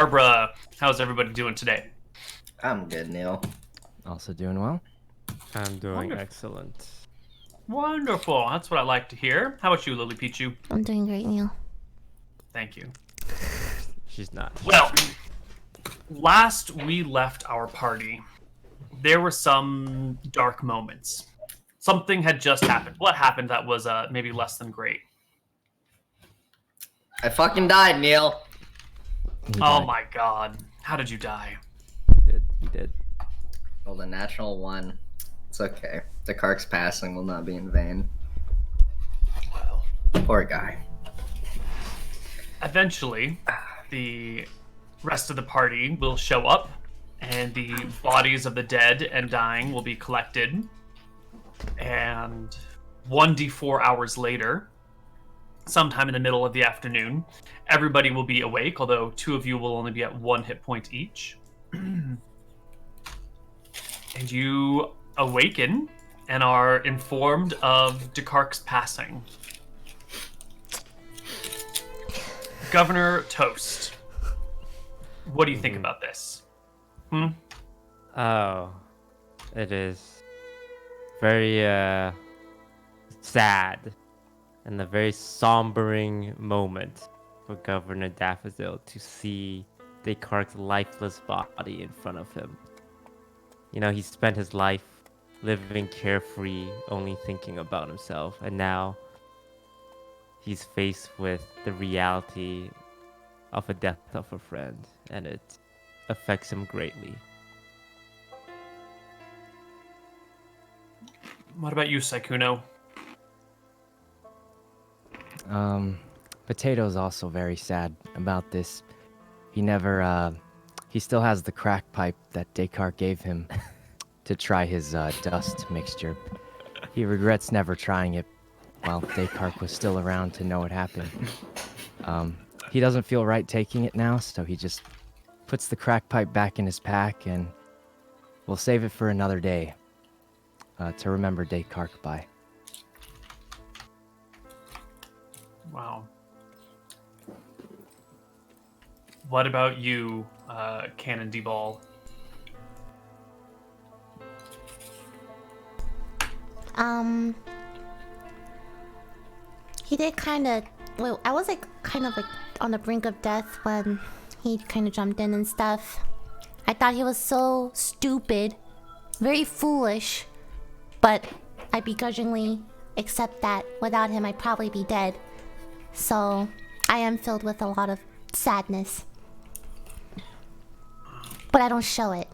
Barbara, how's everybody doing today? I'm good, Neil. Also doing well. I'm doing Wonderful. excellent. Wonderful. That's what I like to hear. How about you, LilyPichu? I'm doing great, Neil. Thank you. She's not. Well, last we left our party, there were some dark moments. Something had just happened. What happened that was maybe less than great? I fucking died, Neil. Oh my god. How did you die? He did. Rolled a natural 1. It's okay. The Kark's passing will not be in vain. Well, Poor guy. eventually, the rest of the party will show up, and the bodies of the dead and dying will be collected. And 1d4 hours later, sometime in the middle of the afternoon, everybody will be awake, although 2 of you will only be at 1 hit point each. And you awaken and are informed of Descartes' passing. Governor Toast, what do you think about this? Oh, it is very sad and a very sombering moment for Governor Daffodil to see Descartes' lifeless body in front of him. You know, he spent his life living carefree, only thinking about himself, and now he's faced with the reality of a death of a friend, and it affects him greatly. What about you, Sykkuno? Potato's also very sad about this. He still has the crack pipe that Descartes gave him to try his dust mixture. He regrets never trying it while Descartes was still around to know what happened. He doesn't feel right taking it now, so he just puts the crack pipe back in his pack, and we'll save it for another day to remember Descartes by. Wow. What about you, Cannon D-Ball? He did kind of. Well, I was kind of on the brink of death when he kind of jumped in and stuff. I thought he was so stupid, very foolish, but I begrudgingly accept that without him I'd probably be dead. So I am filled with a lot of sadness, but I don't show it.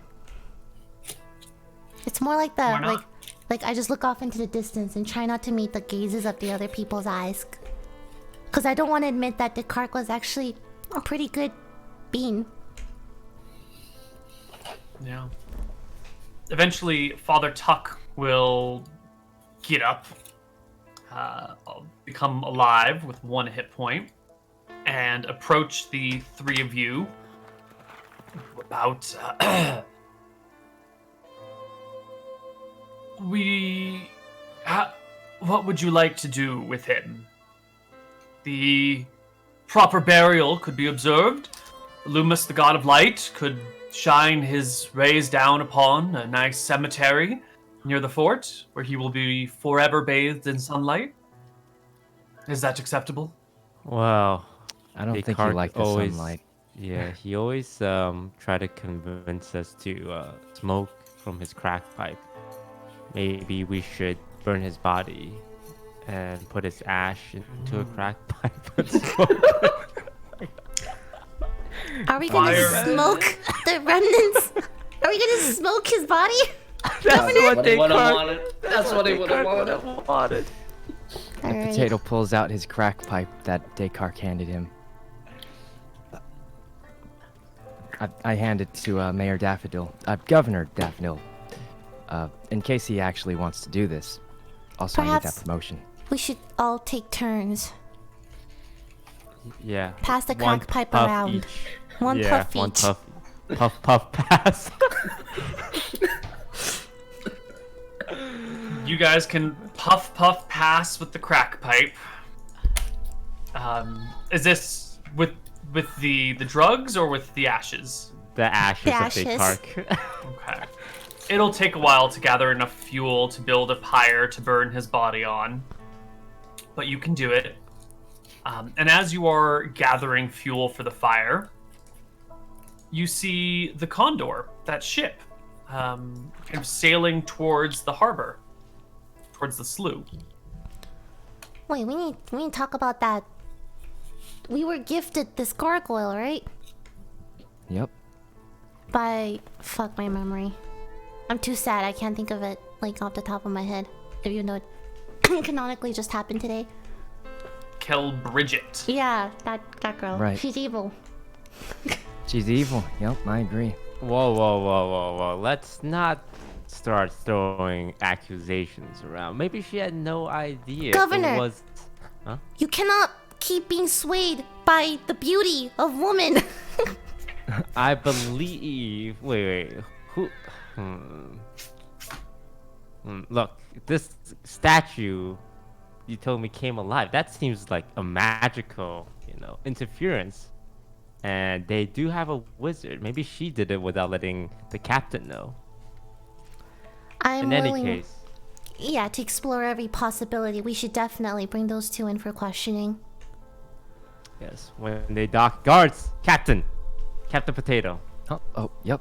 It's more like Why not? like I just look off into the distance and try not to meet the gazes of the other people's eyes. Because I don't want to admit that Descartes was actually a pretty good being. Yeah. Eventually, Father Tuck will get up, become alive with 1 hit point, and approach the 3 of you about... what would you like to do with him? The proper burial could be observed. Loomis, the god of light, could shine his rays down upon a nice cemetery near the fort, where he will be forever bathed in sunlight. Is that acceptable? Well, I don't think you Descartes like the always- sunlight. Yeah, he always try to convince us to smoke from his crack pipe. Maybe we should burn his body and put his ash into a crack pipe and smoke. Are we gonna Fire. smoke the remnants? Are we gonna smoke his body? That's what he would have Descartes wanted. That's what he would have wanted. The Alright. potato pulls out his crack pipe that Descartes handed him. I hand it to Mayor Daffodil, Governor Daffodil, in case he actually wants to do this. Also, I need that Perhaps- promotion. We should all take turns. Yeah. Pass the One crack pipe puff around. each. One Yeah, puff one each. puff pass. You guys can puff pass with the crack pipe. Is this with With the drugs or with the ashes? The ashes of ashes. Descartes. Okay. It'll take a while to gather enough fuel to build a pyre to burn his body on, but you can do it. And as you are gathering fuel for the fire, you see the Condor, that ship, kind of sailing towards the harbor, towards the slough. Wait, we need to talk about that. We were gifted this gargoyle, right? Yep. Fuck my memory. I'm too sad. I can't think of it like off the top of my head. Even though it canonically just happened today. Kel Bridget. Yeah, that girl. Right. She's evil. She's evil. Yep, I agree. Whoa. Let's not start throwing accusations around. Maybe she had no idea Governor! it was... Huh? You cannot keep being swayed by the beauty of woman. I believe... Wait. Who... Look, this statue you told me came alive. That seems like a magical, interference. And they do have a wizard. Maybe she did it without letting the captain know. I'm In any willing, case, yeah, to explore every possibility. We should definitely bring those two in for questioning. yes, when they dock, guards, Captain Potato. Oh, yep.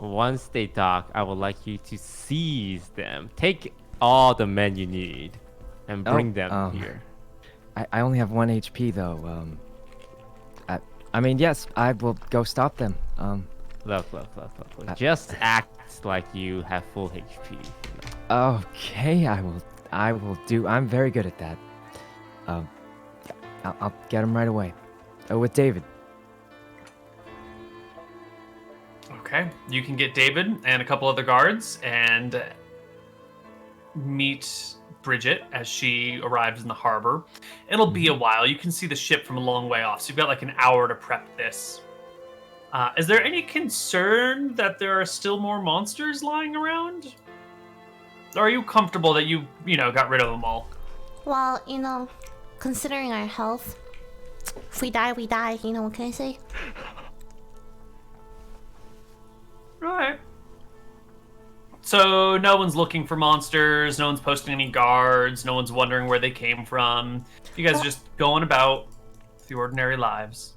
Once they dock, I would like you to seize them. Take all the men you need and bring them here. I only have 1 HP though. I mean, yes, I will go stop them. Look. Just act like you have full HP. Okay, I will do. I'm very good at that. I'll get him right away. With David. Okay, you can get David and a couple other guards and meet Bridget as she arrives in the harbor. It'll be a while. You can see the ship from a long way off, so you've got like an hour to prep this. Is there any concern that there are still more monsters lying around? Or are you comfortable that you got rid of them all? Well, considering our health, if we die, we die. What can I say? Alright. So no one's looking for monsters, no one's posting any guards, no one's wondering where they came from. You guys are just going about the ordinary lives.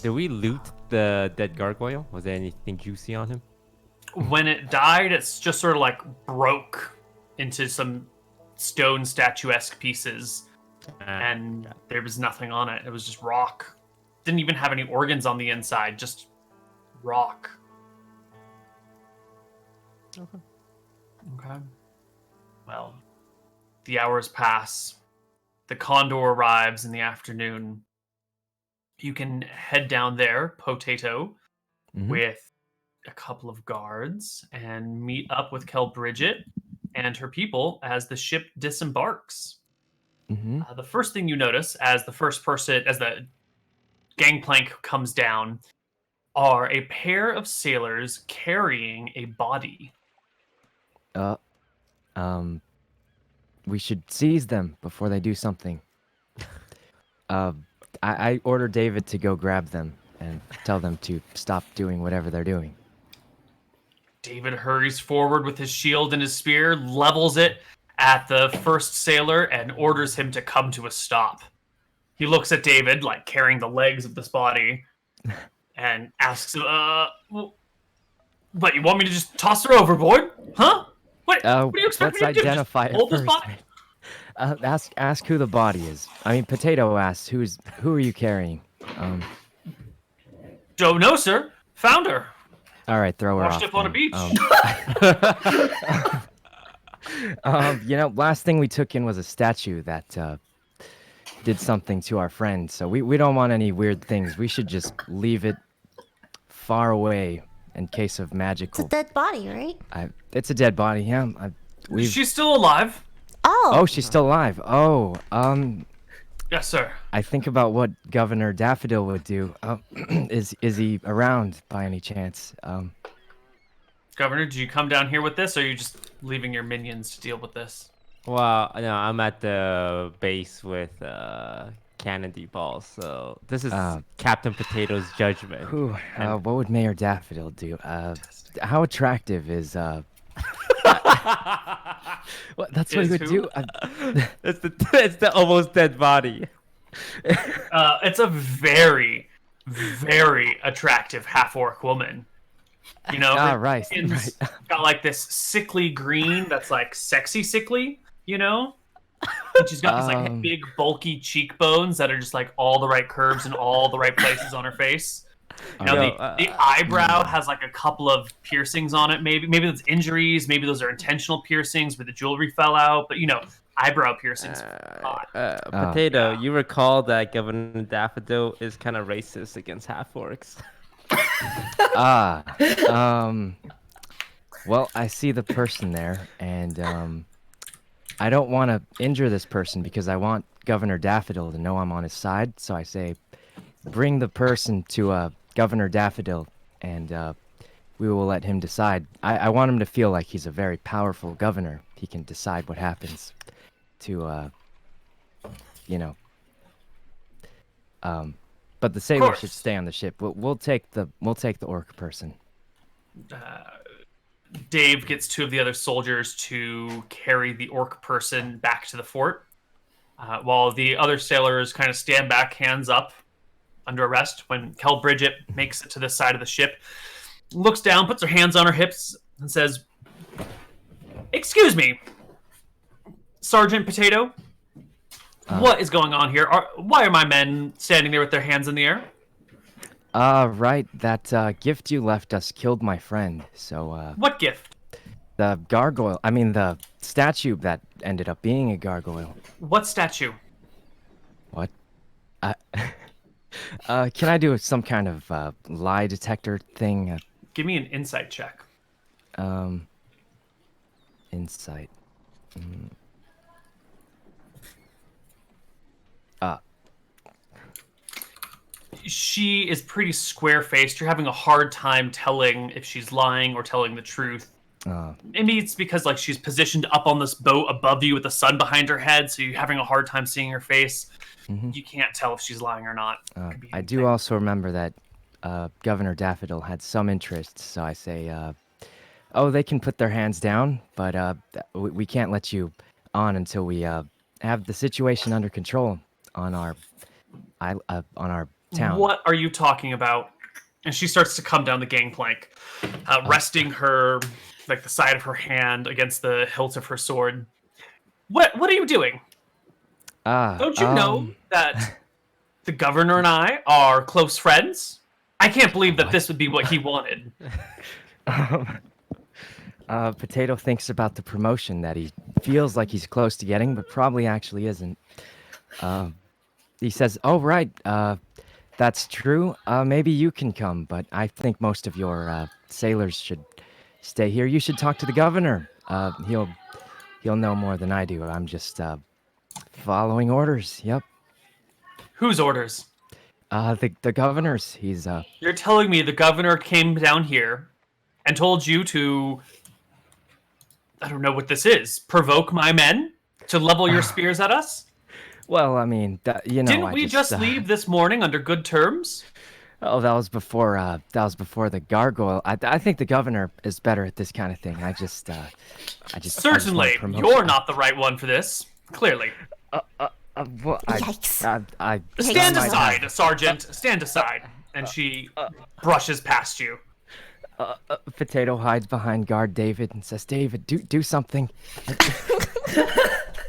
Did we loot the dead gargoyle? Was there anything juicy on him? When it died, it's just sort of like broke into some stone statuesque pieces. And there was nothing on it. It was just rock. Didn't even have any organs on the inside, just rock. Okay. Well, the hours pass. The Condor arrives in the afternoon. You can head down there, Potato, with a couple of guards and meet up with Kel Bridget and her people as the ship disembarks. The first thing you notice as the gangplank comes down are a pair of sailors carrying a body. We should seize them before they do something. I order David to go grab them and tell them to stop doing whatever they're doing. David hurries forward with his shield and his spear, levels it at the first sailor, and orders him to come to a stop. He looks at David, like carrying the legs of this body, and asks him, what, you want me to just toss her overboard? Huh? What do you expect me to do? Identify it Hold this first. body? Ask who the body is. I mean, Potato asks, who are you carrying? Don't know, sir. Found her. All right, throw her Washed off. up on a beach. Last thing we took in was a statue that did something to our friend. So we don't want any weird things. We should just leave it far away in case of magical. It's a dead body, right? It's a dead body. Yeah. She's still alive. Oh, Oh, she's still alive. Oh, Yes, sir. I think about what Governor Daffodil would do. Is he around by any chance? Governor, did you come down here with this, or are you just leaving your minions to deal with this? Well, no, I'm at the base with candy balls. So this is Uh, Captain Potato's judgment. Whew, And- what would Mayor Daffodil do? How attractive is What? That's what he Is would who? do. it's the almost dead body. It's a very, very attractive half-orc woman. You know, her Right, skin's right. got like this sickly green that's like sexy sickly, you know? And she's got these like big bulky cheekbones that are just like all the right curves in all the right places on her face. Now Yo, the eyebrow has like a couple of piercings on it. Maybe that's injuries. Maybe those are intentional piercings where the jewelry fell out. But you know, eyebrow piercings. Potato, yeah. you recall that Governor Daffodil is kind of racist against half orcs. Well, I see the person there, and I don't want to injure this person because I want Governor Daffodil to know I'm on his side. So I say, bring the person to Governor Daffodil, and we will let him decide. I want him to feel like he's a very powerful governor. He can decide what happens to, you know. But the sailor should stay on the ship. We'll take the orc person. Dave gets two of the other soldiers to carry the orc person back to the fort, while the other sailors kind of stand back, hands up, under arrest. When Kel Bridget makes it to the side of the ship, looks down, puts her hands on her hips, and says, "Excuse me, Sergeant Potato. What is going on here? Why are my men standing there with their hands in the air?" Right. That gift you left us killed my friend. So What gift? the gargoyle. I mean, the statue that ended up being a gargoyle. What statue? What? Can I do some kind of lie detector thing? Give me an insight check. Insight. She is pretty square-faced. You're having a hard time telling if she's lying or telling the truth. Maybe it's because like she's positioned up on this boat above you with the sun behind her head, so you're having a hard time seeing her face. You can't tell if she's lying or not. Could be I do anything. also remember that Governor Daffodil had some interest, so I say, oh, they can put their hands down, but we can't let you on until we have the situation under control on our town. What are you talking about? And she starts to come down the gangplank, resting her, like the side of her hand against the hilt of her sword. What are you doing? Don't you know that the governor and I are close friends? I can't believe that this would be what he wanted. Potato thinks about the promotion that he feels like he's close to getting, but probably actually isn't. He says, "Oh, right, that's true. Maybe you can come, but I think most of your sailors should stay here. You should talk to the governor. He'll know more than I do. I'm just following orders. Yep. Whose orders? The governor's. He's You're telling me the governor came down here and told you to, I don't know what this is, provoke my men to level your spears at us? Well, I mean, you know. Didn't we just leave this morning under good terms? Oh, that was before the gargoyle. I think the governor is better at this kind of thing. I just Certainly, you're not the right one for this. Clearly. Well, Yikes. I Stand might aside, have- Sergeant. Stand aside. And she brushes past you. Potato hides behind guard David and says, "David, do something."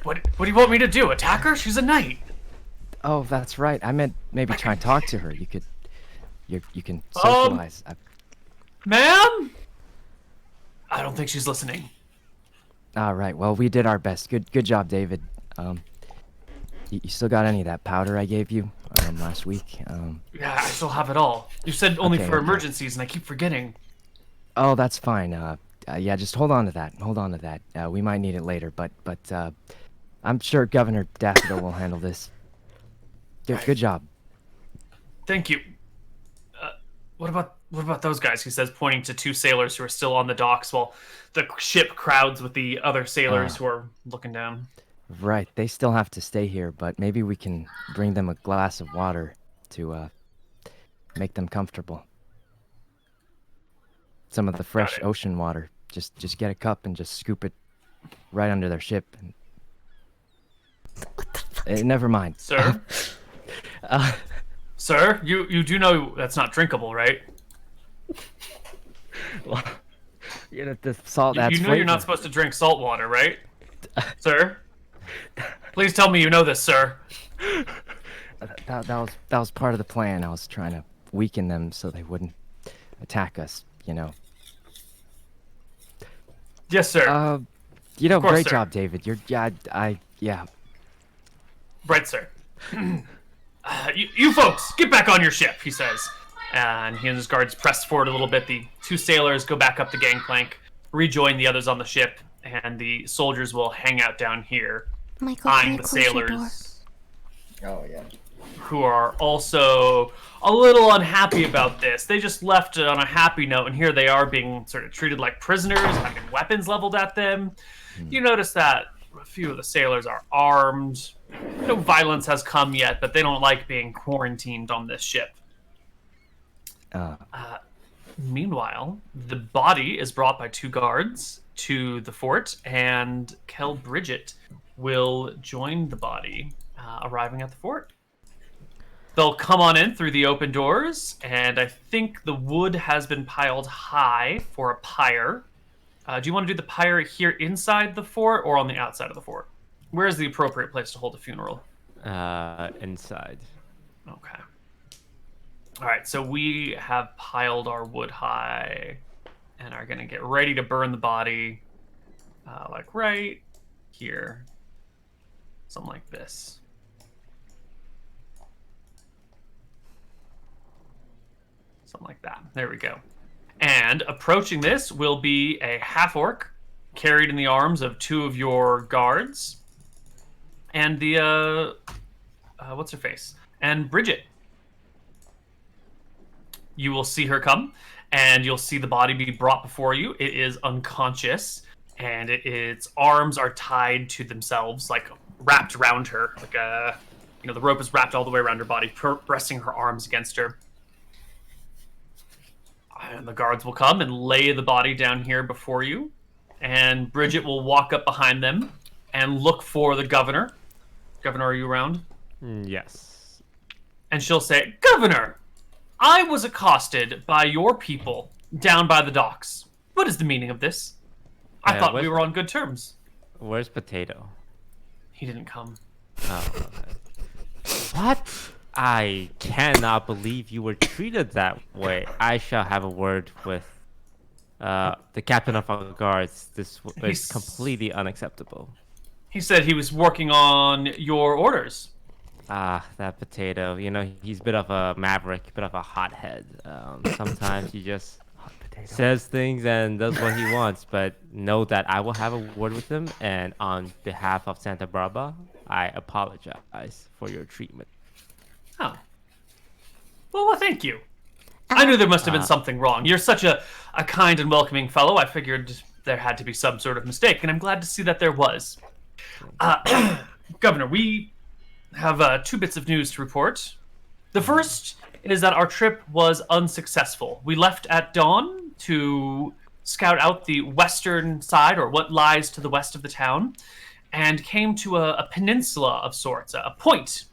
What do you want me to do? Attack her? She's a knight. Oh, that's right. I meant maybe try and talk to her. You can socialize. Ma'am? I don't think she's listening. All right. Well, we did our best. Good job, David. You still got any of that powder I gave you last week? Yeah, I still have it all. You said only Okay, for okay. emergencies, and I keep forgetting. Oh, that's fine. Yeah, just hold on to that. We might need it later, but I'm sure Governor Daffodil will handle this. Good job. Thank you. What about those guys? He says, pointing to two sailors who are still on the docks while the ship crowds with the other sailors who are looking down. Right, they still have to stay here, but maybe we can bring them a glass of water to make them comfortable. Some of the fresh it. ocean water. Just get a cup and just scoop it right under their ship. And, never mind. Sir? Uh, Sir, you do know that's not drinkable, right? well, the salt. That's You know you're not flavor. supposed to drink salt water, right? Sir? Please tell me you know this, sir. That was part of the plan. I was trying to weaken them so they wouldn't attack us. Yes, sir. Of course, Great sir. job, David. Yeah. Right, sir. You folks, get back on your ship, he says. And he and his guards press forward a little bit. The 2 sailors go back up the gangplank, rejoin the others on the ship, and the soldiers will hang out down here, Michael, can eyeing you the close your door? sailors, Oh yeah. who are also a little unhappy about this. They just left on a happy note, and here they are being sort of treated like prisoners, having weapons leveled at them. You notice that a few of the sailors are armed. No violence has come yet, but they don't like being quarantined on this ship. Meanwhile, the body is brought by 2 guards to the fort, and Kel Bridget will join the body, arriving at the fort. They'll come on in through the open doors, and I think the wood has been piled high for a pyre. Do you want to do the pyre here inside the fort or on the outside of the fort? Where is the appropriate place to hold a funeral? Inside. Okay. All right, so we have piled our wood high and are going to get ready to burn the body, like right here. Something like this. Something like that. There we go. And approaching this will be a half-orc carried in the arms of 2 of your guards. And the, what's her face? And Bridget. You will see her come, and you'll see the body be brought before you. It is unconscious, and its arms are tied to themselves, like wrapped around her. Like the rope is wrapped all the way around her body, pressing her arms against her. And the guards will come and lay the body down here before you. And Bridget will walk up behind them and look for the governor. Governor, are you around? Yes. And she'll say, Governor, I was accosted by your people down by the docks. What is the meaning of this? I thought we were on good terms. Where's Potato? He didn't come. Oh, okay. What? I cannot believe you were treated that way. I shall have a word with the captain of our guards. This is completely unacceptable. He said he was working on your orders. Ah, that Potato. He's a bit of a maverick, a bit of a hothead. Sometimes he just says things and does what he wants, but know that I will have a word with him, and on behalf of Santa Barbara, I apologize for your treatment. Oh. Well, thank you. I knew there must have been something wrong. You're such a kind and welcoming fellow. I figured there had to be some sort of mistake, and I'm glad to see that there was. Governor, we have 2 bits of news to report. The first is that our trip was unsuccessful. We left at dawn to scout out the western side, or what lies to the west of the town, and came to a peninsula of sorts, a point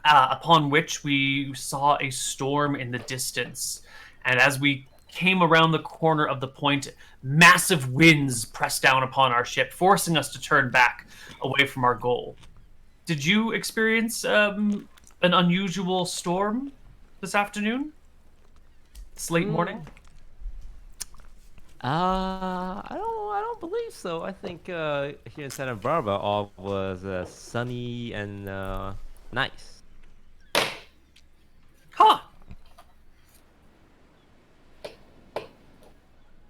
upon which we saw a storm in the distance. And as we came around the corner of the point, massive winds pressed down upon our ship, forcing us to turn back away from our goal. Did you experience an unusual storm this afternoon? It's late morning. I don't believe so. I think here in Santa Barbara all was sunny and nice. Huh.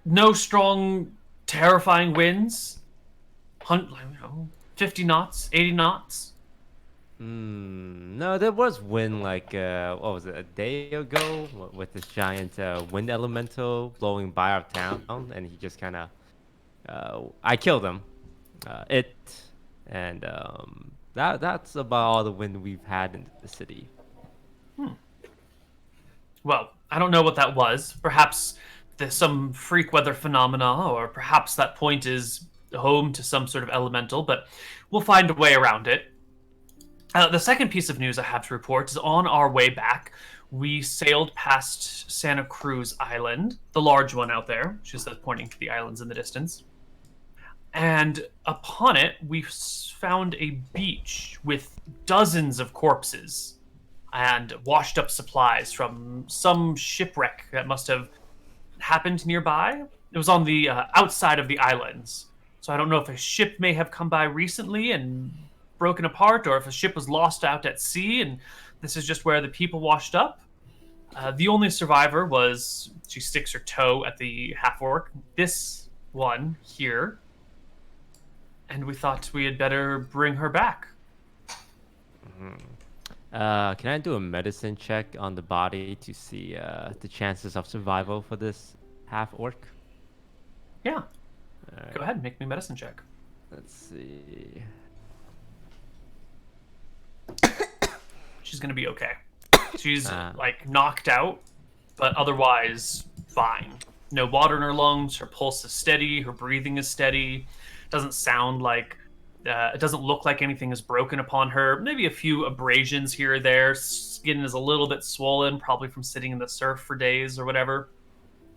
No strong, terrifying winds? 50 knots, 80 knots? No, there was wind like, what was it, a day ago? With this giant wind elemental blowing by our town, and he just kind of, I killed him. and that's about all the wind we've had in the city. Well, I don't know what that was. Perhaps there's some freak weather phenomena, or perhaps that point is home to some sort of elemental, but we'll find a way around it. The second piece of news I have to report is on our way back, we sailed past Santa Cruz Island, the large one out there. She says, pointing to the islands in the distance. And upon it, we found a beach with dozens of corpses and washed up supplies from some shipwreck that must have happened nearby. It was on the outside of the islands. So I don't know if a ship may have come by recently and broken apart, or if a ship was lost out at sea and this is just where the people washed up. The only survivor was, she sticks her toe at the half-orc, this one here. And we thought we had better bring her back. Can I do a medicine check on the body to see the chances of survival for this half-orc? Yeah. Alright, Go ahead, make me a medicine check. let's see. She's gonna be okay. She's like knocked out, but otherwise fine. No water in her lungs. Her pulse is steady. Her breathing is steady. Doesn't sound like. It doesn't look like anything is broken upon her. Maybe a few abrasions here or there. Skin is a little bit swollen, probably from sitting in the surf for days or whatever.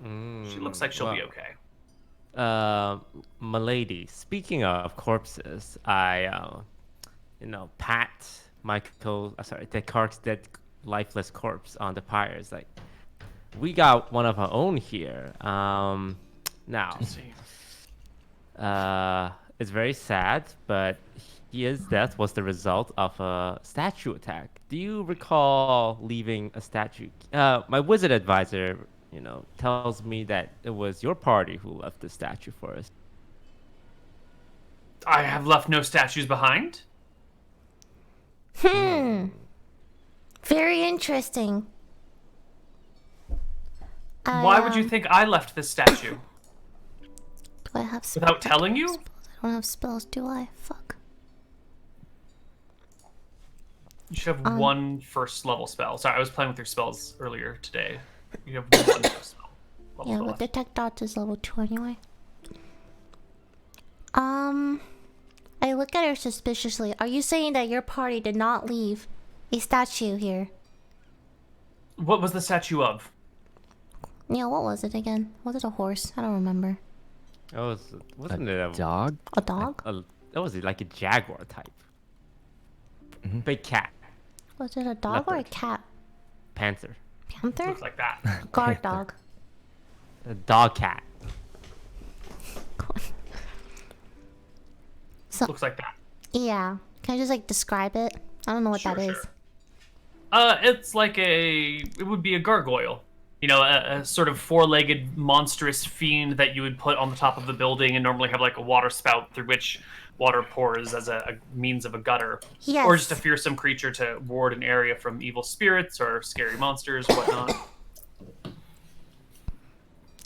She looks like she'll be okay. Milady, speaking of corpses, I, pat Descartes' dead, lifeless corpse on the pyre. It's like, we got one of our own here. Now, Let's see. it's very sad, but his death was the result of a statue attack. Do you recall leaving a statue? My wizard advisor, tells me that it was your party who left the statue for us. I have left no statues behind. Very interesting. Why would you think I left this statue? Do I have spells? Without telling you? I don't have spells, do I? Fuck. You should have one first level spell. Sorry, I was playing with your spells earlier today. You have one first spell. Yeah, but Detect Dots is level 2 anyway. I look at her suspiciously. Are you saying that your party did not leave a statue here? What was the statue of? Yeah, what was it again? Was it a horse? I don't remember. Wasn't it a Dog? A dog? That was like a jaguar type. Big cat. Was it a dog or a Leopard. cat? Panther. Panther? Looks like that. Guard dog. A dog cat. So, Looks like that. yeah. Can I just like describe it? I don't know what that is. It's like it would be a gargoyle. A sort of four-legged monstrous fiend that you would put on the top of the building and normally have like a water spout through which water pours as a means of a gutter. Yes. Or just a fearsome creature to ward an area from evil spirits or scary monsters or whatnot. It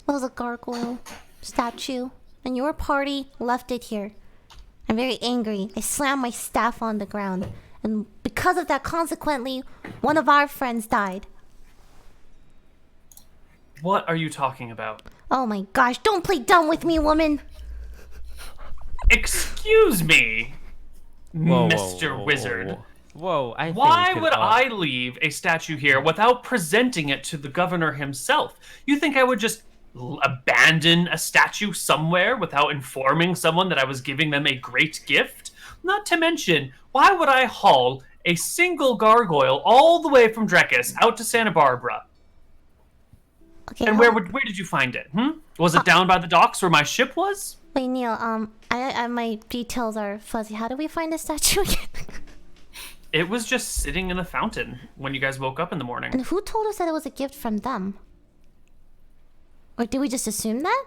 was a gargoyle statue, and your party left it here. I'm very angry. I slammed my staff on the ground, and because of that, consequently, one of our friends died. What are you talking about? Oh my gosh, don't play dumb with me, woman! Excuse me, Mr. Wizard. Whoa, I think Why we could would all- I leave a statue here without presenting it to the governor himself? You think I would just abandon a statue somewhere without informing someone that I was giving them a great gift? Not to mention, why would I haul a single gargoyle all the way from Drekis out to Santa Barbara? Okay, And where did you find it? Was it down by the docks where my ship was? Wait, Neil, I my details are fuzzy. How did we find the statue again? It was just sitting in the fountain when you guys woke up in the morning. And who told us that it was a gift from them? Or did we just assume that?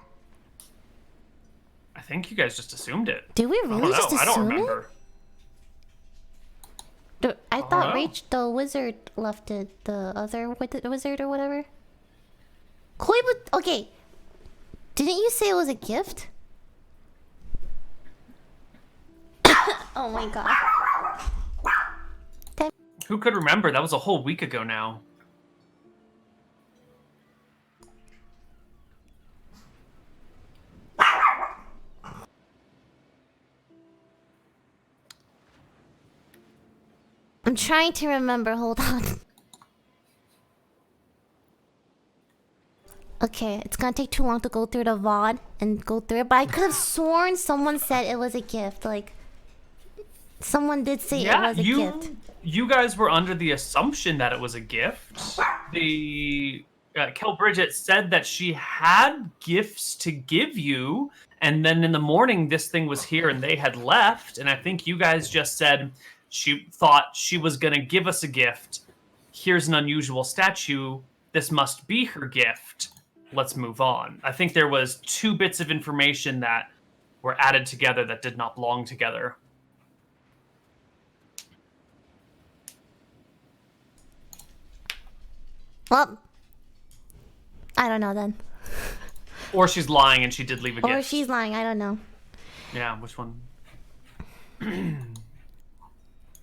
I think you guys just assumed it. Did we I don't really just know. I assume don't it? remember. I thought know. the wizard left it. The other wizard or whatever. Koibu. Okay. Didn't you say it was a gift? Oh my god. Who could remember? That was a whole week ago now. I'm trying to remember. Hold on. Okay, it's gonna take too long to go through the VOD and go through it, but I could have sworn someone said it was a gift. Like, someone did say it was a gift. You guys were under the assumption that it was a gift. The Kel Bridget said that she had gifts to give you, and then in the morning this thing was here and they had left, and I think you guys just said she thought she was gonna give us a gift. Here's an unusual statue. This must be her gift. Let's move on. I think there was 2 bits of information that were added together that did not belong together. Well, I don't know then. Or she's lying and she did leave a gift. Or she's lying. I don't know. Yeah, which one?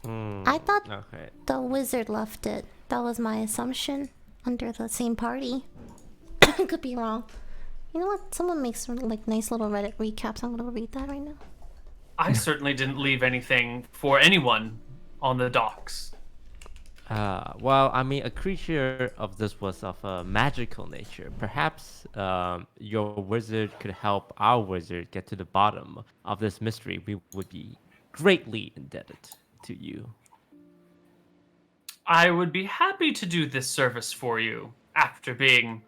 I thought Okay. the wizard left it. That was my assumption. Under the same party. I could be wrong. You know what? Someone makes like nice little Reddit recaps. I'm gonna read that right now. I certainly didn't leave anything for anyone on the docks. Well, I mean, a creature of this was of a magical nature. Perhaps your wizard could help our wizard get to the bottom of this mystery. We would be greatly indebted to you. I would be happy to do this service for you after being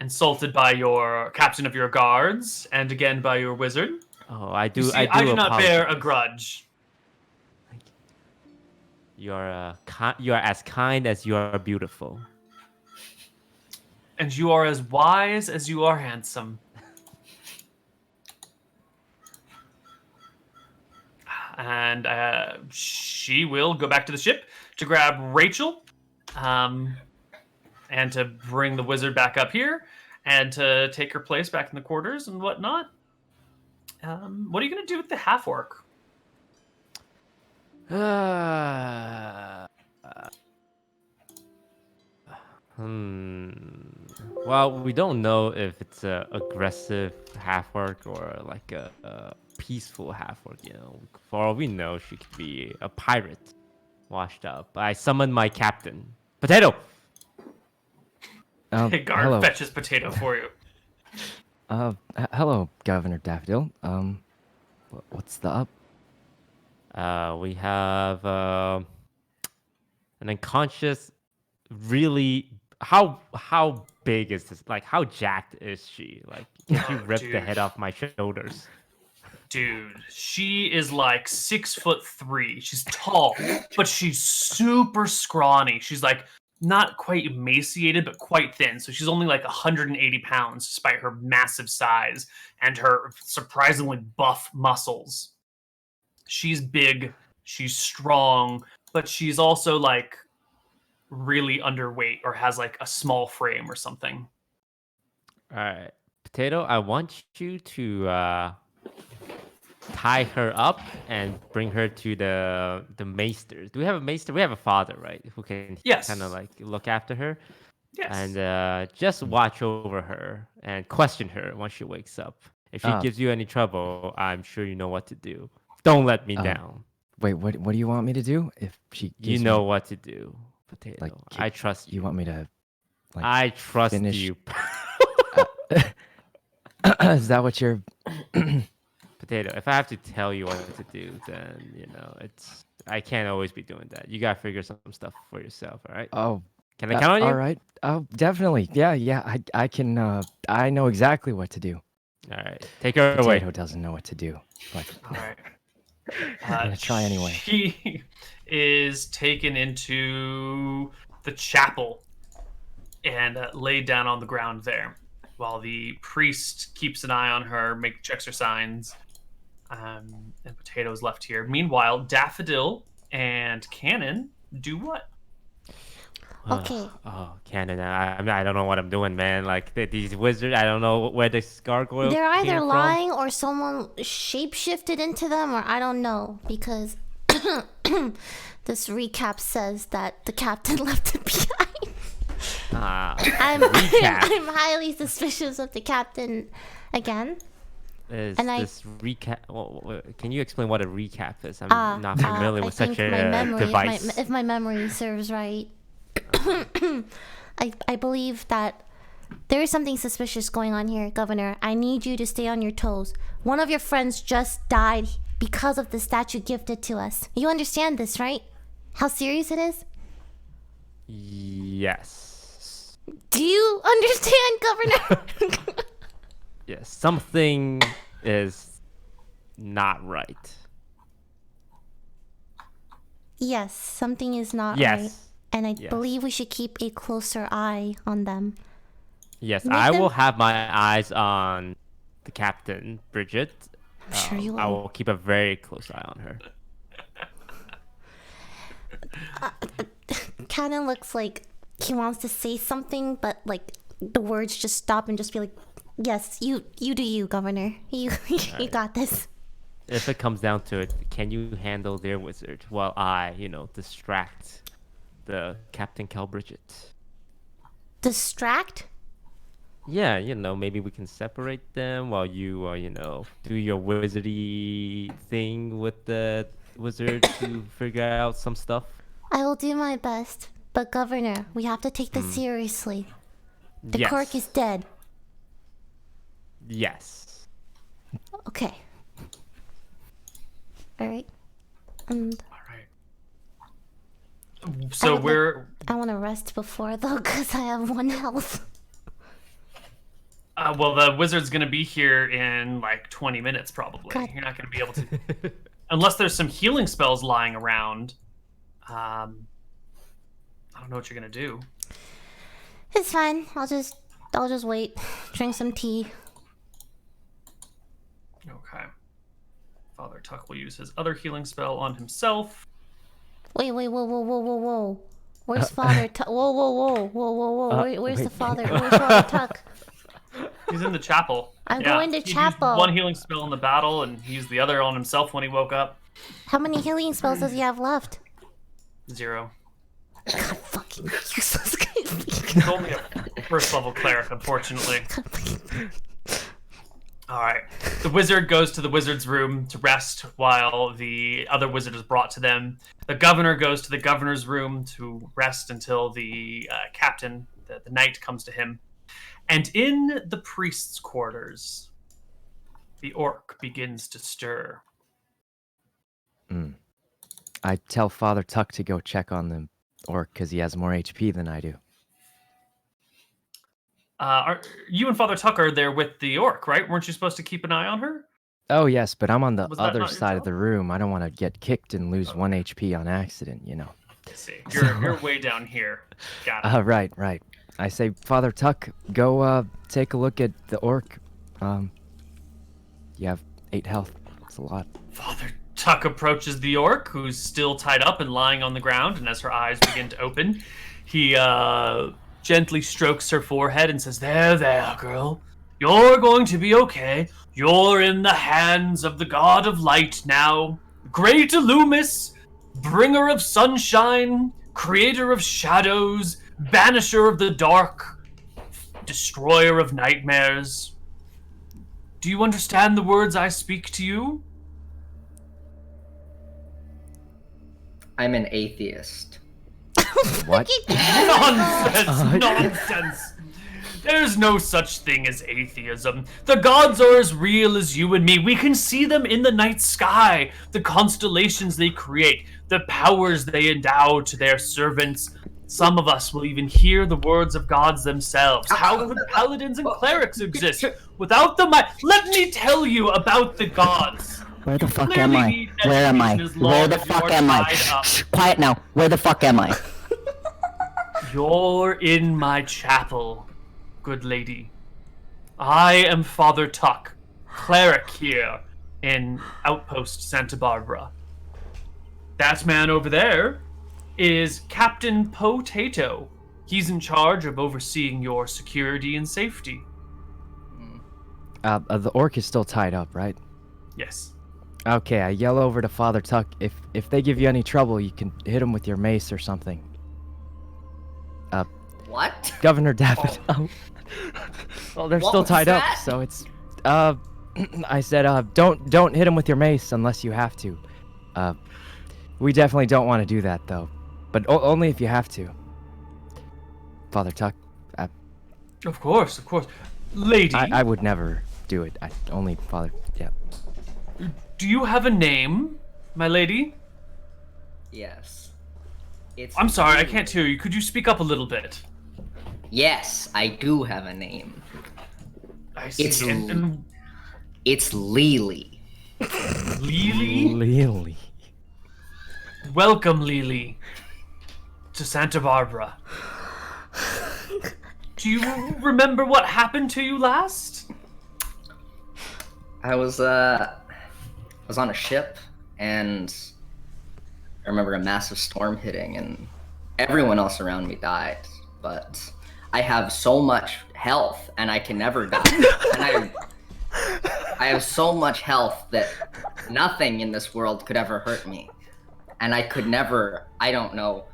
insulted by your captain of your guards and again by your wizard. Oh, I do. You see, I do not bear a apologize. grudge. You are you are as kind as you are beautiful. And you are as wise as you are handsome. And she will go back to the ship to grab Rachel, and to bring the wizard back up here, and to take her place back in the quarters and whatnot. What are you going to do with the half-orc? Well, we don't know if it's a aggressive half-orc or like a peaceful half-orc. You know, for all we know, she could be a pirate, washed up. I summoned my captain, Potato. Hey, guard hello. fetches potato for you. Hello, Governor Daffodil. What's the up? We have an unconscious. Really, how big is this? Like, how jacked is she? Like, can she rip the dude. head off my shoulders? Dude, she is like 6'3". She's tall, but she's super scrawny. She's like not quite emaciated, but quite thin. So she's only like 180 pounds, despite her massive size and her surprisingly buff muscles. She's big, she's strong, but she's also like really underweight or has like a small frame or something. All right, Potato. I want you to tie her up and bring her to the maester. Do we have a maester? We have a father, right? Who can Yes. kind of like look after her. Yes. And just watch over her and question her once she wakes up. If she gives you any trouble, I'm sure you know what to do. Don't let me down. Wait, what do you want me to do? If she You gives know me, what to do, Potato. like, I trust you. you want me to like I trust finish- you. is that what you're Potato, if I have to tell you what to do, then you know I can't always be doing that. You gotta figure some stuff for yourself, all right? Oh, Can I count on you? all right. Oh, definitely. Yeah, I can I know exactly what to do. All right, take her away. Potato doesn't know what to do. But All right. I'm gonna try anyway. She is taken into the chapel and laid down on the ground there, while the priest keeps an eye on her, checks her signs, and Potato is left here. Meanwhile, Daffodil and Cannon do what? Okay. Oh, Cannon, I don't know what I'm doing, man. Like these wizards, I don't know where this gargoyle They're came either from. lying or someone shapeshifted into them, or I don't know, because this recap says that the captain left it behind. I'm highly suspicious of the captain again. Is And this recap? Well, can you explain what a recap is? I'm not familiar with such a device. If my memory serves right, I believe that there is something suspicious going on here, Governor. I need you to stay on your toes. One of your friends just died because of the statue gifted to us. You understand this, right? How serious it is? Yes. Do you understand, Governor? Yes. Something is not right. Yes, something is not Yes. right. And I Yes. believe we should keep a closer eye on them. Yes, Make I them- will have my eyes on the captain, Bridget. I'm sure you will. I will keep a very close eye on her. Cannon looks like he wants to say something, but like the words just stop and just be like, "Yes, you do you, Governor. You got this." If it comes down to it, can you handle their wizard while I, distract the Captain Calbridget? Distract? Yeah, maybe we can separate them while you, do your wizardy thing with the wizard to figure out some stuff. I will do my best, but Governor, we have to take this seriously. The Yes. cork is dead. Yes. Okay. All right. And All right. So I want to rest before though, cause I have 1 health. well, the wizard's gonna be here in like 20 minutes probably. God. You're not gonna be able to, unless there's some healing spells lying around. I don't know what you're gonna do. It's fine. I'll just wait. Drink some tea. Okay. Father Tuck will use his other healing spell on himself. Wait, whoa. Where's Father Tuck? Whoa. Where's the wait. father? Where's Father Tuck? He's in the chapel. I'm going to He used chapel. one healing spell in the battle, and he used the other on himself when he woke up. How many healing spells does he have left? 0. God fucking useless guy. He's only a first level cleric, unfortunately. Alright. The wizard goes to the wizard's room to rest while the other wizard is brought to them. The governor goes to the governor's room to rest until the captain, the knight, comes to him. And in the priest's quarters, the orc begins to stir. I tell Father Tuck to go check on the orc because he has more HP than I do. You and Father Tuck are there with the orc, right? Weren't you supposed to keep an eye on her? Oh, yes, but I'm on the Was that other not your side of job? the room. I don't want to get kicked and lose 1 HP on accident, Let's see. You're way down here. Got it. Right. I say, Father Tuck, go take a look at the orc. You have 8 health. That's a lot. Father Tuck approaches the orc, who's still tied up and lying on the ground, and as her eyes begin to open, he gently strokes her forehead and says, There, girl. You're going to be okay. You're in the hands of the god of light now. Great Illumis, bringer of sunshine, creator of shadows, banisher of the dark, destroyer of nightmares. Do you understand the words I speak to you? I'm an atheist. What? Nonsense! There's no such thing as atheism. The gods are as real as you and me. We can see them in the night sky, the constellations they create, the powers they endow to their servants. Some of us will even hear the words of gods themselves. How could paladins and clerics exist without them? Let me tell you about the gods. Where the fuck Clearly am I? need Where am I? education as long Where the as fuck you're am I? tied up. Shh, quiet now. Where the fuck am I? You're in my chapel, good lady. I am Father Tuck, cleric here in Outpost Santa Barbara. That man over there is Captain Potato, He's in charge of overseeing your security and safety. The orc is still tied up, right? Yes. Okay, I yell over to Father Tuck. If they give you any trouble, you can hit them with your mace or something. What? Governor Daffodil. Oh. Well, they're What still was tied up, that? so it's. I said, don't hit them with your mace unless you have to. We definitely don't want to do that though, but only if you have to. Father Tuck. Of course. Lady, I would never do it. Only Father. Yeah. do you have a name, my lady? Yes. It's I'm sorry, I Lily. can't hear you. Could you speak up a little bit? Yes, I do have a name. I see. It's and It's Lily. Lily? Lily. Welcome, Lily, to Santa Barbara. Do you remember what happened to you last? I was on a ship, and I remember a massive storm hitting, and everyone else around me died. But I have so much health, and I can never die. And I have so much health that nothing in this world could ever hurt me. And I could never, I don't know,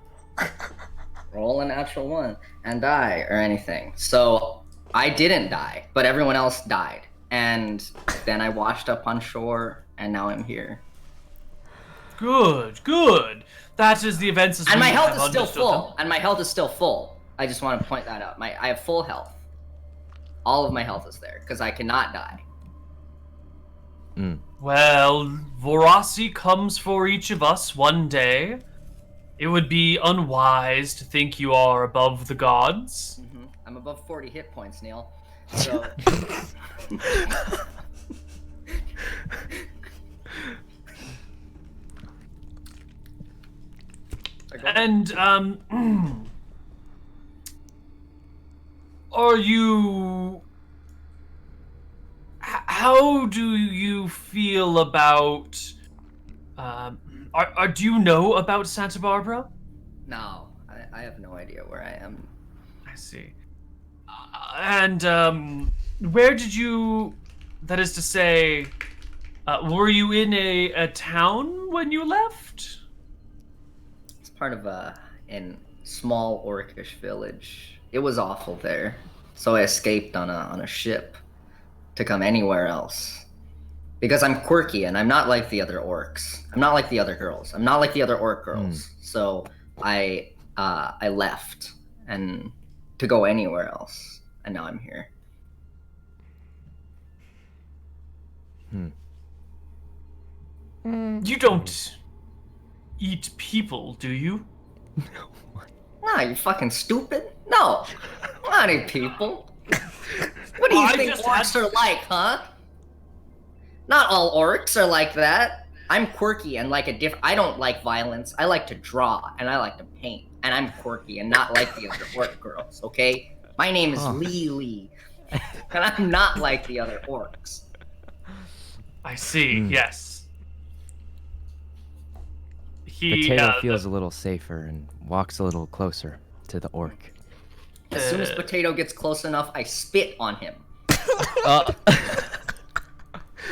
roll a natural one and die or anything. So I didn't die, but everyone else died. And then I washed up on shore, and now I'm here. Good. That is the events as And we my health have is still understood full. them. And my health is still full. I just want to point that out. I have full health. All of my health is there, because I cannot die. Well, Vorasi comes for each of us one day. It would be unwise to think you are above the gods. I'm above 40 hit points, Neil. So... And, are you... How do you feel about... do you know about Santa Barbara? No, I have no idea where I am. I see. And, where did you... That is to say, were you in a town when you left? It's part of a small orcish village. It was awful there, so I escaped on a ship to come anywhere else. Because I'm quirky and I'm not like the other orcs. I'm not like the other girls. I'm not like the other orc girls. So I left and to go anywhere else, and now I'm here. You don't eat people, do you? Nah, you fucking stupid? No, not any people. What do you I think just orcs had- are like, huh? Not all orcs are like that. I'm quirky and like a I don't like violence. I like to draw and I like to paint. And I'm quirky and not like the other orc girls, okay? My name is Lily. And I'm not like the other orcs. I see, yes. Potato feels a little safer and walks a little closer to the orc. As soon as Potato gets close enough, I spit on him.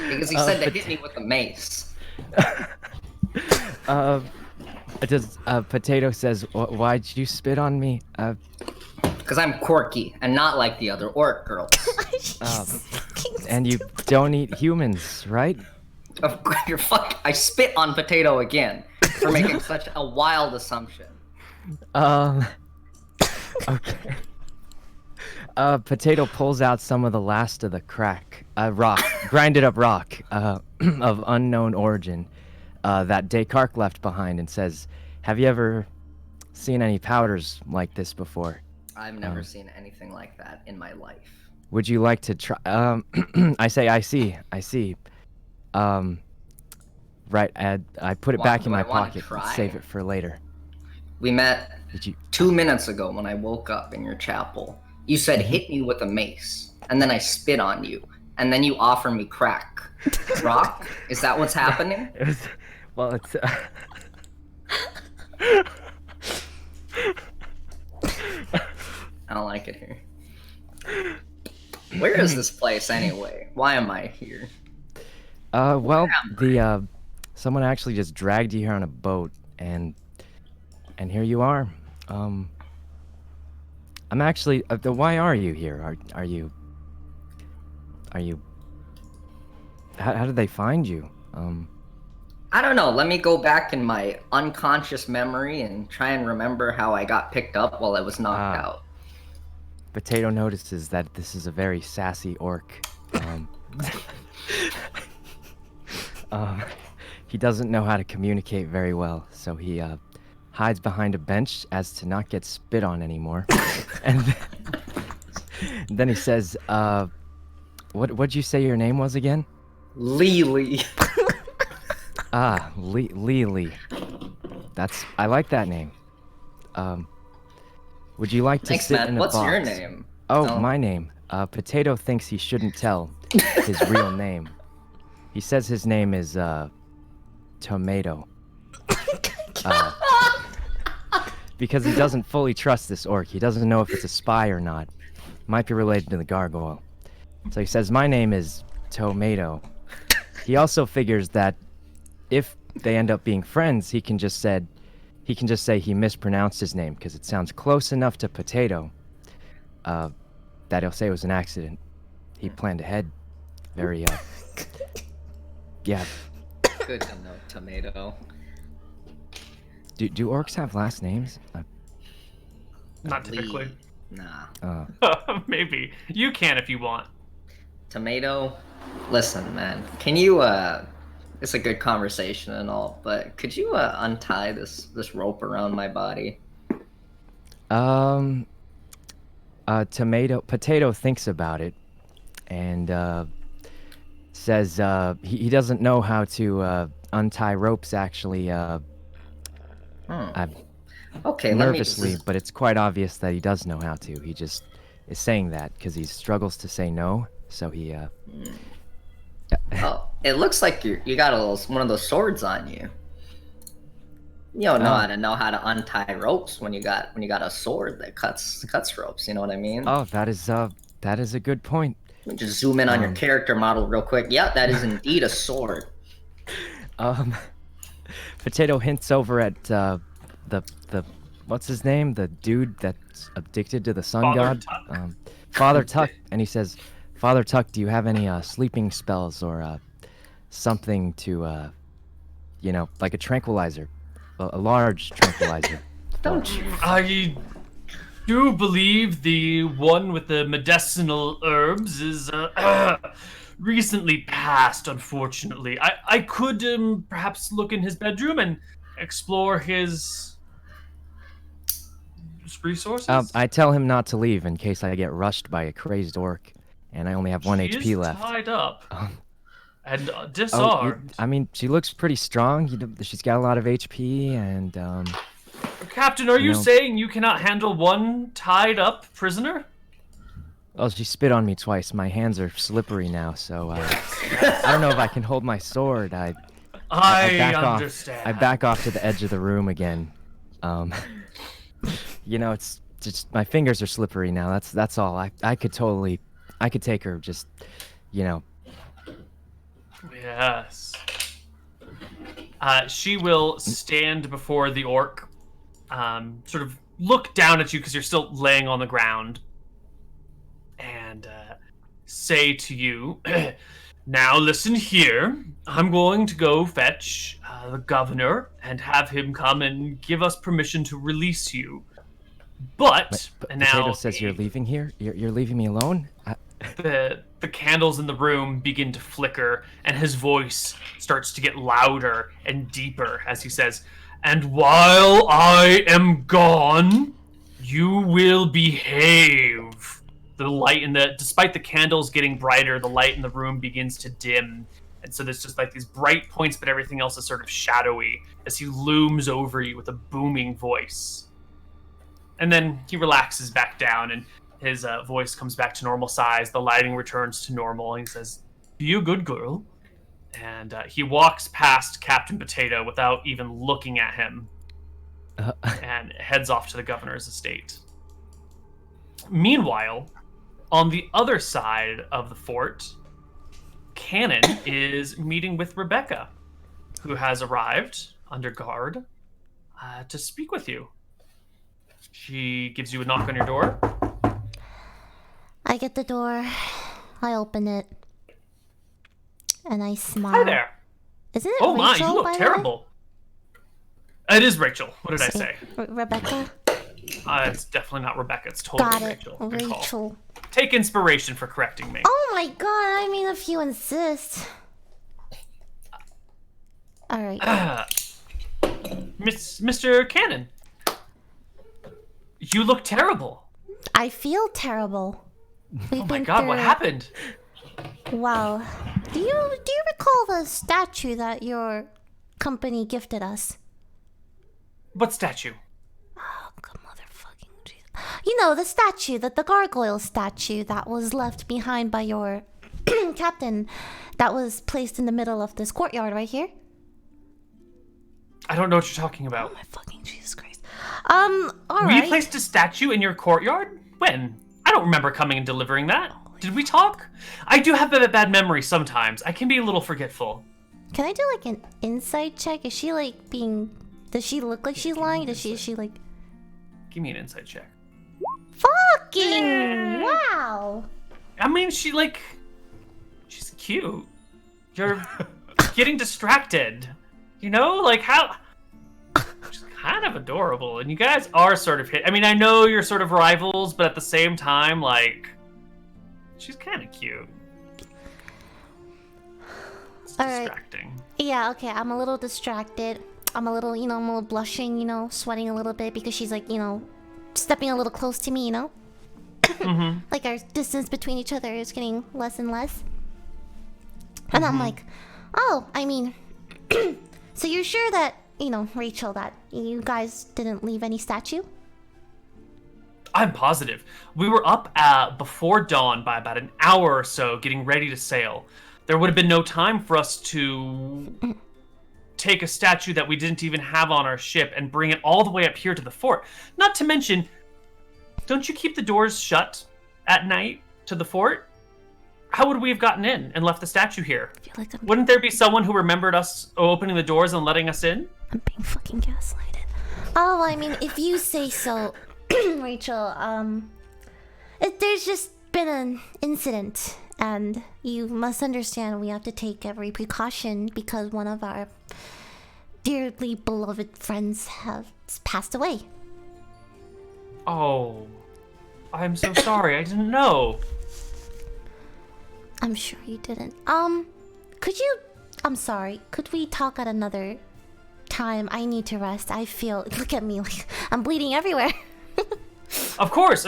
Because he said to hit me with a mace. Potato says, why'd you spit on me? Because I'm quirky and not like the other orc girls. And you don't eat humans, right? Of course, you're I spit on Potato again for making such a wild assumption. Okay. Potato pulls out some of the last of the rock, grinded up rock, of unknown origin, that Descartes left behind, and says, "Have you ever seen any powders like this before?" I've never seen anything like that in my life. Would you like to try? I say, I see. Right, I put it back in my pocket. Save it for later. We met Did you? 2 minutes ago when I woke up in your chapel. You said, hit me with a mace, and then I spit on you, and then you offer me crack. Rock? Is that what's happening? Well, it's... I don't like it here. Where is this place anyway? Why am I here? Well, someone actually just dragged you here on a boat, and here you are. I'm actually. Why are you here? Are you? How did they find you? I don't know. Let me go back in my unconscious memory and try and remember how I got picked up while I was knocked out. Potato notices that this is a very sassy orc. He doesn't know how to communicate very well, so he hides behind a bench as to not get spit on anymore. And then he says, what'd you say your name was again? Lily. Lily. I like that name. Would you like to Thanks, sit man. in a What's box? your name? Oh, my name. Potato thinks he shouldn't tell his real name. He says his name is, Tomato. Because he doesn't fully trust this orc. He doesn't know if it's a spy or not. Might be related to the gargoyle. So he says, my name is Tomato. He also figures that if they end up being friends, he can just say he mispronounced his name because it sounds close enough to potato that he'll say it was an accident. He planned ahead. Very, yeah. Good to know, Tomato. Do orcs have last names? Not typically. Lee. Nah. Maybe. You can if you want. Tomato, listen, man. Can you, it's a good conversation and all, but could you, untie this rope around my body? Potato thinks about it and says he doesn't know how to untie ropes actually. Okay, nervously, but it's quite obvious that he does know how to. He just is saying that because he struggles to say no, so he Oh, it looks like you got one of those swords on you. You don't know how to untie ropes when you got a sword that cuts ropes. You know what I mean? Oh, that is a good point. Let me just zoom in on your character model real quick. Yeah, that is indeed a sword. Potato hints over at the what's his name? The dude that's addicted to the sun Father god. Tuck. Father Tuck, and he says, Father Tuck, do you have any sleeping spells or something to like a tranquilizer, a large tranquilizer? Don't you? I do believe the one with the medicinal herbs is recently passed, unfortunately. I could perhaps look in his bedroom and explore his resources. I tell him not to leave in case I get rushed by a crazed orc, and I only have 1 She HP is left. tied up and Oh, disarmed. I mean, she looks pretty strong. She's got a lot of HP, and Captain, are you know- saying you cannot handle one tied up prisoner? well, she spit on me twice. My hands are slippery now, so I don't know if I can hold my sword. I back understand. off. I back off to the edge of the room again. It's just my fingers are slippery now. That's all. I could take her. Just, Yes. She will stand before the orc, sort of look down at you because you're still laying on the ground, and say to you, now listen here. I'm going to go fetch the governor and have him come and give us permission to release you. But and Potato now says you're leaving here. You're leaving me alone. the candles in the room begin to flicker, and his voice starts to get louder and deeper as he says, and while I am gone, you will behave. Despite the candles getting brighter, the light in the room begins to dim. And so there's just like these bright points, but everything else is sort of shadowy as he looms over you with a booming voice. And then he relaxes back down, and his voice comes back to normal size. The lighting returns to normal, and he says, "Be a good girl." And he walks past Captain Potato without even looking at him, and heads off to the governor's estate. Meanwhile, on the other side of the fort, Cannon is meeting with Rebecca, who has arrived under guard to speak with you. She gives you a knock on your door. I get the door. I open it. And I smile. Hi there. Isn't it Oh my, Rachel, you look by the way? terrible. It is Rachel. What did I say? Rebecca? It's definitely not Rebecca. It's totally Got it. Rachel. Good call. Rachel. Take inspiration for correcting me. Oh my god, I mean, if you insist. Alright. Mr. Cannon, you look terrible. I feel terrible. We've Oh my been god, what through- happened? Wow. Do you recall the statue that your company gifted us? What statue? Oh, good motherfucking Jesus. You know, the statue, the gargoyle statue that was left behind by your captain, that was placed in the middle of this courtyard right here? I don't know what you're talking Oh about. my fucking Jesus Christ. We Alright. placed a statue in your courtyard? When? I don't remember coming and delivering that. Did we talk? I do have a bad memory sometimes. I can be a little forgetful. Can I do like an insight check? Is she like being... Does she look like she's lying? Is she like... Give me an insight check. Fucking... Wow. I mean, she's cute. You're getting distracted. You know, like how... She's kind of adorable, and you guys are sort of hit. I mean, I know you're sort of rivals, but at the same time, like... She's kind of cute. It's Alright. distracting. Yeah, okay, I'm a little distracted. I'm a little, I'm a little blushing, sweating a little bit because she's like, stepping a little close to me, Mm-hmm. Like our distance between each other is getting less and less. And I'm like, oh, I mean, so you're sure that, Rachel, that you guys didn't leave any statue? I'm positive. We were up before dawn by about an hour or so, getting ready to sail. There would have been no time for us to take a statue that we didn't even have on our ship and bring it all the way up here to the fort. Not to mention, don't you keep the doors shut at night to the fort? How would we have gotten in and left the statue here? I feel like Wouldn't there be someone who remembered us opening the doors and letting us in? I'm being fucking gaslighted. Oh, I mean, if you say so, Rachel, there's just been an incident, and you must understand we have to take every precaution because one of our dearly beloved friends has passed away. Oh, I'm so sorry. I didn't know. I'm sure you didn't. I'm sorry. Could we talk at another time? I need to rest. I feel, look at me, like I'm bleeding everywhere. Of course.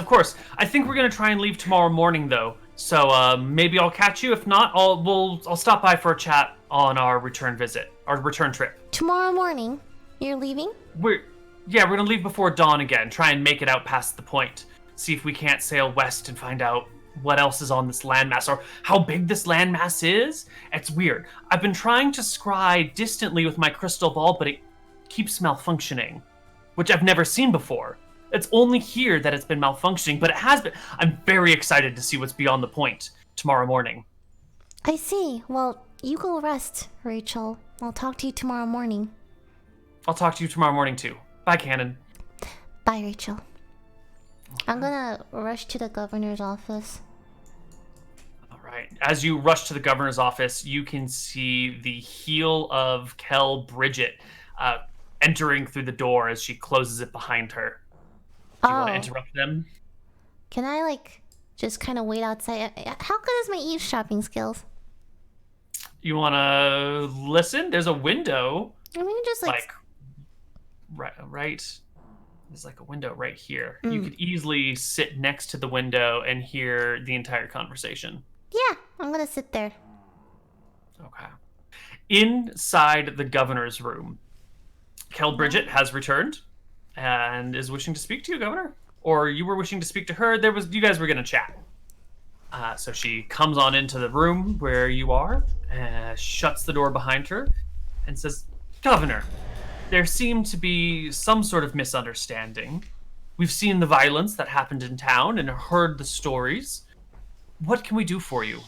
I think we're gonna try and leave tomorrow morning, though. So maybe I'll catch you. If not, I'll stop by for a chat on our return trip. Tomorrow morning, you're leaving? We're gonna leave before dawn again. Try and make it out past the point. See if we can't sail west and find out what else is on this landmass or how big this landmass is. It's weird. I've been trying to scry distantly with my crystal ball, but it keeps malfunctioning, which I've never seen before. It's only here that it's been malfunctioning, but it has been. I'm very excited to see what's beyond the point tomorrow morning. I see. Well, you go rest, Rachel. I'll talk to you tomorrow morning. I'll talk to you tomorrow morning, too. Bye, Cannon. Bye, Rachel. I'm gonna rush to the governor's office. All right. As you rush to the governor's office, you can see the heel of Kel Bridget entering through the door as she closes it behind her. Do you want to interrupt them? Can I, just kind of wait outside? How good is my eavesdropping skills? You want to listen? There's a window. I mean, just right. There's a window right here. You could easily sit next to the window and hear the entire conversation. Yeah, I'm gonna sit there. Okay. Inside the governor's room, Kel Bridget has returned and is wishing to speak to you, Governor. Or you were wishing to speak to her. You guys were going to chat. So she comes on into the room where you are, shuts the door behind her, and says, Governor, there seemed to be some sort of misunderstanding. We've seen the violence that happened in town and heard the stories. What can we do for you?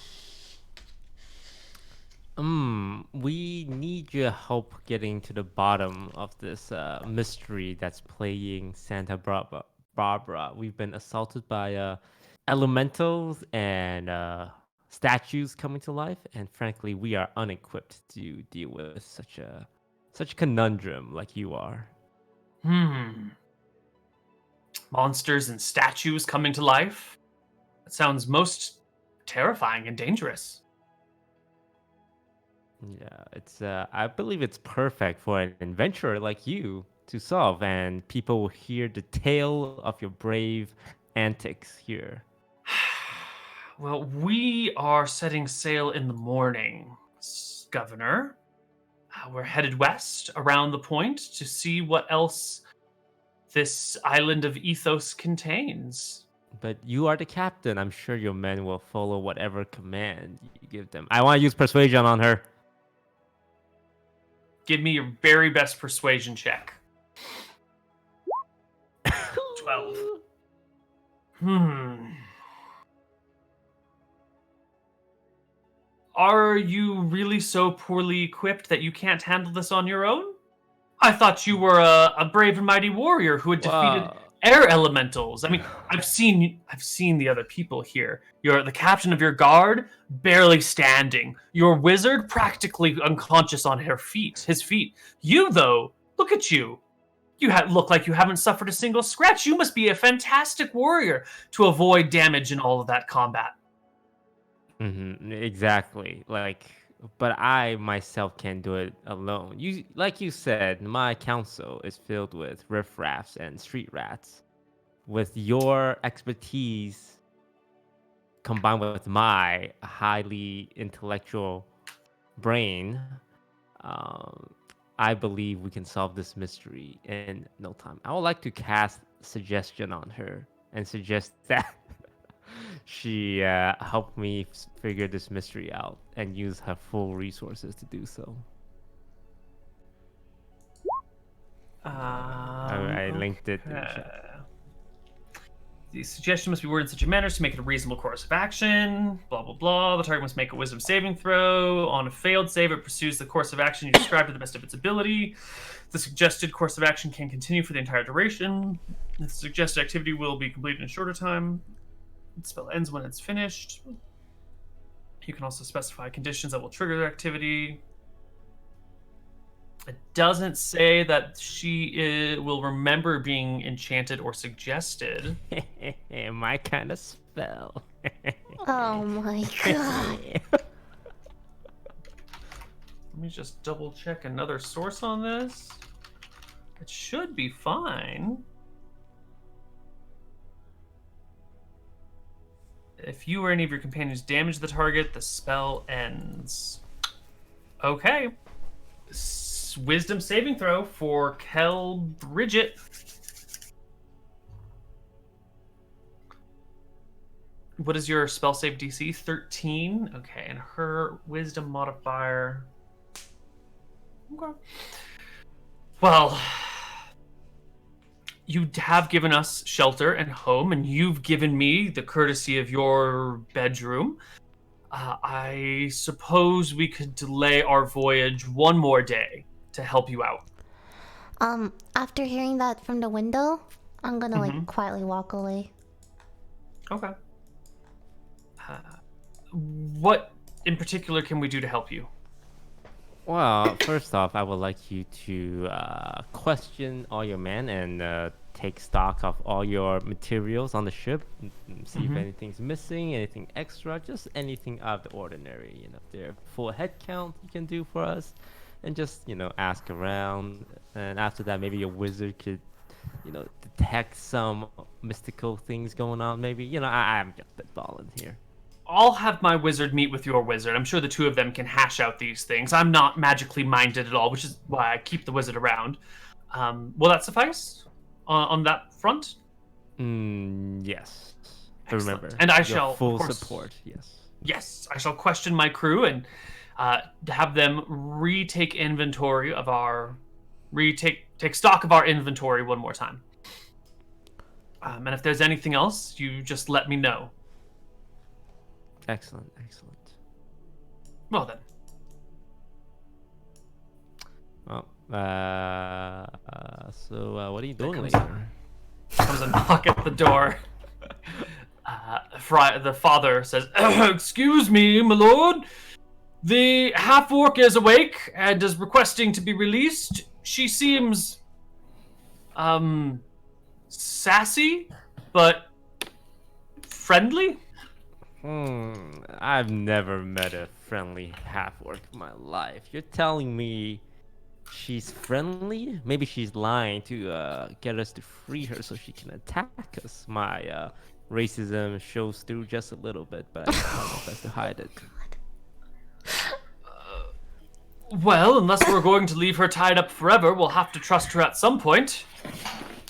We need your help getting to the bottom of this mystery that's plaguing Santa Barbara. We've been assaulted by elementals and statues coming to life, and frankly, we are unequipped to deal with such conundrum like you are. Monsters and statues coming to life? That sounds most terrifying and dangerous. Yeah, it's I believe it's perfect for an adventurer like you to solve, and people will hear the tale of your brave antics here. Well, we are setting sail in the morning, Governor. We're headed west around the point to see what else this island of Ethos contains. But you are the captain. I'm sure your men will follow whatever command you give them. I want to use persuasion on her. Give me your very best persuasion check. 12. Are you really so poorly equipped that you can't handle this on your own? I thought you were a brave and mighty warrior who had defeated air elementals. I mean, I've seen the other people here. You're the captain of your guard, barely standing. Your wizard, practically unconscious on his feet. You, though, look at you. You look like you haven't suffered a single scratch. You must be a fantastic warrior to avoid damage in all of that combat. Exactly. But I myself can't do it alone. Like you said, my council is filled with riffraffs and street rats. With your expertise combined with my highly intellectual brain, I believe we can solve this mystery in no time. I would like to cast suggestion on her and suggest that she helped me figure this mystery out and use her full resources to do so. I linked it. The suggestion must be worded in such a manner as to make it a reasonable course of action. Blah, blah, blah. The target must make a wisdom saving throw. On a failed save, it pursues the course of action you described to the best of its ability. The suggested course of action can continue for the entire duration. The suggested activity will be completed in a shorter time. The spell ends when it's finished. You can also specify conditions that will trigger the activity. It doesn't say that she will remember being enchanted or suggested. My kind of spell. Oh my god. Let me just double check another source on this. It should be fine. If you or any of your companions damage the target, the spell ends. Okay. Wisdom saving throw for Bridget. What is your spell save DC? 13. Okay, and her wisdom modifier. Okay. Well, you have given us shelter and home, and you've given me the courtesy of your bedroom. I suppose we could delay our voyage one more day to help you out. After hearing that from the window, I'm gonna quietly walk away. Okay. What in particular can we do to help you? Well, first off, I would like you to question all your men and take stock of all your materials on the ship. See if anything's missing, anything extra, just anything out of the ordinary. You know, if they're full head count, you can do for us, and just ask around. And after that, maybe your wizard could, detect some mystical things going on. Maybe I'm just spitballing here. I'll have my wizard meet with your wizard. I'm sure the two of them can hash out these things. I'm not magically minded at all, which is why I keep the wizard around. Will that suffice on that front? Yes. Excellent. Remember, and I your shall full of course, support. Yes. Yes, I shall question my crew and have them retake inventory of take stock of our inventory one more time. And if there's anything else, you just let me know. Excellent. Well then. Well, so what are you doing comes later? Comes a knock at the door. The father says, "Excuse me, my lord. The half-orc is awake and is requesting to be released. She seems, sassy, but friendly." I've never met a friendly half-orc in my life. You're telling me she's friendly? Maybe she's lying to get us to free her so she can attack us. My racism shows through just a little bit, but I try my best to hide it. Well, unless we're going to leave her tied up forever, we'll have to trust her at some point.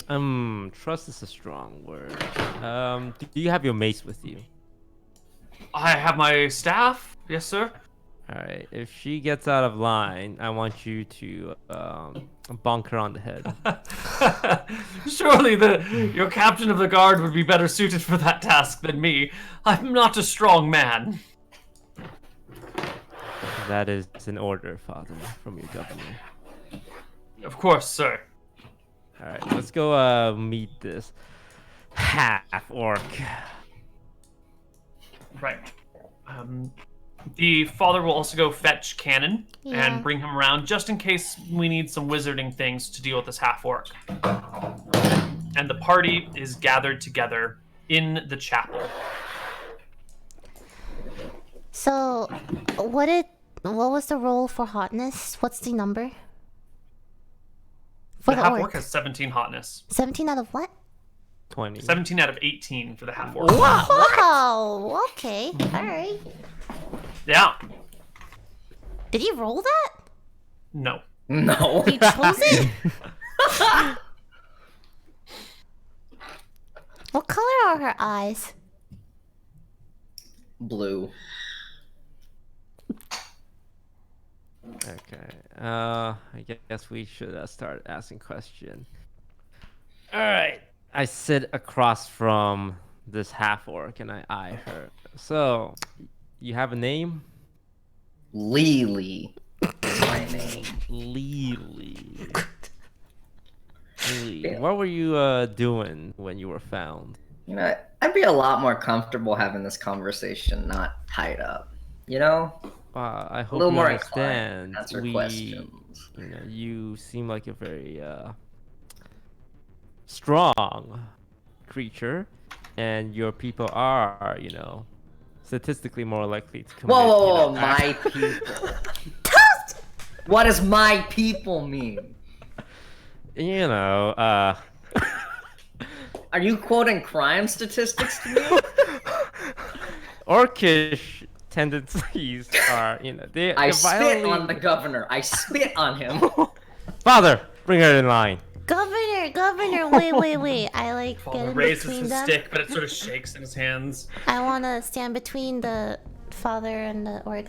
Trust is a strong word. Do you have your mace with you? I have my staff. Yes, sir. Alright, if she gets out of line, I want you to bonk her on the head. Surely your captain of the guard would be better suited for that task than me. I'm not a strong man. That is an order, Father, from your governor. Of course, sir. Alright, let's go meet this half-orc. Right. The father will also go fetch Cannon Yeah. and bring him around just in case we need some wizarding things to deal with this half-orc. And the party is gathered together in the chapel. So, what was the roll for hotness? What's the number? For The the half-orc orc. has 17 hotness. 17 out of what? 20. 17 out of 18 for the half-orc. Wow. Okay. All right. Yeah. Did he roll that? No. No. He chose it? What color are her eyes? Blue. Okay. I guess we should start asking questions. Alright. I sit across from this half-orc and I eye her. So, you have a name? Lily is my name. Lily. Lily. What were you doing when you were found? You know, I'd be a lot more comfortable having this conversation not tied up. You know? I A hope little you more understand. inclined to answer questions. You know, you seem like a very strong creature, and your people are, you know, statistically more likely to commit. Whoa, you know, my people. What does my people mean? You know, Are you quoting crime statistics to me? orcish tendencies are, you know, I they're spit violently... on the governor. I spit on him. Father, bring her in line. Governor, wait. I like Father get in raises between his them. stick, but it sort of shakes in his hands. I wanna stand between the father and the orc.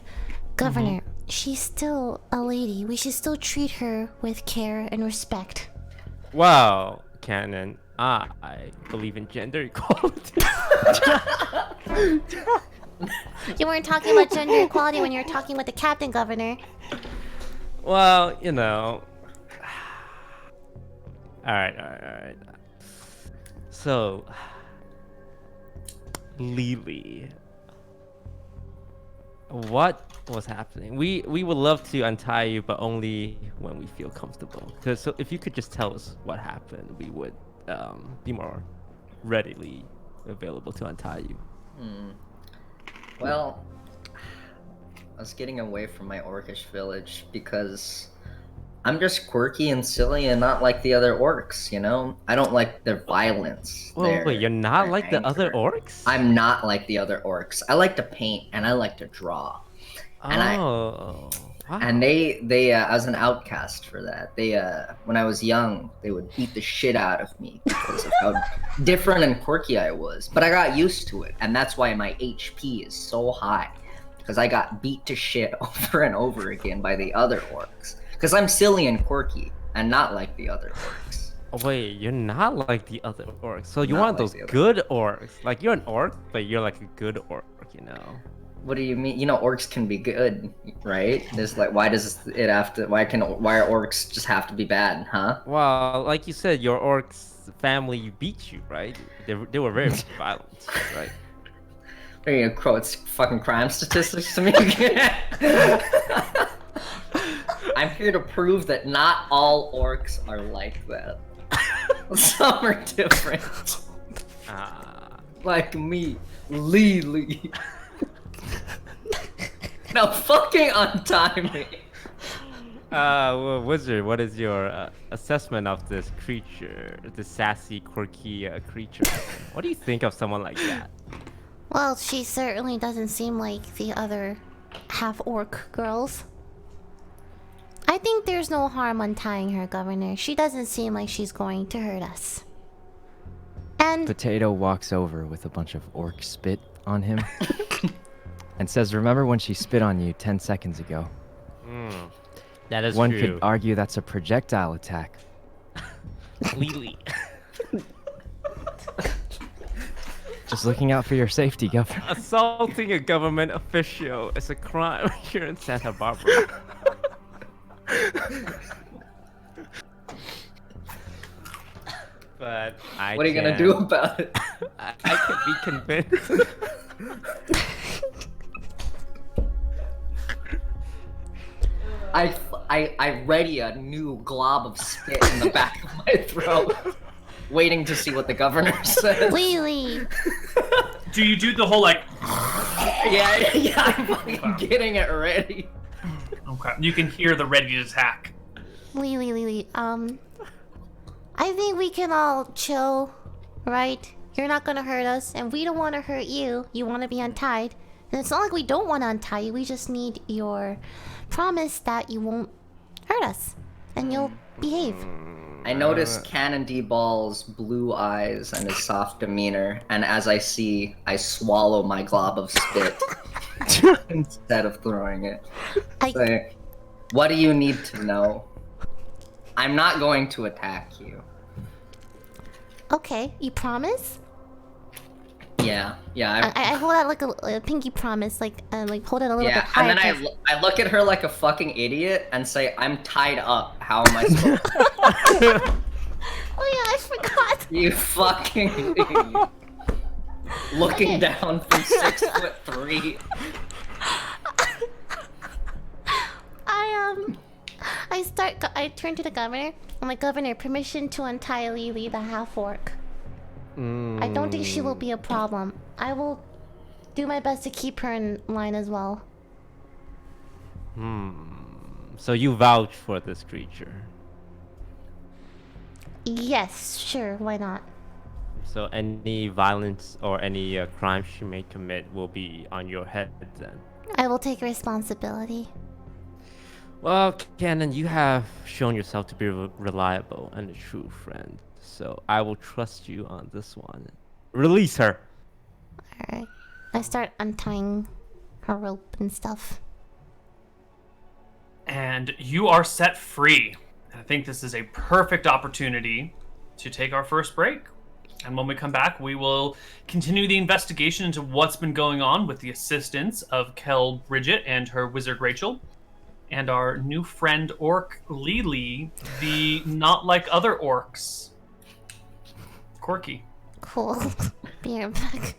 Governor, she's still a lady. We should still treat her with care and respect. Well, Canon, I believe in gender equality. You weren't talking about gender equality when you were talking with the captain, Governor. Well, you know. Alright. So, Lily, what was happening? We would love to untie you, but only when we feel comfortable. So if you could just tell us what happened, we would be more readily available to untie you. Well, I was getting away from my orcish village because I'm just quirky and silly and not like the other orcs, you know? I don't like their violence. Wait, you're not their like the other anger. orcs? I'm not like the other orcs. I like to paint and I like to draw. And wow. And they I was an outcast for that. They when I was young, they would beat the shit out of me because of how different and quirky I was. But I got used to it, and that's why my HP is so high, because I got beat to shit over and over again by the other orcs. Because I'm silly and quirky, and not like the other orcs. Wait, you're not like the other orcs. So you're Not one of like those the other good orcs. Like you're an orc, but you're like a good orc, you know? What do you mean? You know, orcs can be good, right? There's like, why does it have to? Why are orcs just have to be bad, huh? Well, like you said, your orcs family beat you, right? They were very violent, right? Are you gonna quote fucking crime statistics to me? I'm here to prove that not all orcs are like that. Some are different. Like me, Lily. Now fucking untie me. Well, Wizard, what is your assessment of this creature, this sassy, quirky creature? What do you think of someone like that? Well, she certainly doesn't seem like the other half-orc girls. I think there's no harm untying her, Governor. She doesn't seem like she's going to hurt us. And Potato walks over with a bunch of orc spit on him and says, "Remember when she spit on you 10 seconds ago? That is One true. could argue that's a projectile attack." Lily. Just looking out for your safety, Governor. Assaulting a government official is a crime here in Santa Barbara. But What are you gonna do about it? I could be convinced. I ready a new glob of spit in the back of my throat, waiting to see what the governor says. Lily! Do you do the whole like? Yeah, I'm fucking getting it ready. Okay, you can hear the ready to attack. Lily, I think we can all chill, right? You're not gonna hurt us, and we don't want to hurt you. You want to be untied. And it's not like we don't want to untie you, we just need your promise that you won't hurt us. And you'll behave. I notice Cannon D. Ball's blue eyes and his soft demeanor, and as I see, I swallow my glob of spit instead of throwing it. Say, what do you need to know? I'm not going to attack you. Okay, you promise? Yeah. I hold out like a pinky promise, like hold it a little bit higher. And then I look at her like a fucking idiot and say, I'm tied up. How am I supposed to? Oh yeah, I forgot. You fucking idiot. Looking down from 6'3". I turn to the governor. I'm like, Governor, permission to untie Lily, the half-orc. I don't think she will be a problem. I will do my best to keep her in line as well. So you vouch for this creature? Yes, sure, why not? So any violence or any crime she may commit will be on your head then? I will take responsibility. Well, Cannon, you have shown yourself to be reliable and a true friend. So I will trust you on this one. Release her! Alright. I start untying her rope and stuff. And you are set free. I think this is a perfect opportunity to take our first break. And when we come back, we will continue the investigation into what's been going on with the assistance of Kel Bridget and her wizard Rachel, and our new friend Orc Lily, the not like other orcs. Quirky. Cool. Be right back.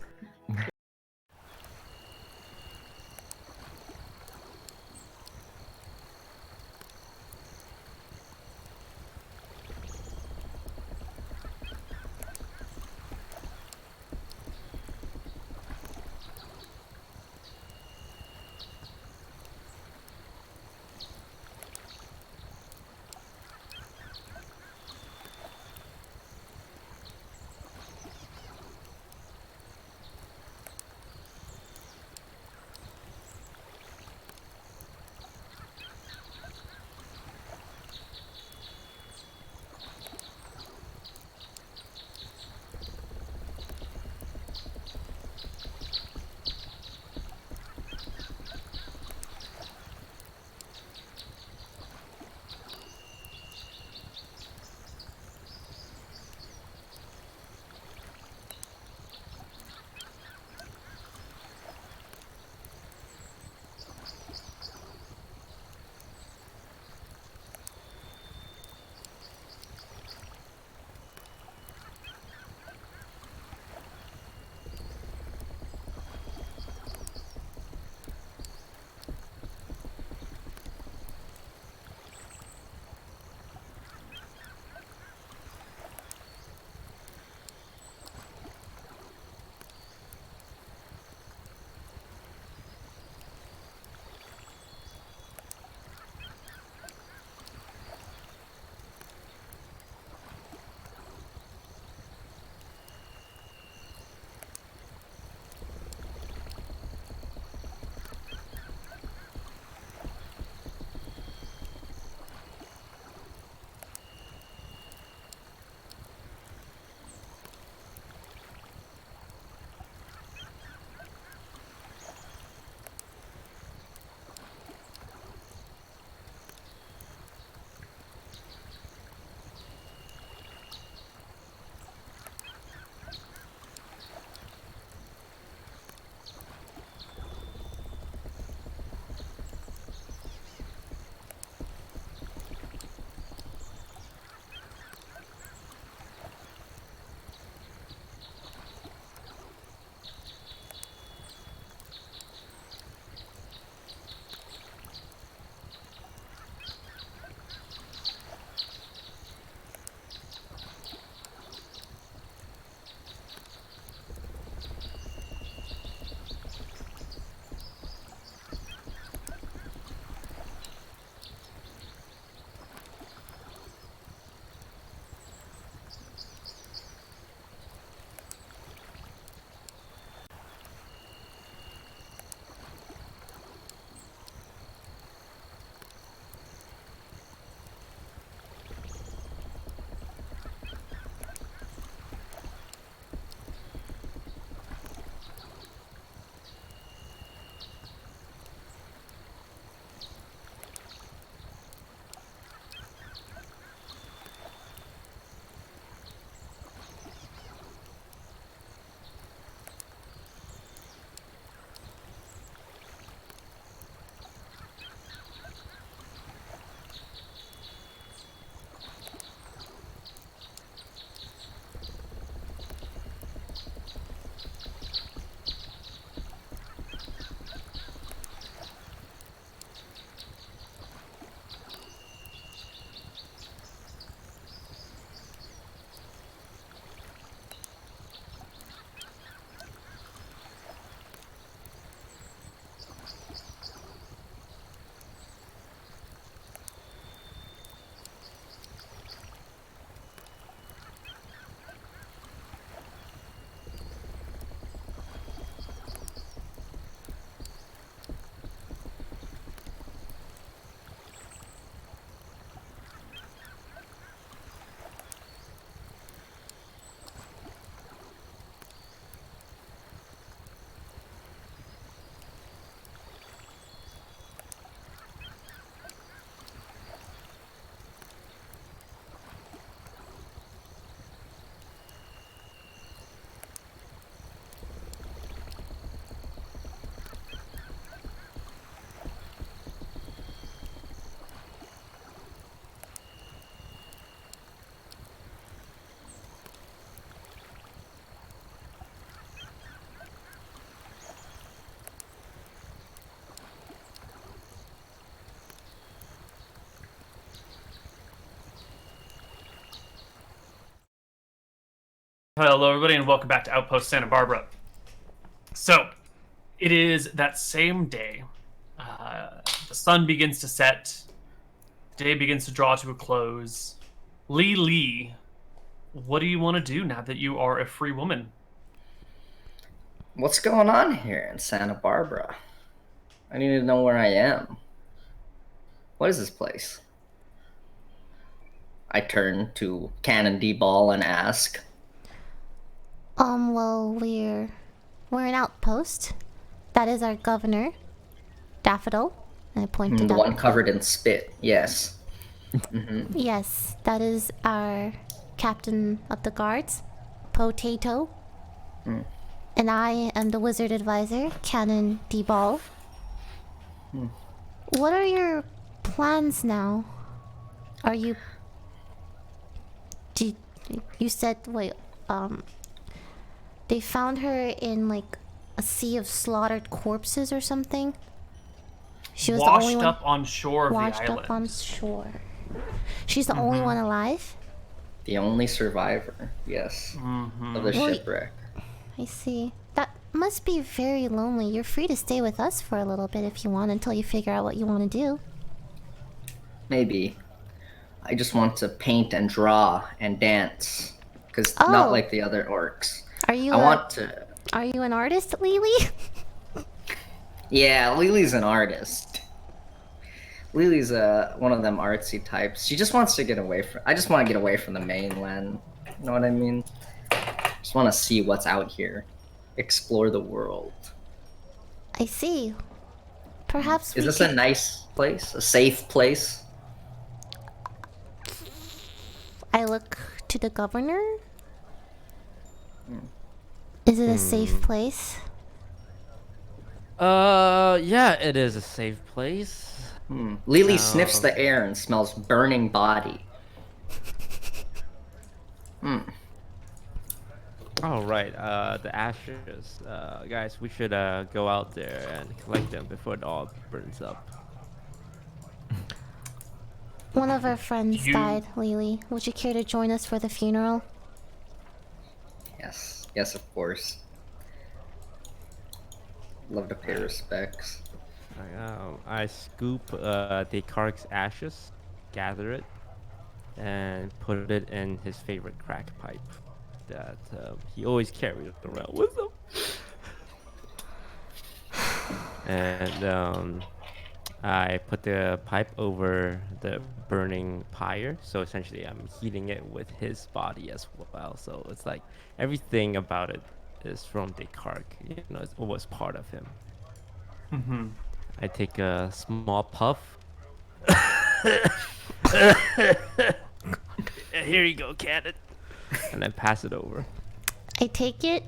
Hello, everybody, and welcome back to Outpost Santa Barbara. So, it is that same day. The sun begins to set. Day begins to draw to a close. Lee, what do you want to do now that you are a free woman? What's going on here in Santa Barbara? I need to know where I am. What is this place? I turn to Cannon D-Ball and ask. Well, we're an outpost. That is our governor, Daffodil. And I point to The Daffodil. one covered in spit, yes. Yes, that is our captain of the guards, Potato. And I am the wizard advisor, Cannon D-Ball. What are your plans now? Are you... You said, wait, they found her in, like, a sea of slaughtered corpses or something? She was the only Washed one... up on shore of the Washed island. up on shore. She's the only one alive? The only survivor, yes, of the Wait. shipwreck. I see. That must be very lonely. You're free to stay with us for a little bit if you want until you figure out what you want to do. Maybe. I just want to paint and draw and dance. Because Oh. not like the other orcs. Are you Are you an artist, Lily? Yeah, Lily's an artist. Lily's one of them artsy types. She just wants to get away from... I just want to get away from the mainland. You know what I mean? Just want to see what's out here. Explore the world. I see. Perhaps Is this a nice place? A safe place? I look to the governor. Is it a safe place? Yeah, it is a safe place. Lily sniffs the air and smells burning body. All right, the ashes. Guys, we should go out there and collect them before it all burns up. One of our friends You- died, Lily. Would you care to join us for the funeral? Yes, yes, of course. Love to pay respects. I scoop Descartes' ashes, gather it, and put it in his favorite crack pipe that he always carried around with him. And I put the pipe over the burning pyre, so essentially I'm heating it with his body as well. So it's like everything about it is from Descartes. You know, it was part of him. I take a small puff. Here you go, Cannon. And then pass it over. I take it,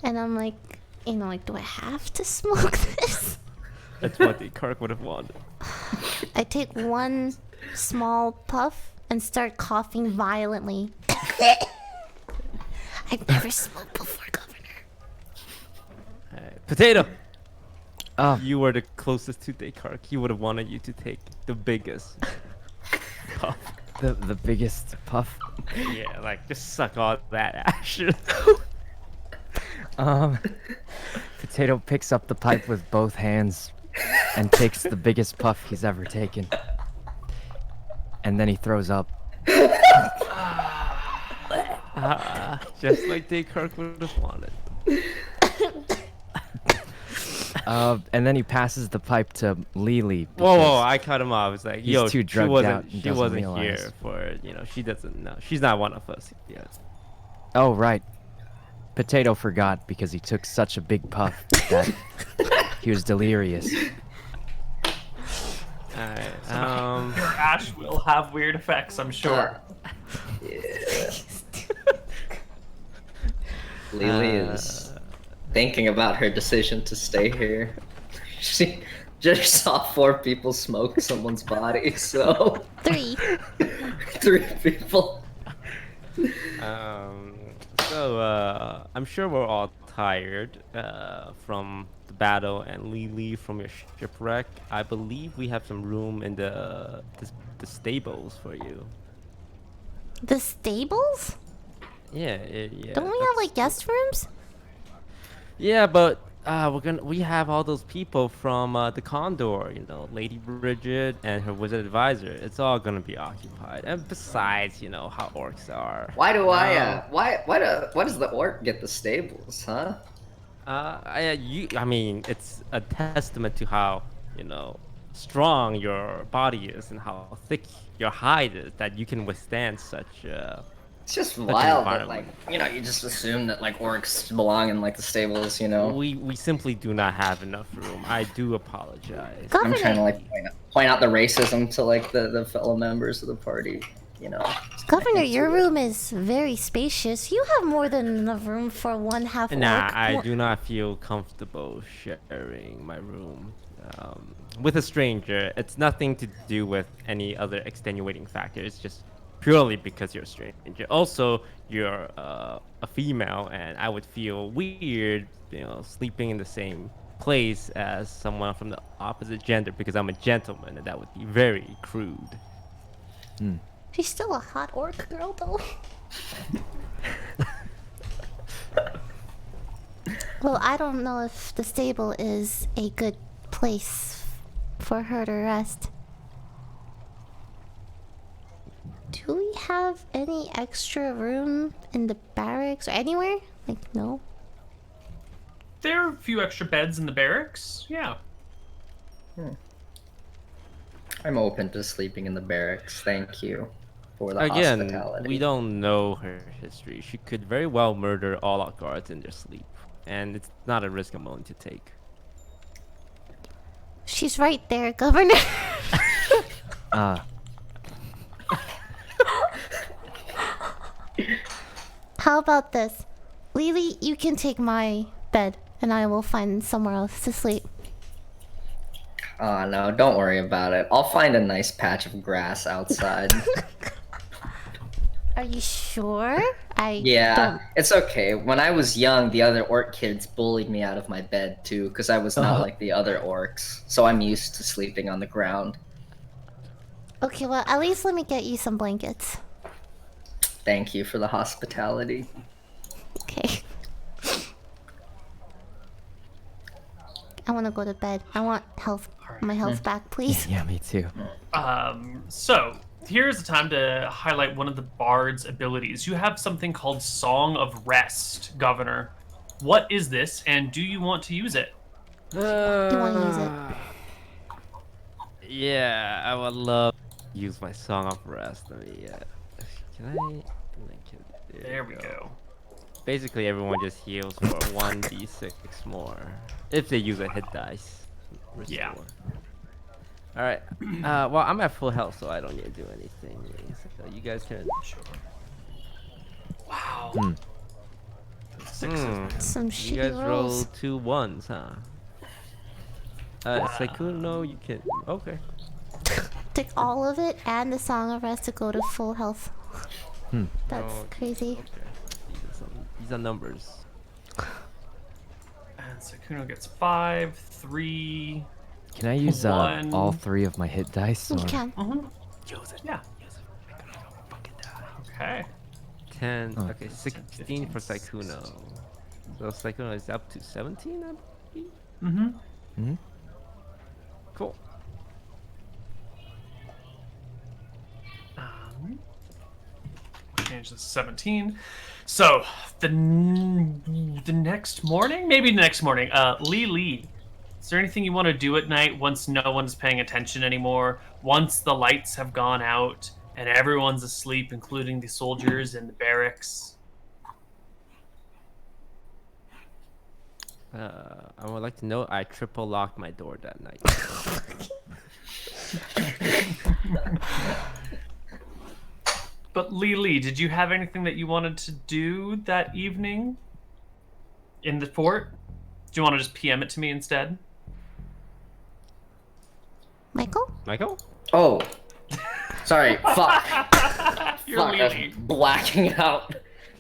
and I'm like, do I have to smoke this? That's what Descartes would have wanted. I take one small puff and start coughing violently. I've never smoked before, Governor. Potato! Oh, You were the closest to Descartes. He would have wanted you to take the biggest puff. the biggest puff. Yeah, like just suck all that ashes. Potato picks up the pipe with both hands and takes the biggest puff he's ever taken. And then he throws up. Just like Descartes would have wanted. And then he passes the pipe to Lily. Whoa, because I cut him off. It's like, he's yo, too she drugged wasn't, out and she doesn't wasn't realize. here for, she doesn't know. She's not one of us yet. Oh, right. Potato forgot because he took such a big puff that he was delirious. Alright, Your ash will have weird effects, I'm sure. Lily is thinking about her decision to stay here. She just saw 4 people smoke someone's body, so 3. 3 people. So, I'm sure we're all tired from the battle and Lily from your shipwreck. I believe we have some room in the stables for you. The stables? Yeah. Don't we have like guest rooms? Yeah, but we have all those people from the Condor, you know, Lady Bridget and her wizard advisor. It's all gonna be occupied. And besides, you know how orcs are. Why does the orc get the stables, huh? I mean, it's a testament to how, you know, strong your body is and how thick your hide is that you can withstand such. It's just an wild that, like, environment. you just assume that, like, orcs belong in, like, the stables, you know? We simply do not have enough room. I do apologize. I'm trying to, like, point out the racism to, like, the fellow members of the party, you know? Governor, your room is very spacious. You have more than enough room for one half Nah, orc. I do not feel comfortable sharing my room with a stranger. It's nothing to do with any other extenuating factor. It's just purely because you're a stranger. Also, you're a female, and I would feel weird, you know, sleeping in the same place as someone from the opposite gender because I'm a gentleman, and that would be very crude. She's still a hot orc girl, though. Well, I don't know if the stable is a good place for her to rest. Do we have any extra room in the barracks or anywhere? Like, no? There are a few extra beds in the barracks. Yeah. I'm open to sleeping in the barracks. Thank you for the Again, hospitality. we don't know her history. She could very well murder all our guards in their sleep, and it's not a risk I'm willing to take. She's right there, Governor. How about this? Lily, you can take my bed, and I will find somewhere else to sleep. Oh, no, don't worry about it. I'll find a nice patch of grass outside. Are you sure? Yeah, don't... it's okay. When I was young, the other orc kids bullied me out of my bed, too, because I was not like the other orcs. So I'm used to sleeping on the ground. Okay, well, at least let me get you some blankets. Thank you for the hospitality. Okay. I want to go to bed. I want my health back, please. Yeah, me too. So here's the time to highlight one of the bard's abilities. You have something called Song of Rest, Governor. What is this, and do you want to use it? Do you want to use it? Yeah, I would love to use my Song of Rest. Can I? There we go. Basically, everyone just heals for 1d6 more if they use a hit dice. Restore. Yeah. All right. Well, I'm at full health, so I don't need to do anything. So you guys can. Wow. Some You shitty guys roll rolls. 2 1s, huh? Sykkuno, you can. Okay. Take all of it and the Song of Rest to go to full health. That's crazy. Okay. These are numbers. And Sykkuno gets 5, 3. Can I use One. all 3 of my hit dice? You or- can. Use it. Yeah. Okay. 10. Oh. Okay, 16 for Sykkuno. So Sykkuno is up to 17, I believe. Mm-hmm. Cool. Change this to 17. So the next morning, maybe the next morning. Lee, is there anything you want to do at night once no one's paying attention anymore? Once the lights have gone out and everyone's asleep, including the soldiers in the barracks? I would like to know I triple locked my door that night. But Lee, did you have anything that you wanted to do that evening in the fort? Do you want to just PM it to me instead? Michael? Michael? Oh. Sorry, fuck. You're Fuck, I was Lee. blacking out.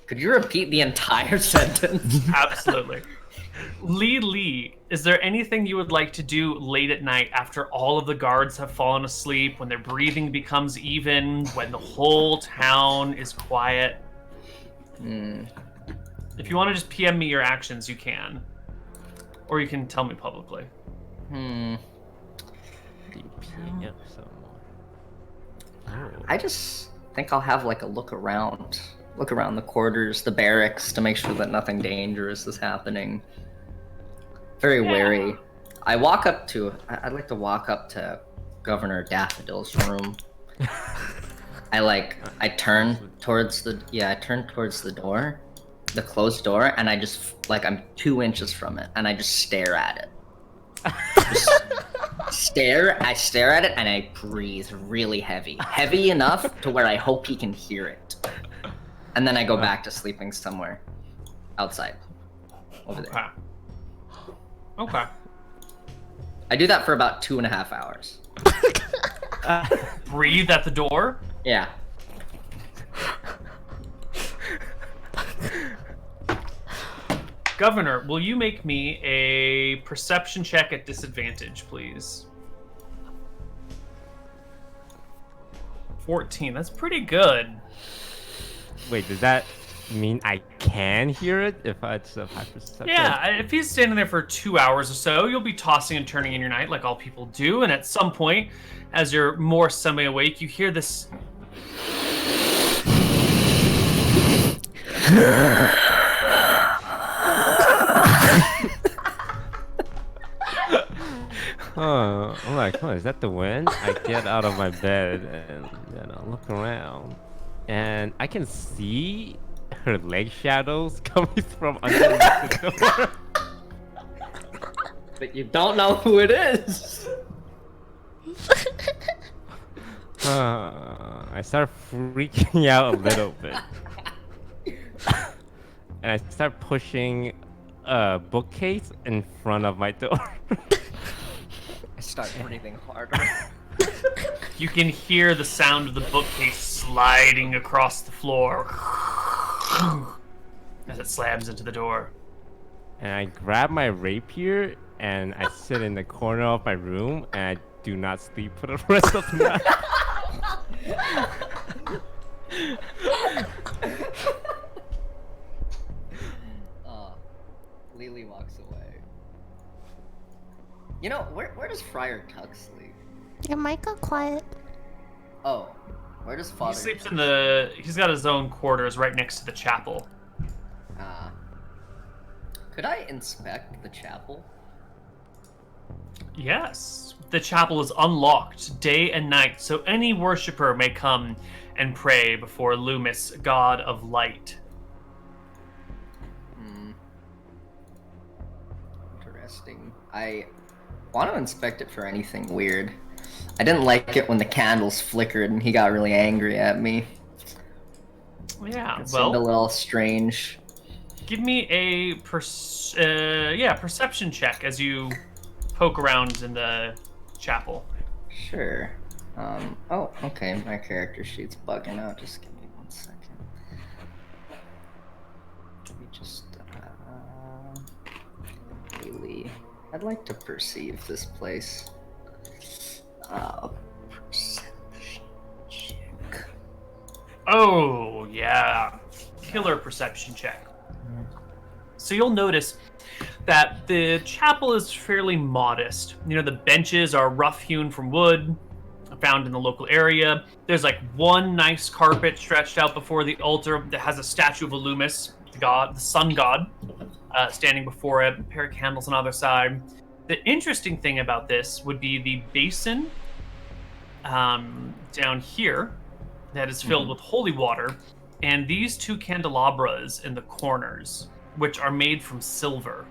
Could you repeat the entire sentence? Absolutely. Lee, is there anything you would like to do late at night after all of the guards have fallen asleep, when their breathing becomes even, when the whole town is quiet? If you want to just PM me your actions, you can. Or you can tell me publicly. Yep, I just think I'll have like a look around the quarters, the barracks, to make sure that nothing dangerous is happening. Very wary. I'd like to walk up to Governor Daffodil's room. I turn towards the door, the closed door, and I just I'm 2 inches from it, and I just stare at it. I stare at it, and I breathe really heavy enough to where I hope he can hear it, and then I go back to sleeping somewhere outside over there. Okay. I do that for about 2.5 hours. Breathe at the door? Yeah. Governor, will you make me a perception check at disadvantage, please? 14. That's pretty good. Wait, does that mean I can hear it if it's a high perception? Yeah, if he's standing there for 2 hours or so, you'll be tossing and turning in your night like all people do, and at some point, as you're more semi-awake, you hear this... Oh, I'm like, is that the wind? I get out of my bed and I look around, and I can see her leg shadows coming from underneath the door. But you don't know who it is. I start freaking out a little bit, and I start pushing a bookcase in front of my door. I start breathing harder. You can hear the sound of the bookcase sliding across the floor as it slams into the door. And I grab my rapier and I sit in the corner of my room and I do not sleep for the rest of the night. Lily walks away. You know, where does Friar Tuck sleep? Your mic got quiet. Oh, where does Father... He sleeps in the... He's got his own quarters right next to the chapel. Could I inspect the chapel? Yes. The chapel is unlocked day and night, so any worshiper may come and pray before Loomis, god of light. Interesting. I want to inspect it for anything weird. I didn't like it when the candles flickered and he got really angry at me. Yeah, It seemed a well, little strange. give me a perception check as you poke around in the chapel. Sure. Oh, okay. My character sheet's bugging out. Just give me 1 second. Let me just, Haley. I'd like to perceive this place. Perception check. Oh, yeah. Killer perception check. So you'll notice that the chapel is fairly modest. You know, the benches are rough hewn from wood, found in the local area. There's like one nice carpet stretched out before the altar that has a statue of Loomis, the sun god, standing before it, a pair of candles on the other side. The interesting thing about this would be the basin down here that is filled with holy water, and these two candelabras in the corners, which are made from silver.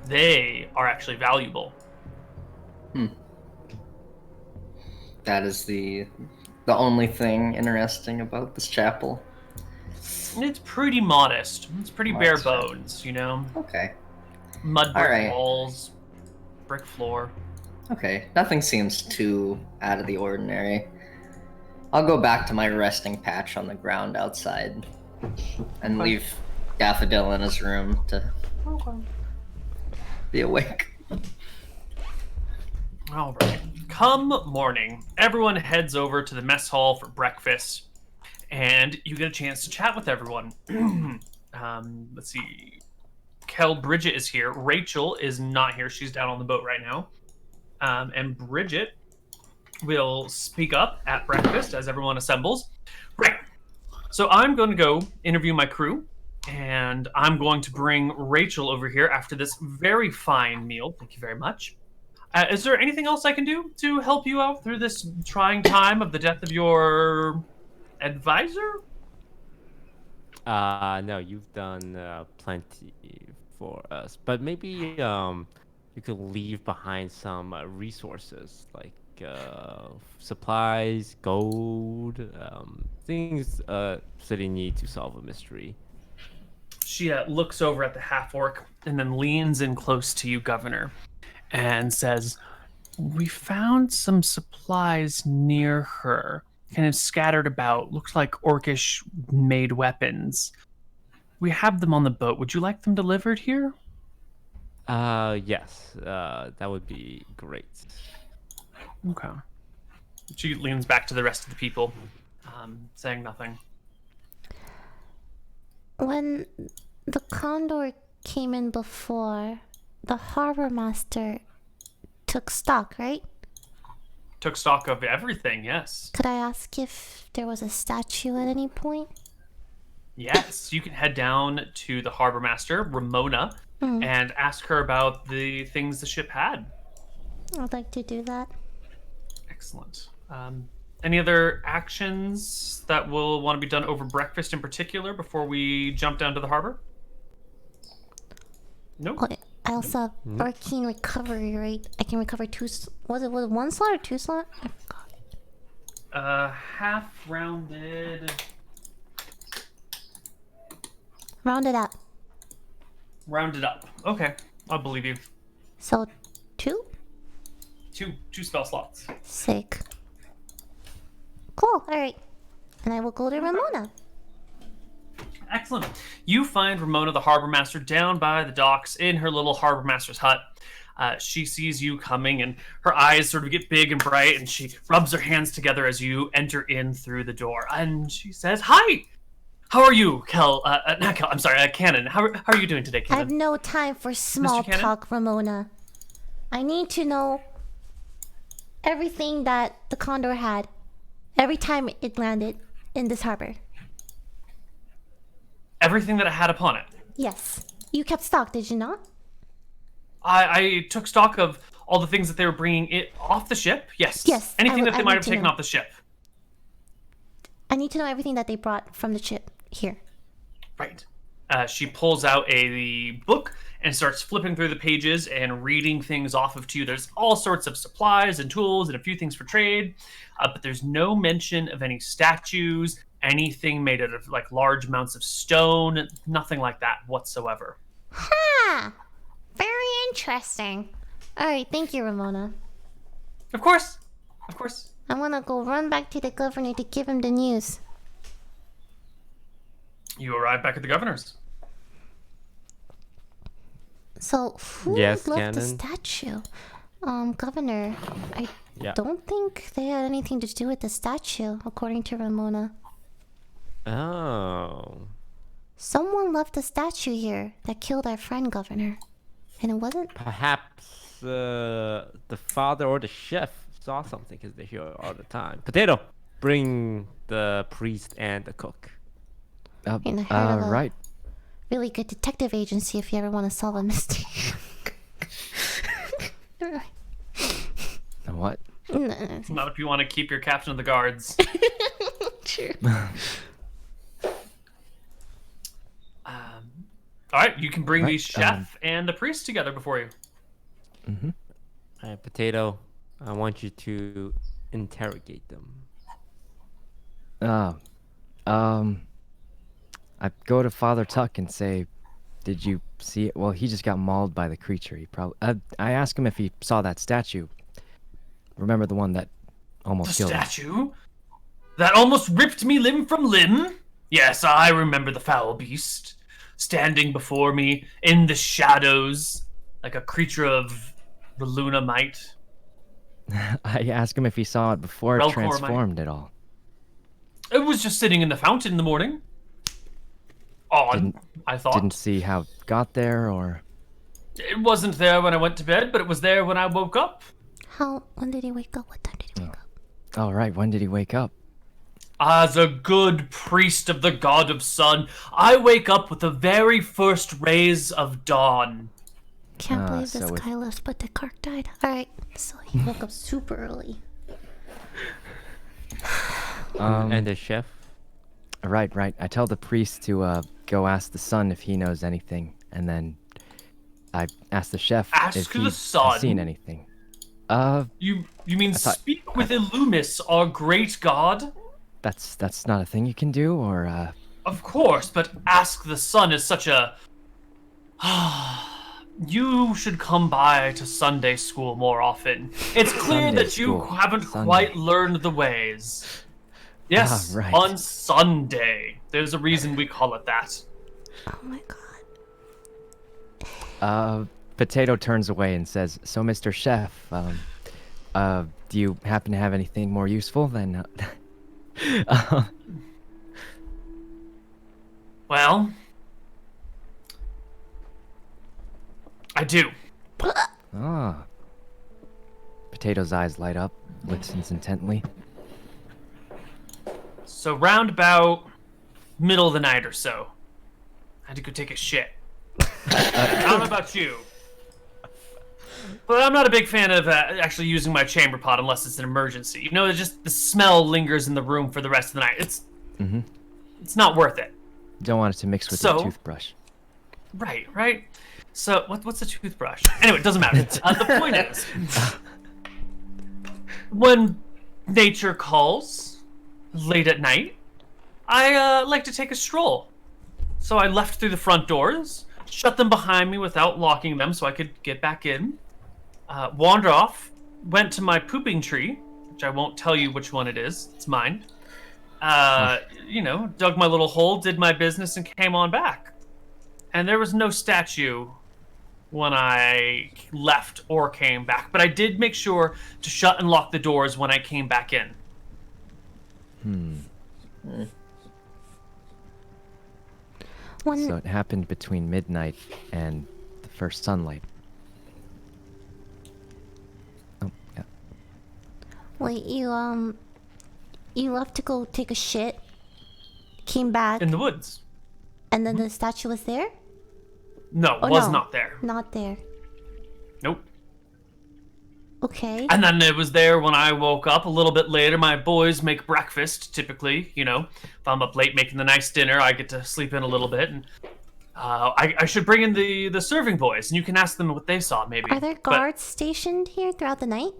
They are actually valuable. That is the only thing interesting about this chapel. It's pretty modest. It's pretty bare Modest. bones, you know? Okay. Mud brick Alright. walls, brick floor. Okay. Nothing seems too out of the ordinary. I'll go back to my resting patch on the ground outside and leave Daffodil in his room to be awake. All right. Come morning, everyone heads over to the mess hall for breakfast. and you get a chance to chat with everyone. Let's see. Bridget is here. Rachel is not here. She's down on the boat right now. And Bridget will speak up at breakfast as everyone assembles. Right. So I'm going to go interview my crew, and I'm going to bring Rachel over here after this very fine meal. Thank you very much. Is there anything else I can do to help you out through this trying time of the death of your advisor? No, you've done plenty for us, but maybe you could leave behind some resources like supplies, gold, things city need to solve a mystery. She looks over at the half-orc and then leans in close to you, Governor, and says, "We found some supplies near her, kind of scattered about. Looks like orcish-made weapons. We have them on the boat. Would you like them delivered here?" Yes, that would be great. Okay. She leans back to the rest of the people, saying nothing. When the Condor came in before, the harbor master took stock, right? Took stock of everything, yes. Could I ask if there was a statue at any point? Yes, you can head down to the harbor master, Ramona, and ask her about the things the ship had. I'd like to do that. Excellent. Any other actions that will want to be done over breakfast in particular before we jump down to the harbor? Nope. Oh, I also have arcane recovery, right? I can recover was it one slot or 2 slot? I forgot. Half rounded. Round it up. Rounded up. Okay, I'll believe you. So 2? Two spell slots. Sick. Cool, alright. And I will go to Ramona. Excellent. You find Ramona, the harbor master, down by the docks in her little harbor master's hut. She sees you coming, and her eyes sort of get big and bright, and she rubs her hands together as you enter in through the door. And she says, "Hi! How are you, Cannon? How are you doing today, I Cannon?" have no time for small Cannon? talk, Ramona. I need to know everything that the Condor had every time it landed in this harbor. Everything that I had upon it. Yes. You kept stock, did you not? I took stock of all the things that they were bringing it off the ship. Yes. Yes, Anything that I they might need have to taken know. off the ship. I need to know everything that they brought from the ship here. Right. She pulls out the book and starts flipping through the pages and reading things off of to you. There's all sorts of supplies and tools and a few things for trade, but there's no mention of any statues, anything made out of like large amounts of stone, nothing like that whatsoever. Huh. Very interesting. Alright, thank you, Ramona. Of course. Of course. I want to go run back to the governor to give him the news. You arrive back at the governor's. So, who Yes, left the Cannon? statue? Governor, I Yeah. don't think they had anything to do with the statue, according to Ramona. Oh. Someone left a statue here that killed our friend, Governor. And it wasn't... Perhaps the father or the chef saw something because they're here all the time. Potato, bring the priest and the cook. And I heard of a Right. really good detective agency if you ever want to solve a mystery. What? Not if you want to keep your captain of the guards. True. All right, you can bring the Right, chef and the priest together before you. Mm-hmm. All right, Potato, I want you to interrogate them. I go to Father Tuck and say, "Did you see it?" Well, he just got mauled by the creature. He probably. I ask him if he saw that statue. Remember the one that almost The killed him? statue? That almost ripped me limb from limb? Yes, I remember the foul beast. Standing before me in the shadows, like a creature of the Luna might. I ask him if he saw it before it Relcor might. transformed at all. It was just sitting in the fountain in the morning. Odd, I thought. Didn't see how it got there, or... It wasn't there when I went to bed, but it was there when I woke up. When did he wake up? What time did he wake up? All right, when did he wake up? As a good priest of the god of sun, I wake up with the very first rays of dawn. Can't believe this so guy left, but Descartes died. Alright, so he woke up super early. And the chef? Right. I tell the priest to go ask the sun if he knows anything, and then I ask the chef Ask if the he's sun? seen anything. You mean thought- speak with Illumis, our great god? That's not a thing you can do, or Of course, but ask the sun is such a... You should come by to Sunday school more often. It's clear Sunday that you school. haven't Sunday. quite learned the ways. Yes, right. on Sunday. There's a reason we call it that. Oh my god. Potato turns away and says, "So, Mr. Chef, do you happen to have anything more useful than?" Well, I do. Ah. Potato's eyes light up, listens intently. So round about middle of the night or so, I had to go take a shit. I don't know about you, but I'm not a big fan of actually using my chamber pot unless it's an emergency. You know, it's just the smell lingers in the room for the rest of the night. It's not worth it. Don't want it to mix with your toothbrush. Right. So what's a toothbrush? Anyway, it doesn't matter. The point is, when nature calls late at night, I like to take a stroll. So I left through the front doors, shut them behind me without locking them so I could get back in, wander off, went to my pooping tree, which I won't tell you which one it is. It's mine. Dug my little hole, did my business, and came on back. And there was no statue when I left or came back, but I did make sure to shut and lock the doors when I came back in. So it happened between midnight and the first sunlight. Oh, yeah. Wait, you left to go take a shit, came back, In the woods. and then the statue was there? No, Oh, was no. not there. Not there. Nope. Okay. And then it was there when I woke up a little bit later. My boys make breakfast, typically. You know, if I'm up late making the nice dinner, I get to sleep in a little bit. And I should bring in the serving boys, and you can ask them what they saw, maybe. Are there But, guards stationed here throughout the night?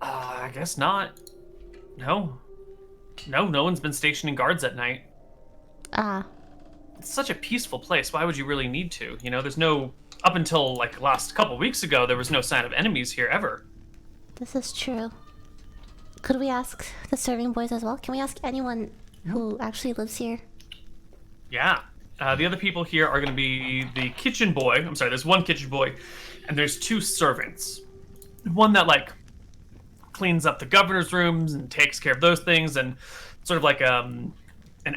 I guess not. No, no one's been stationing guards at night. Ah. It's such a peaceful place. Why would you really need to? You know, there's no... Up until, like, last couple weeks ago, there was no sign of enemies here ever. This is true. Could we ask the serving boys as well? Can we ask anyone who actually lives here? Yeah. The other people here are going to be the kitchen boy. I'm sorry, there's one kitchen boy, and there's two servants. One that, like, cleans up the governor's rooms and takes care of those things, and sort of like an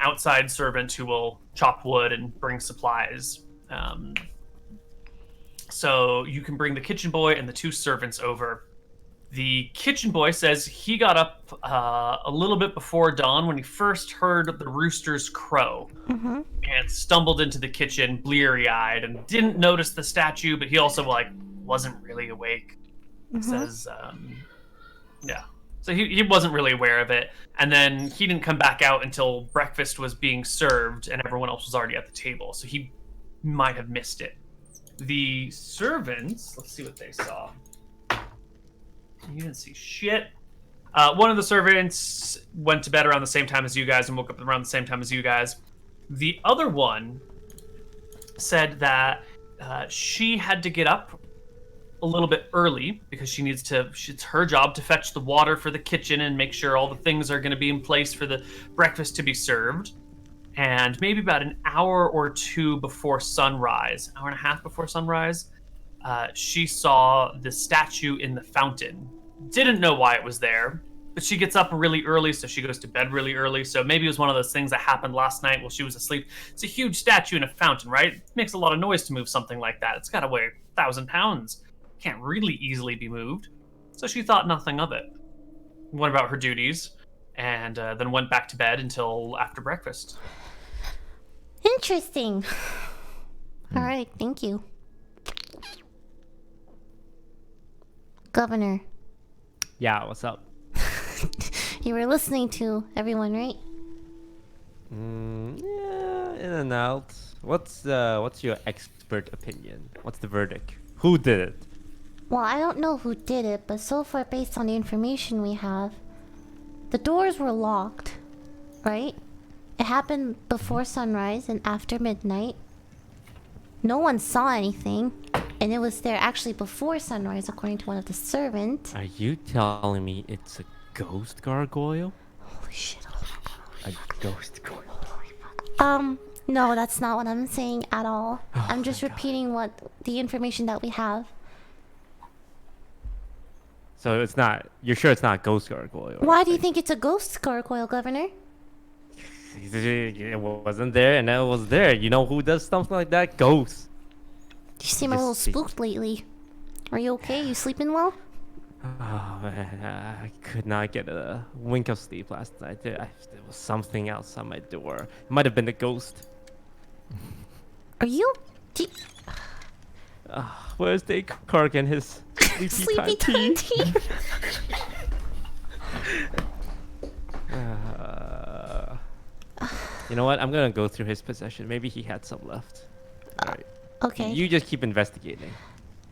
outside servant who will chop wood and bring supplies. So you can bring the kitchen boy and the two servants over. The kitchen boy says he got up a little bit before dawn when he first heard the roosters crow and stumbled into the kitchen bleary-eyed and didn't notice the statue, but he also wasn't really awake. Says, yeah. So he wasn't really aware of it. And then he didn't come back out until breakfast was being served and everyone else was already at the table. So he might have missed it. The servants, let's see what they saw. You didn't see shit. One of the servants went to bed around the same time as you guys and woke up around the same time as you guys. The other one said that she had to get up a little bit early because it's her job to fetch the water for the kitchen and make sure all the things are going to be in place for the breakfast to be served. And maybe about an hour or two before sunrise, hour and a half before sunrise, she saw the statue in the fountain. Didn't know why it was there, but she gets up really early, so she goes to bed really early. So maybe it was one of those things that happened last night while she was asleep. It's a huge statue in a fountain, right? It makes a lot of noise to move something like that. It's got to weigh 1,000 pounds. Can't really easily be moved. So she thought nothing of it. Went about her duties, and then went back to bed until after breakfast. Interesting. All right, thank you. Governor, Yeah, what's up? you were listening to everyone, right? Yeah, in and out. What's your expert opinion? What's the verdict? Who did it? Well, I don't know who did it, but so far, based on the information we have, the doors were locked, right? It happened before sunrise and after midnight. No one saw anything, and it was there actually before sunrise, according to one of the servants. Are you telling me it's a ghost gargoyle? Holy shit. A ghost going. No, that's not what I'm saying at all. Oh, I'm just repeating what the information that we have. So it's not. You're sure it's not ghost gargoyle? Why do you think it's a ghost gargoyle, Governor? It wasn't there, and it was there. You know who does something like that? Ghosts. You seem a little spooked lately. Are you okay? You sleeping well? Oh man, I could not get a wink of sleep last night. There was something else on my door. It might have been the ghost. Are you? Where's Descartes and his Sleepy time tea? You know what? I'm gonna go through his possession. Maybe he had some left. All right. Okay. You just keep investigating.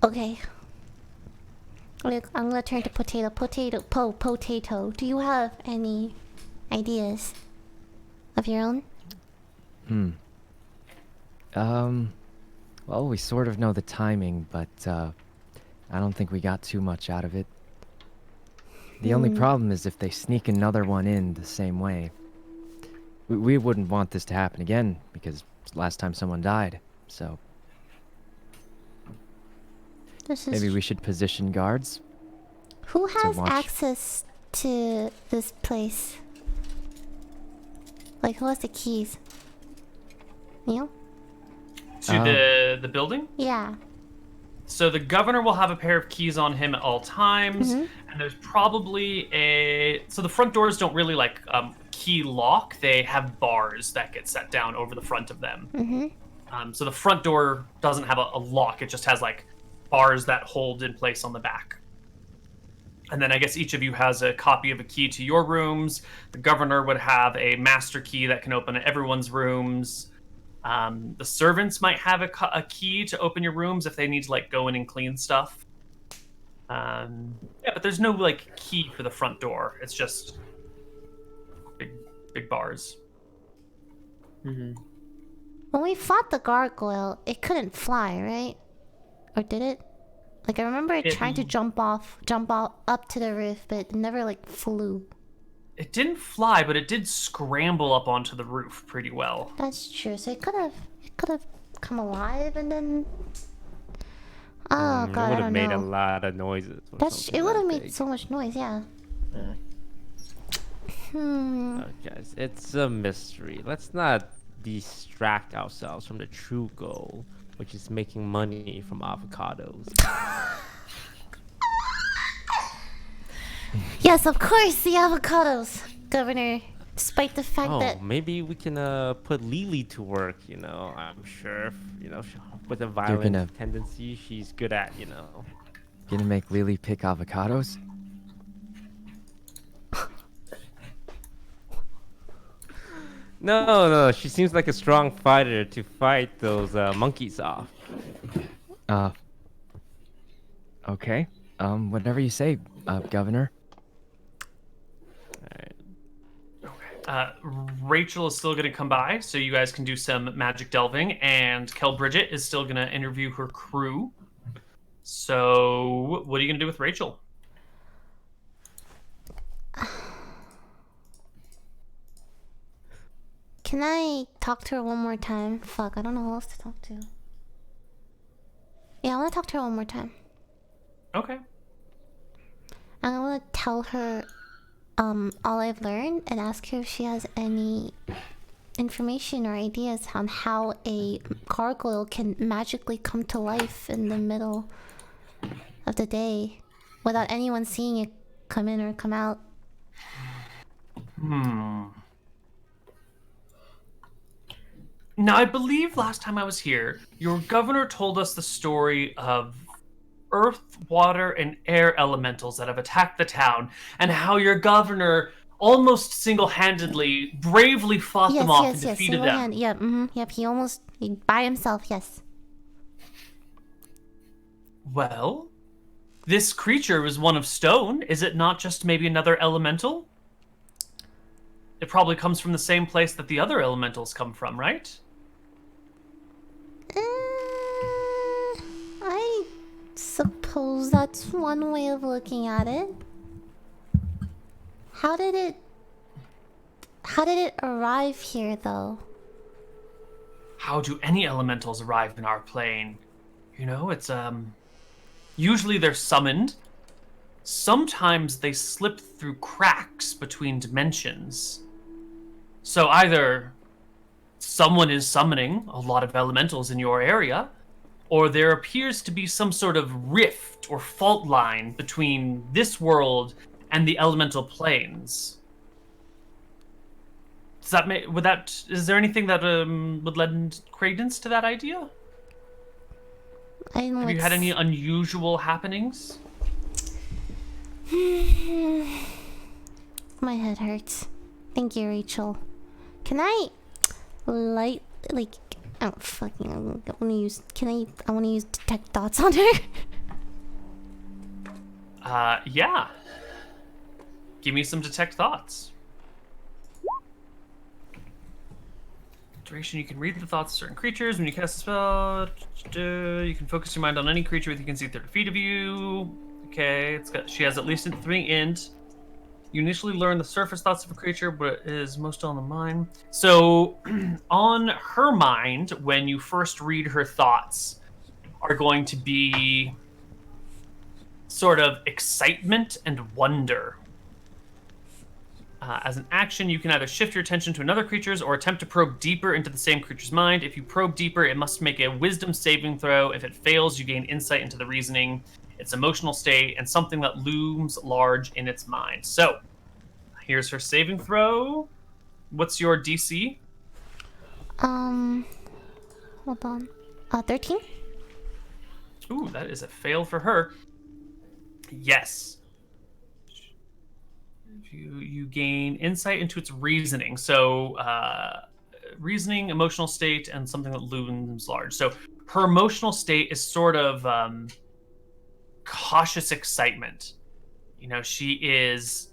Okay. Look, I'm gonna turn to Potato. Do you have any ideas of your own? Well, we sort of know the timing, but I don't think we got too much out of it. The only problem is if they sneak another one in the same way. We wouldn't want this to happen again, because it's the last time someone died, so maybe we should position guards. Who has watch. access to this place? Like, who has the keys? Neil? To the building? Yeah. So the governor will have a pair of keys on him at all times, and there's probably so the front doors don't really like key lock. They have bars that get set down over the front of them. So the front door doesn't have a lock. It just has like bars that hold in place on the back. And then I guess each of you has a copy of a key to your rooms. The governor would have a master key that can open everyone's rooms. The servants might have a key to open your rooms if they need to like go in and clean stuff. Yeah, but there's no like key for the front door. It's just big bars. When we fought the gargoyle, it couldn't fly, right? Or did it? Like, I remember it trying to jump up to the roof, but it never like flew. It didn't fly, but it did scramble up onto the roof pretty well. That's true. So it could have come alive and then. Oh god, It would I have don't made know. a lot of noises. It would have made so much noise, yeah. Guys, it's a mystery. Let's not distract ourselves from the true goal, which is making money from avocados. Yes, of course, the avocados, Governor. Despite the fact that Maybe we can put Lily to work. You know, I'm sure. With a violent tendency, she's good at. Gonna make Lily pick avocados? No, she seems like a strong fighter to fight those monkeys off. Okay. Whatever you say, Governor. Rachel is still going to come by, so you guys can do some magic delving, and Kel Bridget is still going to interview her crew. So, what are you going to do with Rachel? Can I talk to her one more time? Fuck, I don't know who else to talk to. Yeah, I want to talk to her one more time. Okay. I'm gonna tell her all I've learned and ask her if she has any information or ideas on how a gargoyle can magically come to life in the middle of the day without anyone seeing it come in or come out. Now, I believe last time I was here, your governor told us the story of earth, water, and air elementals that have attacked the town, and how your governor almost single-handedly, bravely fought them off and defeated them. Yep, yep, he by himself, yes. Well, this creature was one of stone. Is it not just maybe another elemental? It probably comes from the same place that the other elementals come from, right? I suppose that's one way of looking at it. How did it arrive here, though? How do any elementals arrive in our plane? You know, it's usually they're summoned. Sometimes they slip through cracks between dimensions. So either someone is summoning a lot of elementals in your area, or there appears to be some sort of rift or fault line between this world and the elemental planes. Does that is there anything that would lend credence to that idea? Have you had any unusual happenings? My head hurts. Thank you, Rachel. Can I I wanna use detect thoughts on her? Yeah. Give me some detect thoughts. Duration, you can read the thoughts of certain creatures. When you cast a spell, you can focus your mind on any creature you can see 30 feet of you. Okay, she has at least 3 int. You initially learn the surface thoughts of a creature, but it is most on the mind. So, on her mind, when you first read her thoughts, are going to be sort of excitement and wonder. As an action, you can either shift your attention to another creature's or attempt to probe deeper into the same creature's mind. If you probe deeper, it must make a wisdom saving throw. If it fails, you gain insight into the reasoning, its emotional state, and something that looms large in its mind. So, here's her saving throw. What's your DC? Hold on. 13? Ooh, that is a fail for her. Yes. You gain insight into its reasoning. So, reasoning, emotional state, and something that looms large. So, her emotional state is sort of cautious excitement. You know, she is...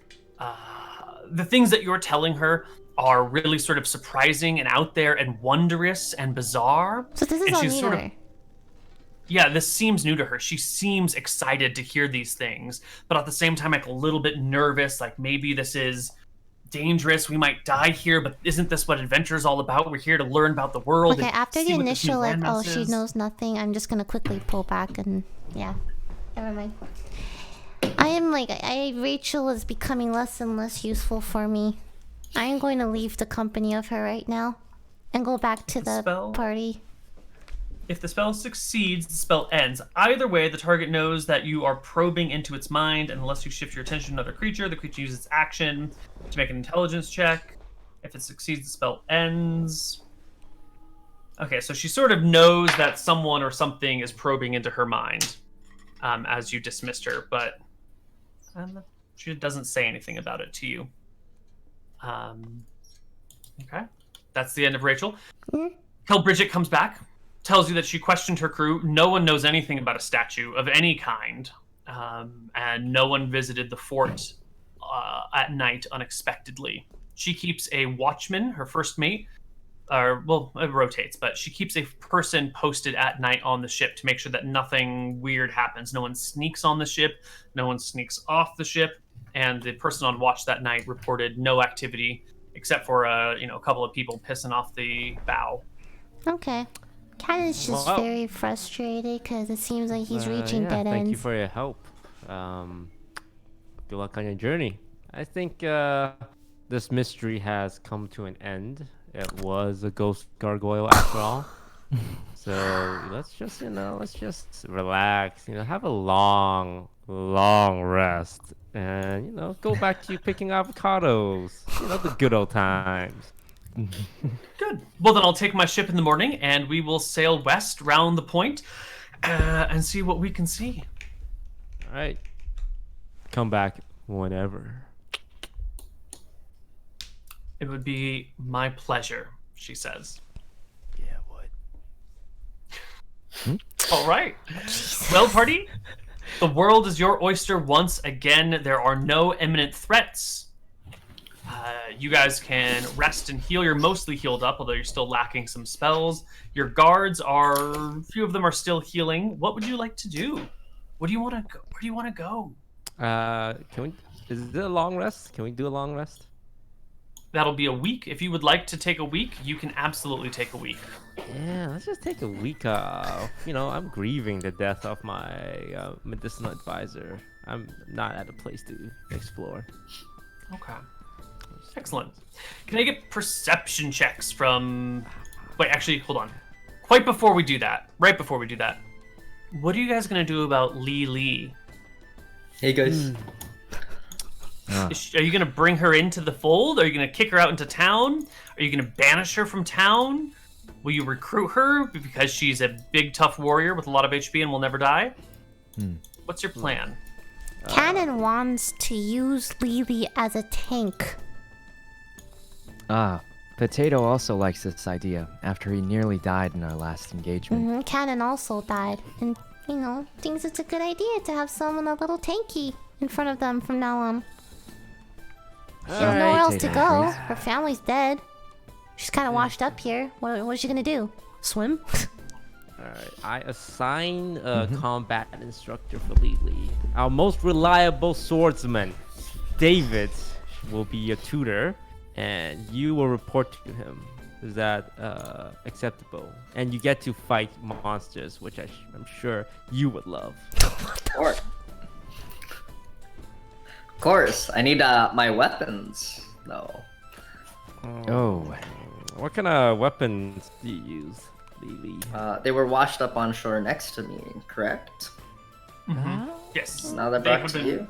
the things that you're telling her are really sort of surprising and out there and wondrous and bizarre. So this is all new to her. Yeah, this seems new to her. She seems excited to hear these things, but at the same time, like a little bit nervous, like maybe this is dangerous. We might die here, but isn't this what adventure is all about? We're here to learn about the world. Okay, after the initial, like, oh, she knows nothing, I'm just gonna quickly pull back and, yeah. Never mind. Rachel is becoming less and less useful for me. I am going to leave the company of her right now and go back to the party. If the spell succeeds, the spell ends. Either way, the target knows that you are probing into its mind, and unless you shift your attention to another creature, the creature uses its action to make an intelligence check. If it succeeds, the spell ends. Okay, so she sort of knows that someone or something is probing into her mind as you dismissed her, but she doesn't say anything about it to you. Okay, that's the end of Rachel. Till Bridget comes back, tells you that she questioned her crew. No one knows anything about a statue of any kind, and no one visited the fort at night unexpectedly. She keeps a watchman, her first mate, it rotates, but she keeps a person posted at night on the ship to make sure that nothing weird happens. No one sneaks on the ship, no one sneaks off the ship, and the person on watch that night reported no activity except for a couple of people pissing off the bow. Okay. Cat is just very frustrated because it seems like he's reaching dead ends. Thank you for your help. Good luck on your journey. I think this mystery has come to an end. It was a ghost gargoyle after all. So let's just relax. Have a long rest, and go back to picking avocados. The good old times. Good. Well, then I'll take my ship in the morning, and we will sail west round the point, and see what we can see. All right. Come back whenever. It would be my pleasure, she says. Yeah, it would. All right. Well, party, the world is your oyster once again. There are no imminent threats. You guys can rest and heal. You're mostly healed up, although you're still lacking some spells. Your guards a few of them are still healing. What would you like to do? Where do you want to go? Where do you want to go? Is it a long rest? Can we do a long rest? That'll be a week. If you would like to take a week, you can absolutely take a week. Yeah, let's just take a week off. I'm grieving the death of my medicinal advisor. I'm not at a place to explore. Okay. Excellent. Can I get perception checks from... Wait, actually, hold on. Right before we do that, what are you guys going to do about Lily? Hey guys. Are you going to bring her into the fold? Are you going to kick her out into town? Are you going to banish her from town? Will you recruit her because she's a big, tough warrior with a lot of HP and will never die? What's your plan? Cannon wants to use Lily as a tank. Potato also likes this idea after he nearly died in our last engagement. Cannon also died, and thinks it's a good idea to have someone a little tanky in front of them from now on. She has nowhere else to go. Her family's dead. She's kind of washed up here. What is she gonna do? Swim? Alright, I assign a combat instructor for Lily. Our most reliable swordsman, David, will be a tutor, and you will report to him. Is that acceptable? And you get to fight monsters, which I'm sure you would love. Of course. I need my weapons, though. What kind of weapons do you use, Lily? They were washed up on shore next to me, correct? Yes. Now they're brought to you?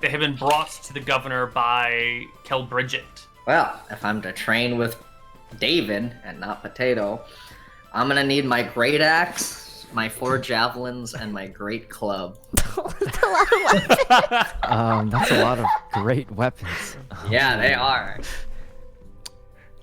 They have been brought to the governor by Kelbridget. Well, if I'm to train with David and not Potato, I'm gonna need my great axe, my 4 javelins, and my great club. That's a lot of weapons. That's a lot of great weapons. Yeah, they are.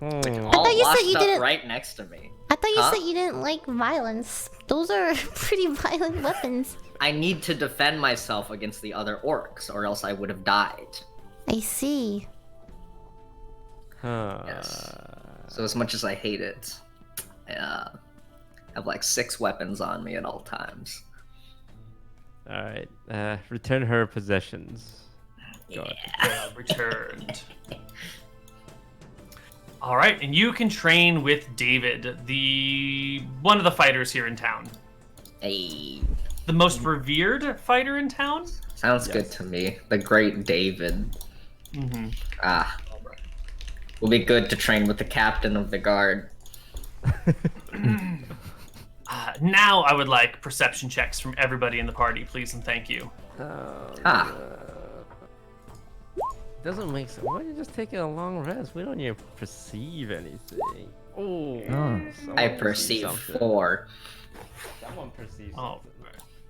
All thought you said washed you up didn't- right next to me. I thought you said you didn't like violence. Those are pretty violent weapons. I need to defend myself against the other orcs, or else I would have died. I see. Yes. So as much as I hate it, I have like 6 weapons on me at all times. Alright, return her possessions. Returned. All right, and you can train with David, one of the fighters here in town. Hey. The most revered fighter in town? Sounds good to me. The great David. Will be good to train with the captain of the guard. Now I would like perception checks from everybody in the party, please and thank you. Doesn't make sense. Why are you just taking a long rest? We don't even perceive anything. I perceive something. 4. Someone perceives Oh.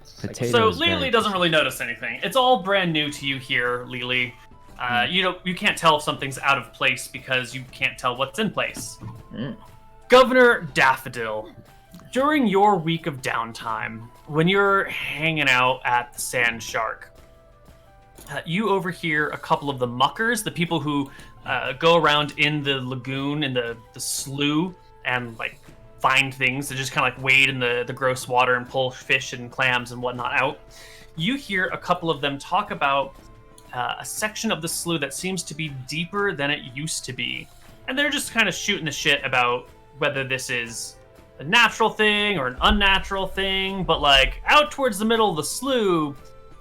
something. So Potato's Lily very doesn't really notice anything. It's all brand new to you here, Lily. You can't tell if something's out of place because you can't tell what's in place. Governor Daffodil, during your week of downtime, when you're hanging out at the Sand Shark, you overhear a couple of the muckers, the people who go around in the lagoon, in the slough, and like find things to just kind of like wade in the gross water and pull fish and clams and whatnot out. You hear a couple of them talk about a section of the slough that seems to be deeper than it used to be. And they're just kind of shooting the shit about whether this is a natural thing or an unnatural thing. But like out towards the middle of the slough,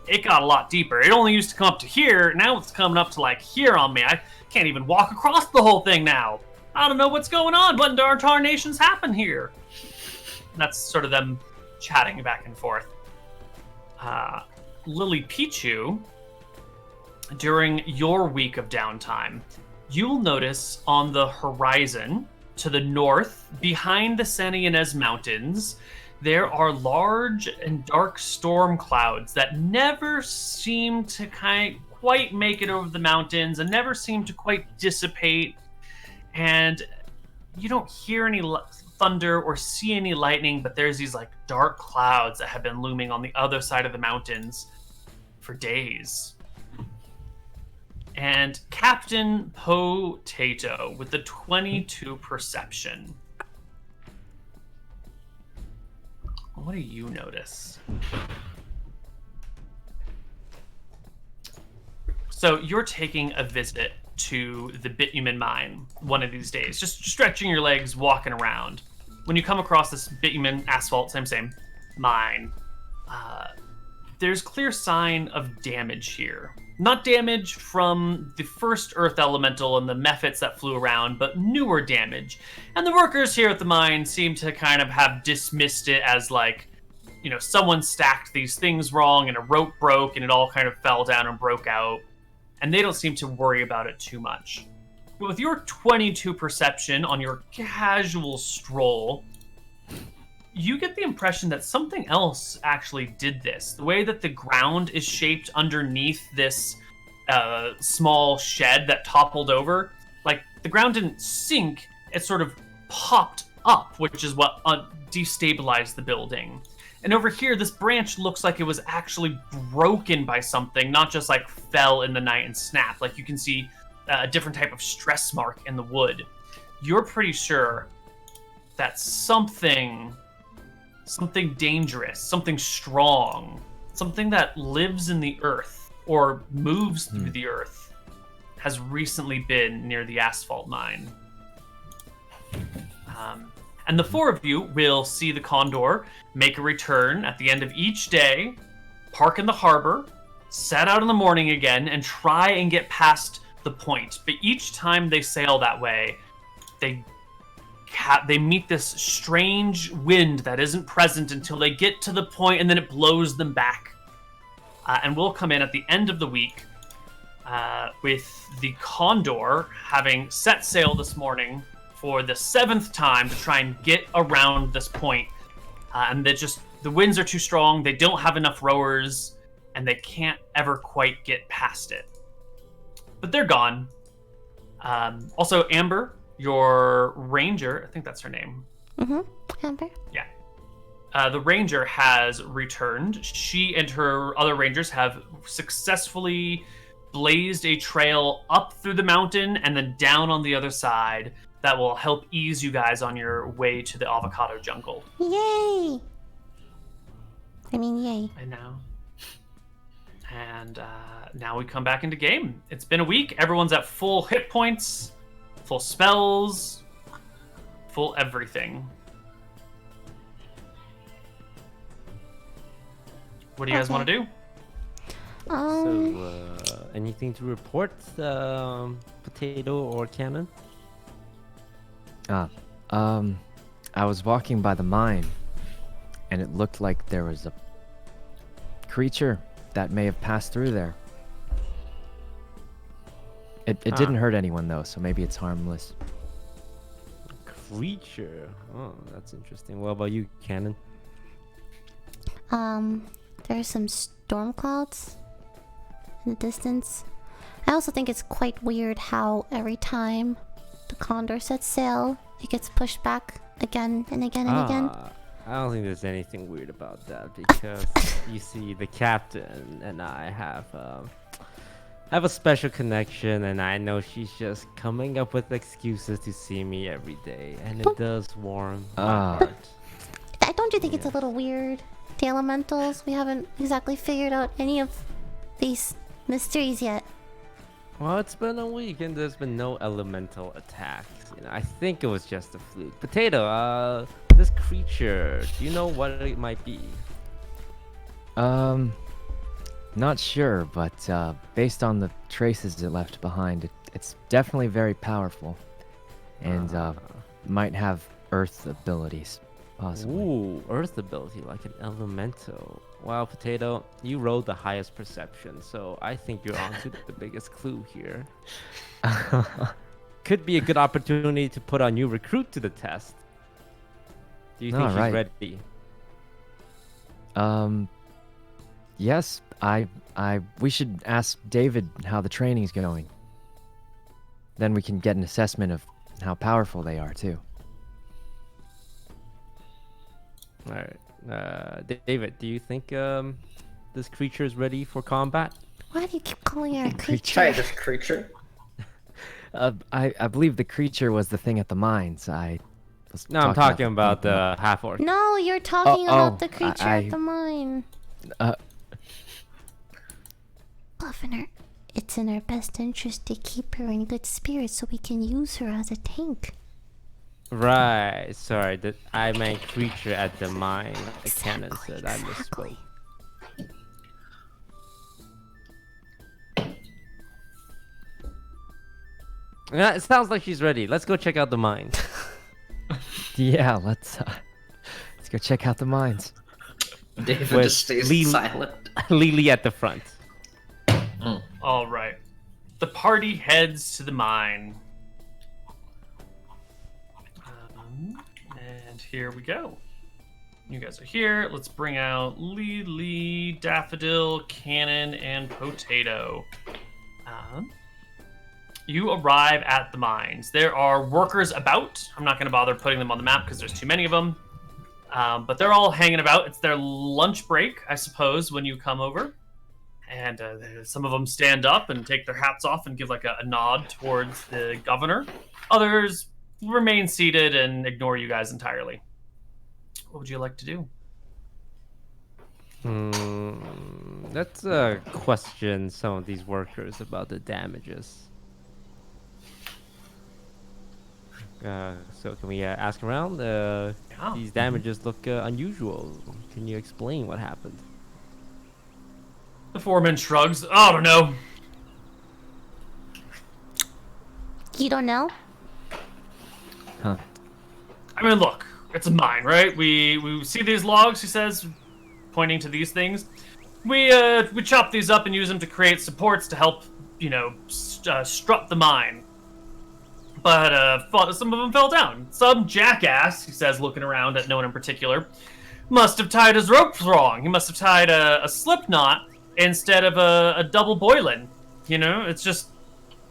it got a lot deeper. It only used to come up to here. Now it's coming up to like here on me. I can't even walk across the whole thing now. I don't know what's going on. What in tarnations happened here? And that's sort of them chatting back and forth. LilyPichu, during your week of downtime, you'll notice on the horizon to the north, behind the San Ynez Mountains, there are large and dark storm clouds that never seem to quite make it over the mountains and never seem to quite dissipate. And you don't hear any thunder or see any lightning, but there's these like dark clouds that have been looming on the other side of the mountains for days. And Captain Potato with the 22 perception. What do you notice? So you're taking a visit to the bitumen mine one of these days, just stretching your legs, walking around. When you come across this bitumen, asphalt, same, mine, there's clear sign of damage here. Not damage from the first earth elemental and the mephits that flew around, but newer damage. And the workers here at the mine seem to kind of have dismissed it as like, someone stacked these things wrong and a rope broke and it all kind of fell down and broke out. And they don't seem to worry about it too much. But with your 22 perception on your casual stroll, you get the impression that something else actually did this. The way that the ground is shaped underneath this small shed that toppled over, like the ground didn't sink, it sort of popped up, which is what destabilized the building. And over here, this branch looks like it was actually broken by something, not just like fell in the night and snapped. Like you can see a different type of stress mark in the wood. You're pretty sure that something dangerous, something strong, something that lives in the earth or moves through the earth has recently been near the asphalt mine. And the four of you will see the Condor make a return at the end of each day, park in the harbor, set out in the morning again, and try and get past the point. But each time they sail that way, they meet this strange wind that isn't present until they get to the point, and then it blows them back. And we'll come in at the end of the week with the Condor having set sail this morning for the 7th time to try and get around this point. And the winds are too strong, they don't have enough rowers, and they can't ever quite get past it. But they're gone. Also, Amber, your ranger, I think that's her name. Amber. Yeah. The ranger has returned. She and her other rangers have successfully blazed a trail up through the mountain and then down on the other side that will help ease you guys on your way to the avocado jungle. Yay! Yay. I know. And now we come back into game. It's been a week. Everyone's at full hit points, full spells, full everything. What do you guys want to do? So, anything to report, Potato or Cannon? I was walking by the mine, and it looked like there was a creature that may have passed through there. It didn't hurt anyone though, so maybe it's harmless. Creature? Oh, that's interesting. What about you, Cannon? There's some storm clouds in the distance. I also think it's quite weird how every time the Condor sets sail, it gets pushed back again and again and again. I don't think there's anything weird about that because you see, the captain and I have a special connection, and I know she's just coming up with excuses to see me every day, and it does warm my heart. Don't you think it's a little weird? The elementals, we haven't exactly figured out any of these mysteries yet. Well, it's been a week and there's been no elemental attacks. I think it was just a fluke. Potato, this creature, do you know what it might be? Not sure, but based on the traces it left behind, it's definitely very powerful. And might have earth abilities, possibly. Ooh, earth ability, like an elemental. Wow, Potato, you rolled the highest perception, so I think you're onto the biggest clue here. Could be a good opportunity to put our new recruit to the test. Do you think she's Alright. ready? Yes, we should ask David how the training's going. Then we can get an assessment of how powerful they are, too. All right. David, do you think this creature is ready for combat? Why do you keep calling her a Try creature? this creature. I believe the creature was the thing at the mines. No, I'm talking about the half-orc. No, you're talking about the oh, creature at the mine. Governor, it's in our best interest to keep her in good spirits so we can use her as a tank. Right. Sorry, I meant creature at the mine. The cannon said I misspoke. Yeah, it sounds like she's ready. Let's go check out the mine. Yeah, let's go check out the mines. David With just stays Lily- silent. Lily at the front. All right. The party heads to the mine. And here we go. You guys are here. Let's bring out Lily, Daffodil, Cannon, and Potato. You arrive at the mines. There are workers about. I'm not going to bother putting them on the map because there's too many of them. But they're all hanging about. It's their lunch break, I suppose, when you come over. And some of them stand up and take their hats off and give like a nod towards the governor. Others remain seated and ignore you guys entirely. What would you like to do? Let's question some of these workers about the damages. So can we ask around? These damages look unusual. Can you explain what happened? The foreman shrugs. I don't know. You don't know? Huh. I mean, look, it's a mine, right? We see these logs, he says, pointing to these things. We chop these up and use them to create supports to help, strut the mine. But some of them fell down. Some jackass, he says, looking around at no one in particular, must have tied his ropes wrong. He must have tied a slip knot instead of a double boiling. It's just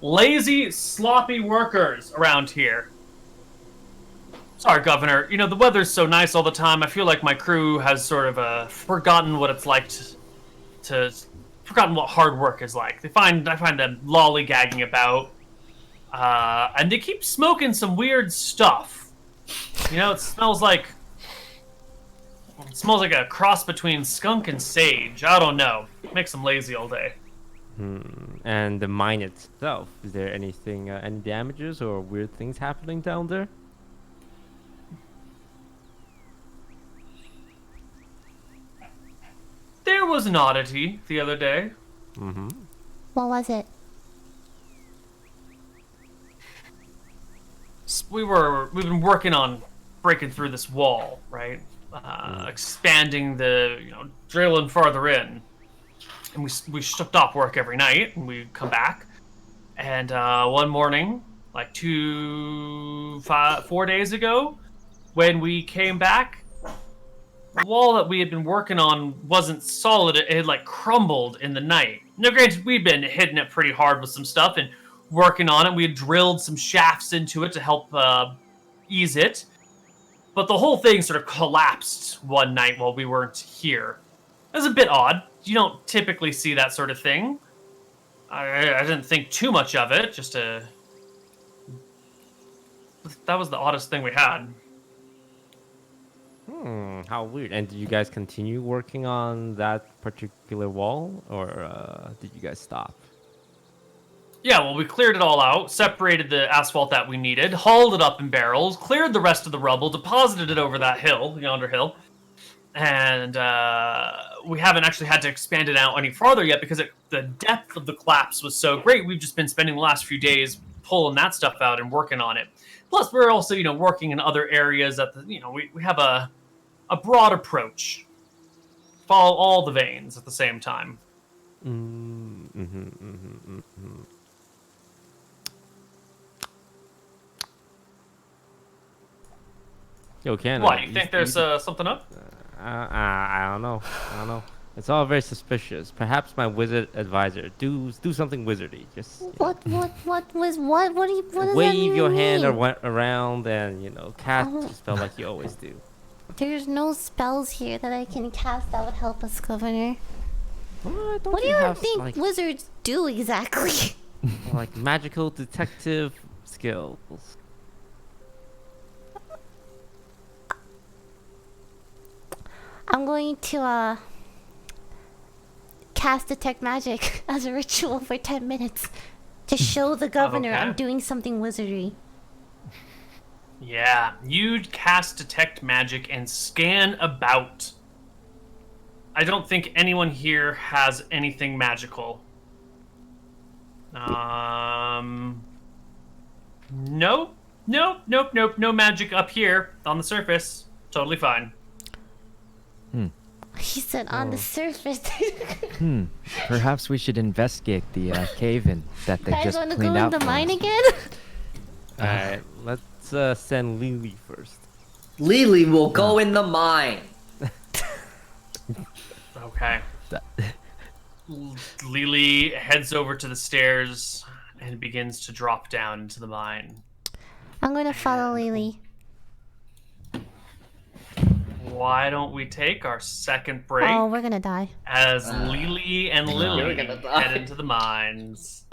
lazy, sloppy workers around here. Sorry, Governor. The weather's so nice all the time. I feel like my crew has sort of forgotten what it's like forgotten what hard work is like. I find them lollygagging about. And they keep smoking some weird stuff. It smells like a cross between skunk and sage. I don't know. Makes them lazy all day. And the mine itself, is there anything, any damages or weird things happening down there? There was an oddity the other day. What was it? We've been working on breaking through this wall, right? Expanding drilling farther in. And we stop work every night, and we come back. And one morning, like 4 days ago, when we came back, the wall that we had been working on wasn't solid. It had like crumbled in the night. Now, granted, we'd been hitting it pretty hard with some stuff and working on it. We had drilled some shafts into it to help ease it. But the whole thing sort of collapsed one night while we weren't here. It was a bit odd. You don't typically see that sort of thing. I didn't think too much of it. That was the oddest thing we had. How weird. And did you guys continue working on that particular wall, or did you guys stop? Yeah, well, we cleared it all out, separated the asphalt that we needed, hauled it up in barrels, cleared the rest of the rubble, deposited it over that hill, yonder hill, and we haven't actually had to expand it out any farther yet because the depth of the collapse was so great. We've just been spending the last few days pulling that stuff out and working on it. Plus, we're also, working in other areas that we have a broad approach, follow all the veins at the same time. Yo, Canada. What, you think there's something up? I don't know. It's all very suspicious. Perhaps my wizard advisor do something wizardy. Just What was what? What do you? What does that wave your hand mean? around and cast a spell like you always do. There's no spells here that I can cast that would help us, Governor. What What do you have, think like, wizards do exactly? like magical detective skills? I'm going to cast detect magic as a ritual for 10 minutes to show the governor Okay. I'm doing something wizardry. Yeah, you'd cast detect magic and scan about. I don't think anyone here has anything magical. Nope, no magic up here on the surface. Totally fine. He said on the surface. Perhaps we should investigate the cave-in that they Guys just want to go cleaned in out the for mine us. again? Alright, let's send Lily first. Lily will go in the mine. Okay. Lily heads over to the stairs and begins to drop down into the mine. I'm going to follow Lily. Why don't we take our second break Oh, we're gonna die. as Lily and Lily You're gonna die. head into the mines?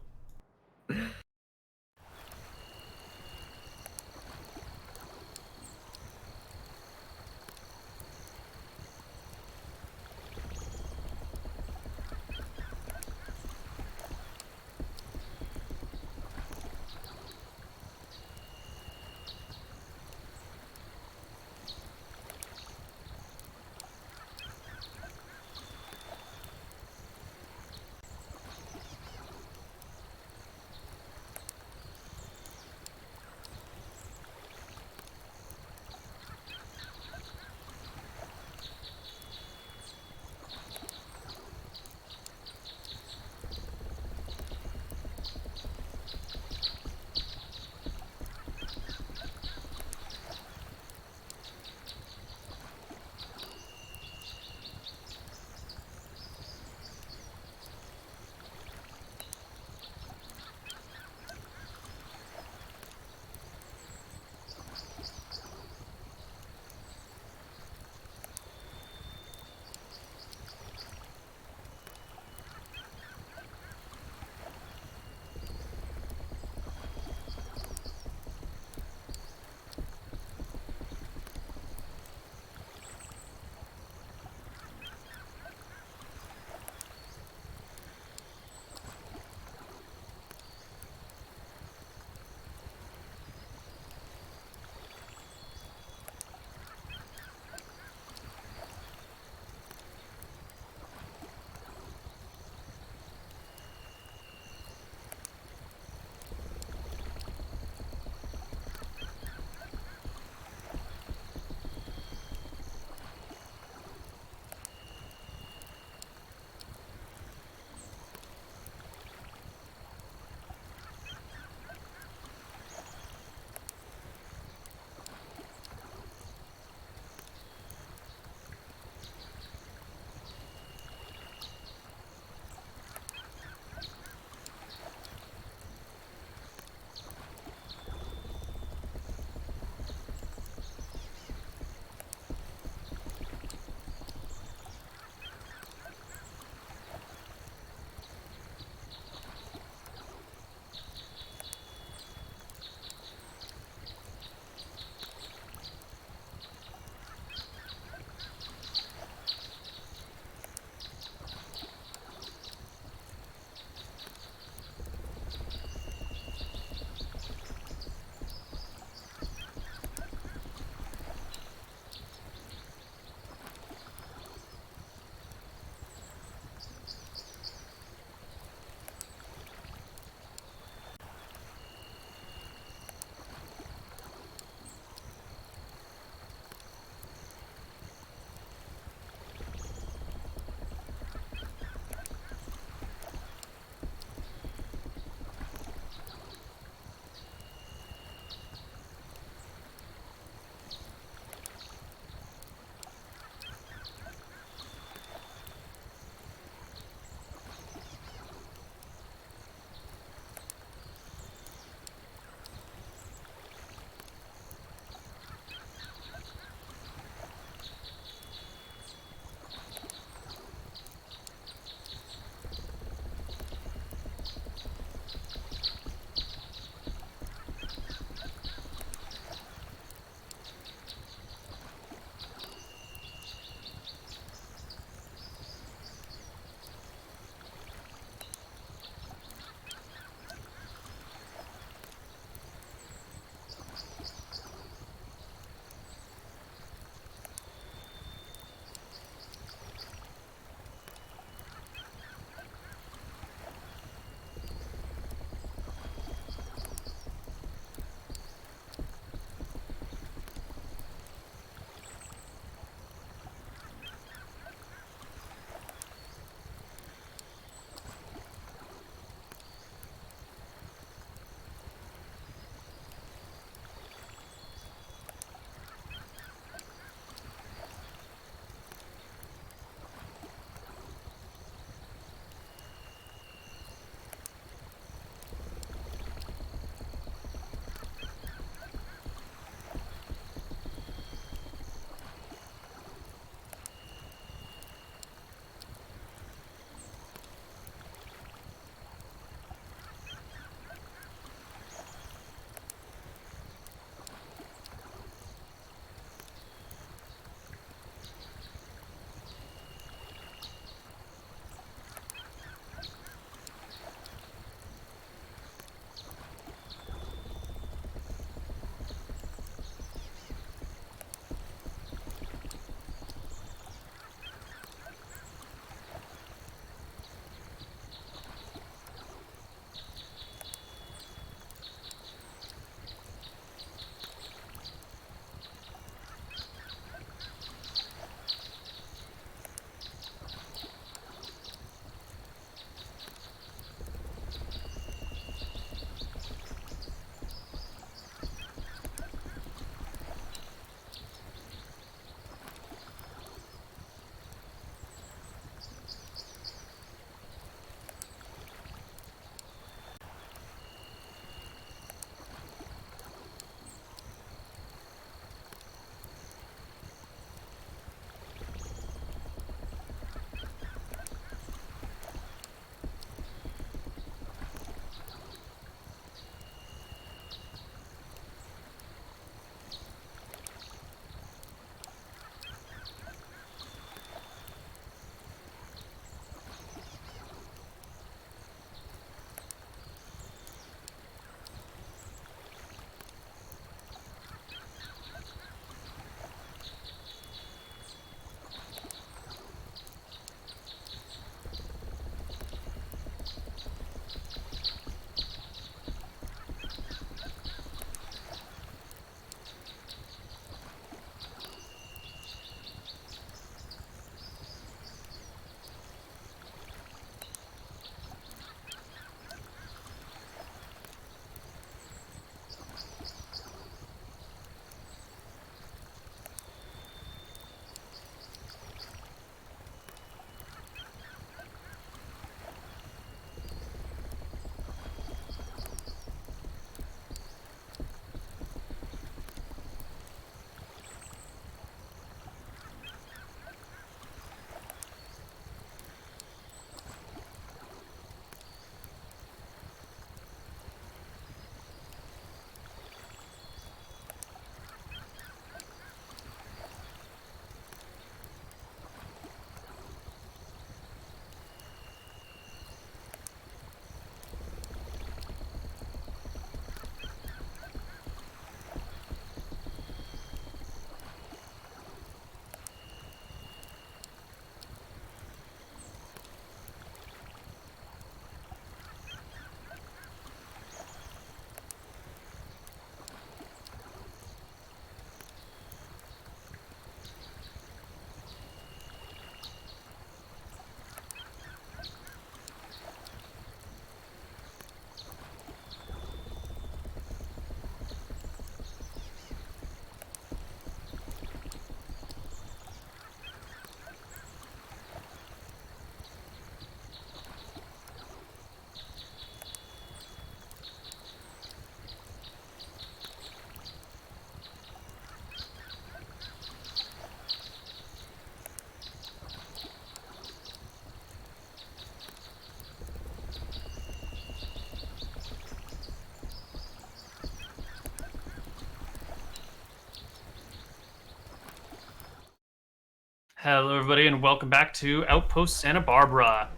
Hello, everybody, and welcome back to Outpost Santa Barbara.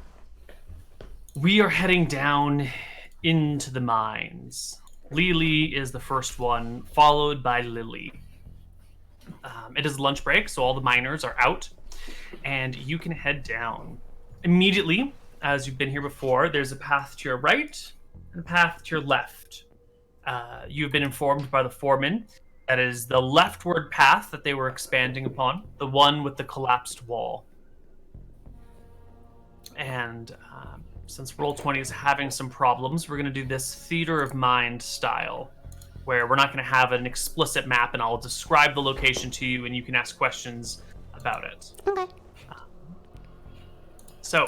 We are heading down into the mines. Lily is the first one, followed by Lily. It is lunch break, so all the miners are out, and you can head down. Immediately, as you've been here before, there's a path to your right and a path to your left. You've been informed by the foreman that is the leftward path that they were expanding upon, the one with the collapsed wall. And since Roll20 is having some problems, we're going to do this theater of mind style, where we're not going to have an explicit map, and I'll describe the location to you, and you can ask questions about it. Okay. So,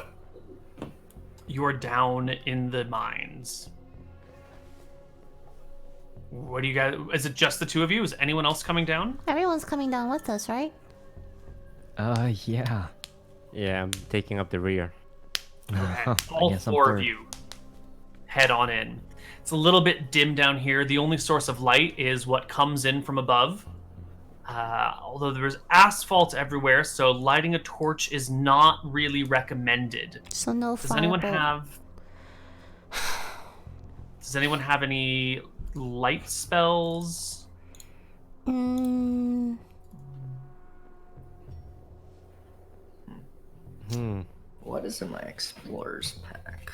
you're down in the mines. What do you guys... Is it just the two of you? Is anyone else coming down? Everyone's coming down with us, right? Yeah. Yeah, I'm taking up the rear. Okay. All Yes, I'm four of third. you head on in. It's a little bit dim down here. The only source of light is what comes in from above. Although there's asphalt everywhere, so lighting a torch is not really recommended. So no Does anyone firebolt. Does anyone have any light spells? What is in my explorer's pack?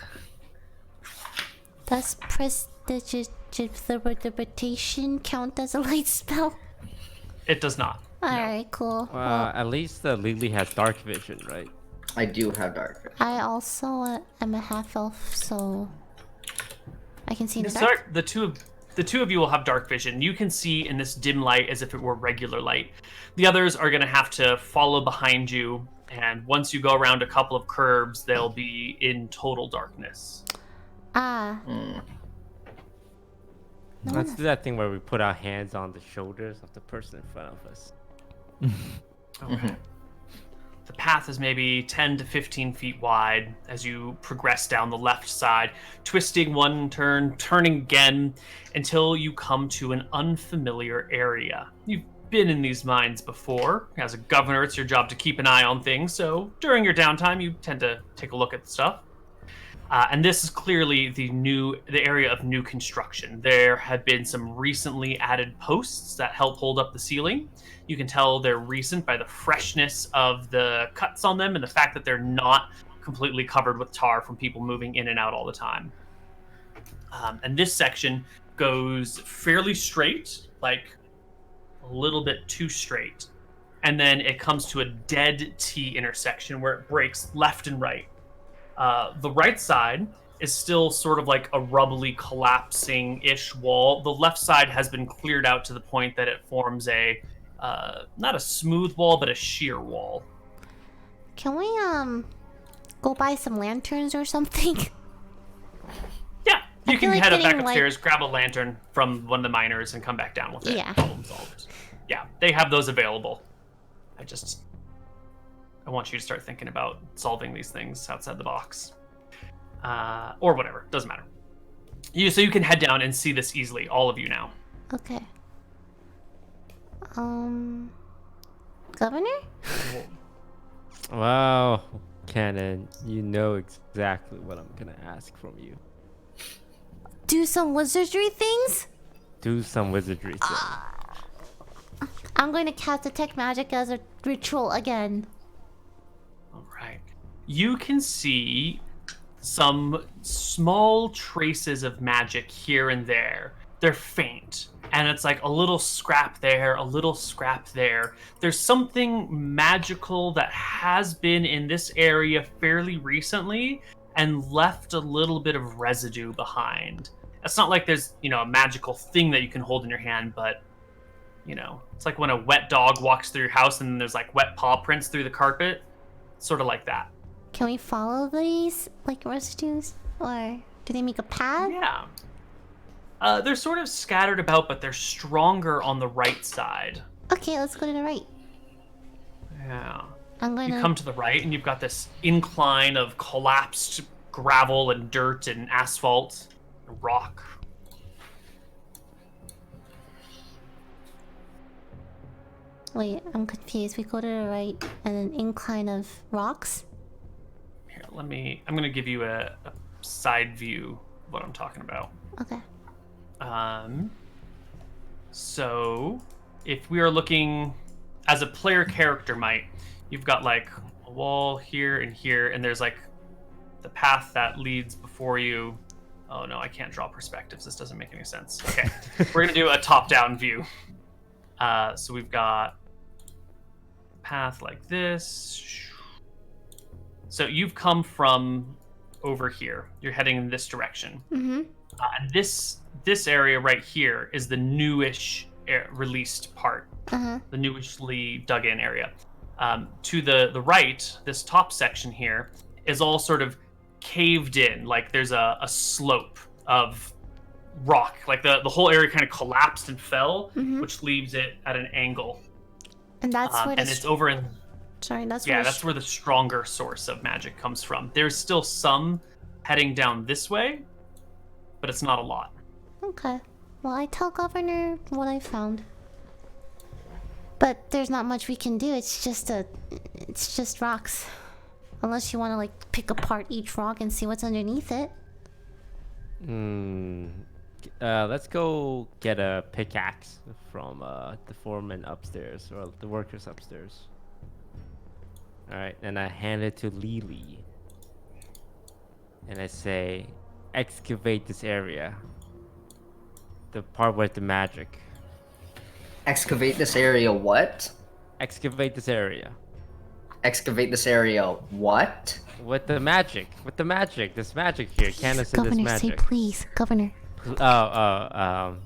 Does prestidigitation count as a light spell? It does not. Alright, cool. Well, At least Lily has dark vision, right? I do have dark vision. I also am a half elf, so I can see in the Sorry, dark. the two of you will have dark vision. You can see in this dim light as if it were regular light. The others are going to have to follow behind you, and once you go around a couple of curves, they'll be in total darkness. Ah, Let's do that thing where we put our hands on the shoulders of the person in front of us. Okay. The path is maybe 10 to 15 feet wide as you progress down the left side, twisting one turn, turning again, until you come to an unfamiliar area. You've been in these mines before. As a governor, it's your job to keep an eye on things, so during your downtime, you tend to take a look at the stuff. And this is clearly the area of new construction. There have been some recently added posts that help hold up the ceiling. You can tell they're recent by the freshness of the cuts on them and the fact that they're not completely covered with tar from people moving in and out all the time. And this section goes fairly straight, like a little bit too straight. And then it comes to a dead T intersection where it breaks left and right. The right side is still sort of like a rubbly, collapsing-ish wall. The left side has been cleared out to the point that it forms a, not a smooth wall, but a sheer wall. can we go buy some lanterns or something? Yeah, you can feel like head up back getting, like- upstairs, grab a lantern from one of the miners, and come back down with it. Yeah. Problem solved. Yeah, they have those available. I want you to start thinking about solving these things outside the box. Or whatever, doesn't matter. So you can head down and see this easily, all of you now. Okay. Governor? Wow, Cannon, you know exactly what I'm gonna ask from you. Do some wizardry things? Do some wizardry thing. I'm going to cast Detect Magic as a ritual again. All right. You can see some small traces of magic here and there. They're faint, and it's like a little scrap there, a little scrap there. There's something magical that has been in this area fairly recently and left a little bit of residue behind. It's not like there's, a magical thing that you can hold in your hand, but, it's like when a wet dog walks through your house and there's like wet paw prints through the carpet. Sort of like that. Can we follow these, like, residues? Or do they make a path? Yeah. They're sort of scattered about, but they're stronger on the right side. Okay, let's go to the right. Yeah. I'm You gonna... come to the right, and you've got this incline of collapsed gravel and dirt and asphalt and rock. Wait, I'm confused. We go to the right and an incline of rocks? Here, I'm gonna give you a side view of what I'm talking about. Okay. So if we are looking as a player character might, you've got like a wall here, and there's like the path that leads before you. Oh no, I can't draw perspectives. This doesn't make any sense. Okay, we're gonna do a top-down view. So we've got a path like this. So you've come from over here. You're heading in this direction. Mm-hmm. And this area right here is the newish released part, Uh-huh. the newishly dug in area. To the right, this top section here is all sort of caved in, like there's a slope of rock, like the whole area kind of collapsed and fell, which leaves it at an angle. And that's where and it's over in that's yeah, where that's where the stronger source of magic comes from. There's still some heading down this way, but it's not a lot. Okay. Well, I tell Governor what I found. But there's not much we can do. It's just rocks. Unless you want to like pick apart each rock and see what's underneath it. Let's go get a pickaxe from the foreman upstairs, or the workers upstairs. Alright, and I hand it to Lily. And I say, excavate this area. The part with the magic. Excavate this area what? Excavate this area. Excavate this area what? With the magic. With the magic. There's magic here. Candace said there's Governor, say magic. please. Governor.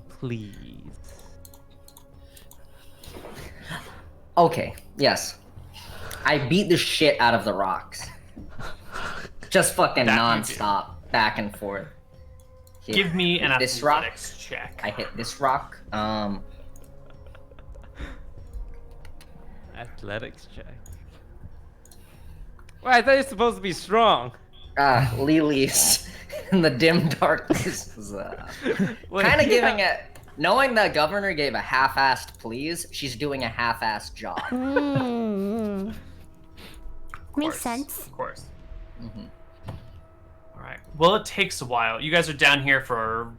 Please. Okay, yes. I beat the shit out of the rocks. Just fucking That you non-stop, back and forth. Here. Give me an This rock. athletics check. I hit this rock. Athletics check. Well, I thought you're supposed to be strong. Lily's in the dim darkness is Well, kind of yeah. giving it. Knowing that Governor gave a half-assed please, she's doing a half-assed job. Mm. Makes Of course, sense. Of course. All right. Well, it takes a while. You guys are down here for a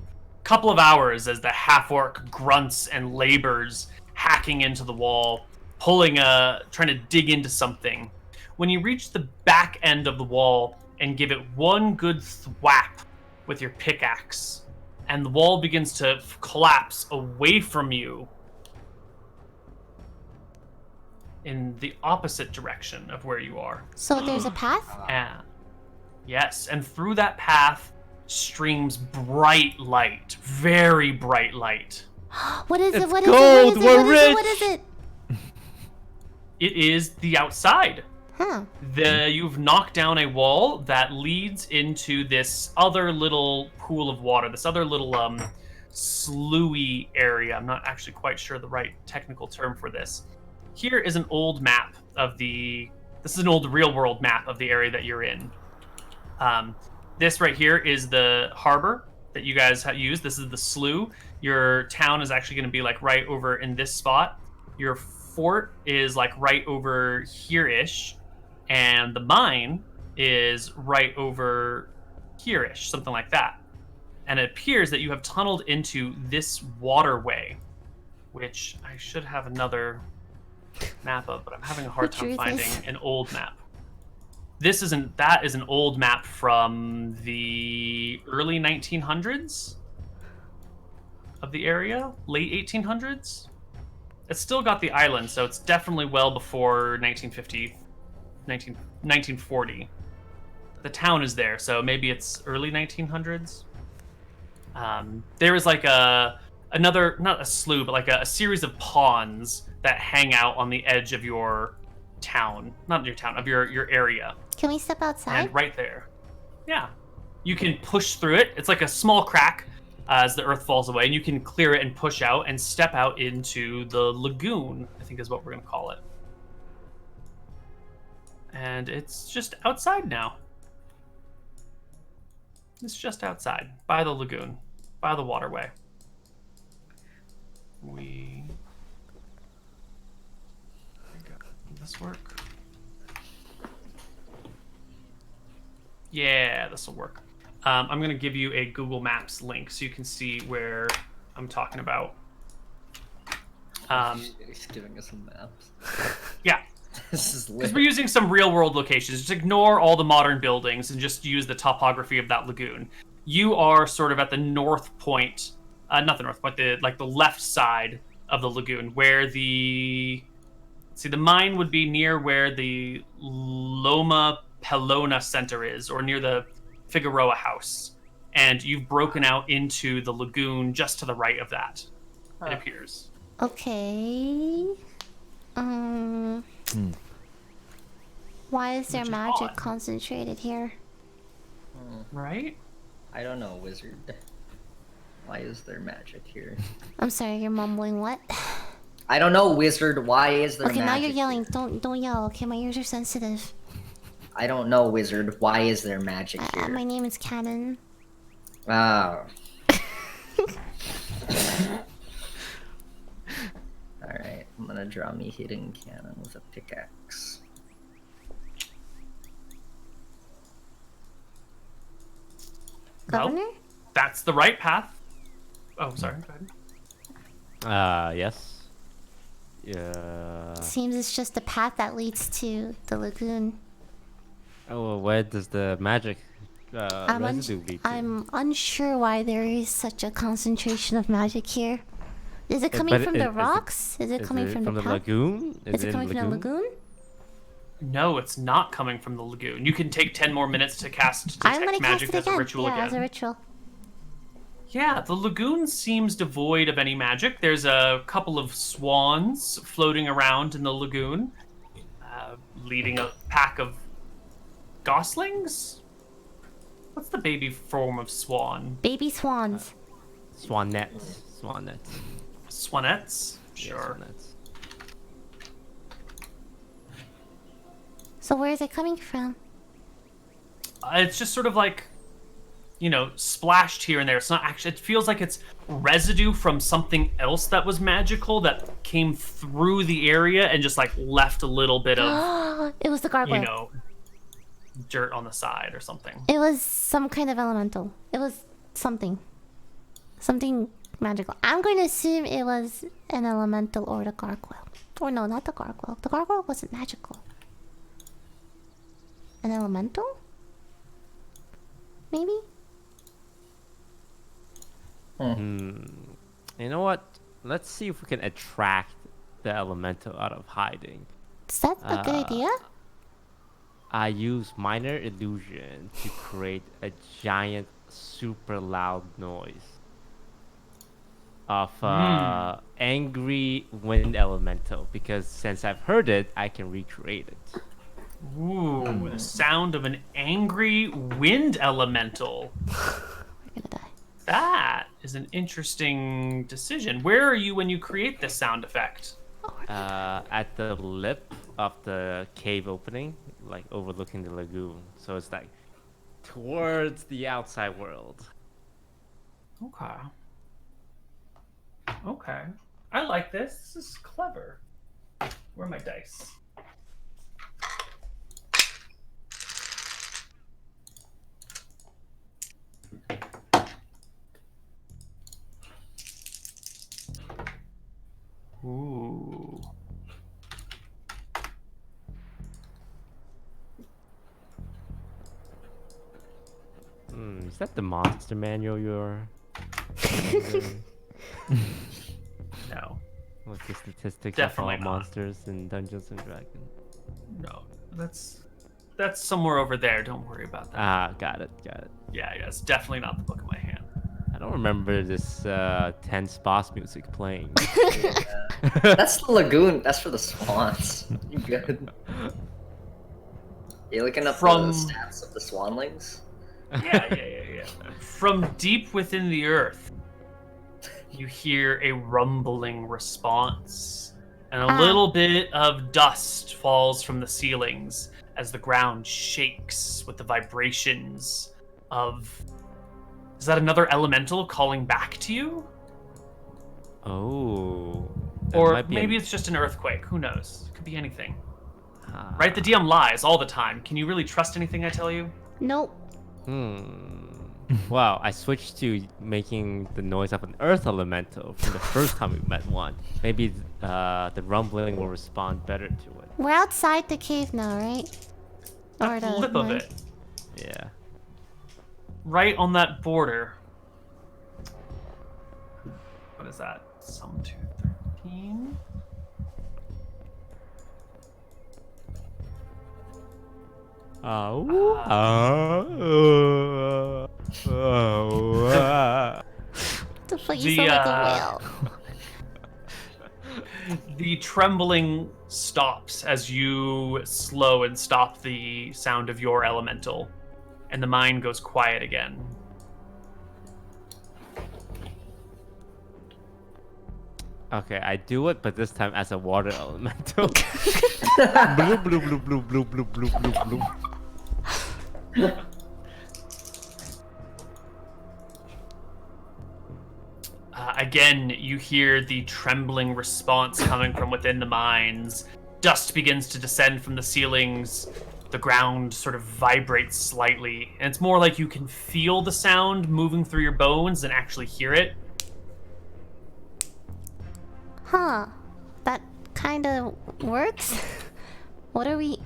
couple of hours as the half-orc grunts and labors, hacking into the wall, trying to dig into something. When you reach the back end of the wall and give it one good thwap with your pickaxe, and the wall begins to collapse away from you in the opposite direction of where you are. So there's a path? Yes, and through that path streams bright light, very bright light. What is it? It's What is gold, it? What is it? we're What is it? What rich. is it? It is the outside. Huh. You've knocked down a wall that leads into this other little pool of water, this other little sloughy area. I'm not actually quite sure the right technical term for this. Here is an old map of this is an old real world map of the area that you're in. This right here is the harbor that you guys have used. This is the slough. Your town is actually going to be like right over in this spot. Your fort is like right over here-ish. And the mine is right over here-ish, something like that. And it appears that you have tunneled into this waterway, which I should have another map of, but I'm having a hard time finding an old map. That is an old map from the early 1900s of the area, late 1800s. It's still got the island, so it's definitely well before 1940. The town is there, so maybe it's early 1900s. There is like another, not a slough, but like a series of ponds that hang out on the edge of your town, not your town, of your area. Can we step outside? And right there, yeah, you can push through it. It's like a small crack as the earth falls away, and you can clear it and push out and step out into the lagoon, I think is what we're gonna call it. And it's just outside now. It's just outside, by the lagoon, by the waterway. this work? Yeah, this will work. I'm going to give you a Google Maps link so you can see where I'm talking about. He's giving us some maps. Yeah, This is because lit. we're using some real-world locations. Just ignore all the modern buildings and just use the topography of that lagoon. You are sort of at the north point, not the north point, the left side of the lagoon, where the mine would be near where the Loma Pelona Center is, or near the Figueroa House, and you've broken out into the lagoon just to the right of that. It appears. Okay. Why is there Which is magic odd. concentrated here? Right? I don't know, wizard. Why is there magic here? I'm sorry, you're mumbling what? I don't know, wizard. Why is there Okay, magic? now you're yelling. Here? Don't yell. Okay, my ears are sensitive. I don't know, wizard. Why is there magic here? My name is Cannon. Oh. Alright, I'm gonna draw me hitting cannon with a pickaxe. Governor? Well, that's the right path. Oh, sorry. Go ahead. Yes. Yeah. Seems it's just the path that leads to the lagoon. Oh, well, where does the magic residue lead to? I'm unsure why there is such a concentration of magic here. Is it coming But from is the it- rocks? Is it coming from the path? lagoon? Is it coming from the lagoon? No, it's not coming from the lagoon. You can take 10 more minutes to cast I'm gonna Detect cast Magic it as a again. ritual Yeah, again. as a ritual. Yeah, the lagoon seems devoid of any magic. There's a couple of swans floating around in the lagoon, leading a pack of goslings? What's the baby form of swan? Baby swans. Swanettes. Swanettes? Yeah, Sure. swanettes. So where is it coming from? It's just sort of like, splashed here and there. It's not actually. It feels like it's residue from something else that was magical that came through the area and just left a little bit of, It was the gargoyle. dirt on the side or something. It was some kind of elemental. It was something. Something magical. I'm going to assume it was an elemental or the gargoyle. Or no, not the gargoyle. The gargoyle wasn't magical. An elemental? Maybe? You know what? Let's see if we can attract the elemental out of hiding. Is that a good idea? I use minor illusion to create a giant, super loud noise of angry wind elemental, because since I've heard it, I can recreate it. Ooh, the sound of an angry wind elemental. We're gonna die. That is an interesting decision. Where are you when you create this sound effect? At the lip of the cave opening, overlooking the lagoon. So it's towards the outside world. Okay. Okay. I like this. This is clever. Where are my dice? Ooh. Is that the monster manual you're... No. With the statistics Definitely of all not. monsters in Dungeons and Dragons? No. That's somewhere over there. Don't worry about that. Ah, got it. Yeah, it's definitely not the book of my hand. I don't remember this tense boss music playing. That's the lagoon. That's for the swans. You good? You looking up the stats of the swanlings? Yeah. From deep within the earth, you hear a rumbling response, and a little bit of dust falls from the ceilings as the ground shakes with the vibrations of... Is that another elemental calling back to you? Oh. Or maybe it's just an earthquake. Who knows? It could be anything. Right? The DM lies all the time. Can you really trust anything I tell you? Nope. Wow, I switched to making the noise of an earth elemental from the first time we met one. Maybe the rumbling will respond better to it. We're outside the cave now, right? Or The lip of mine? it. Yeah. Right on that border. What is that? Sum 213? The fuck, you sound like a whale. The trembling stops as you slow and stop the sound of your elemental, and the mine goes quiet again. Okay, I do it, but this time as a water elemental. Bloop, bloop, bloop, bloop, bloop, bloop, bloop, bloop, bloop. Again, you hear the trembling response coming from within the mines. Dust begins to descend from the ceilings. The ground sort of vibrates slightly, and it's more like you can feel the sound moving through your bones than actually hear it. Huh. That kind of works. What are we...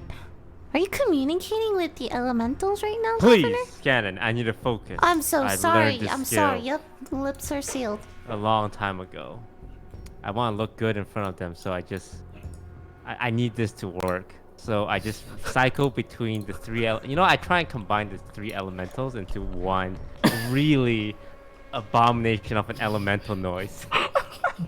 Are you communicating with the elementals right now, Governor? Please, Shannon, I need to focus. I'm so I've sorry. learned this I'm skill sorry. Yep, lips are sealed. a long time ago. I want to look good in front of them, so I need this to work. So I just cycle between the three. I try and combine the three elementals into one really abomination of an elemental noise.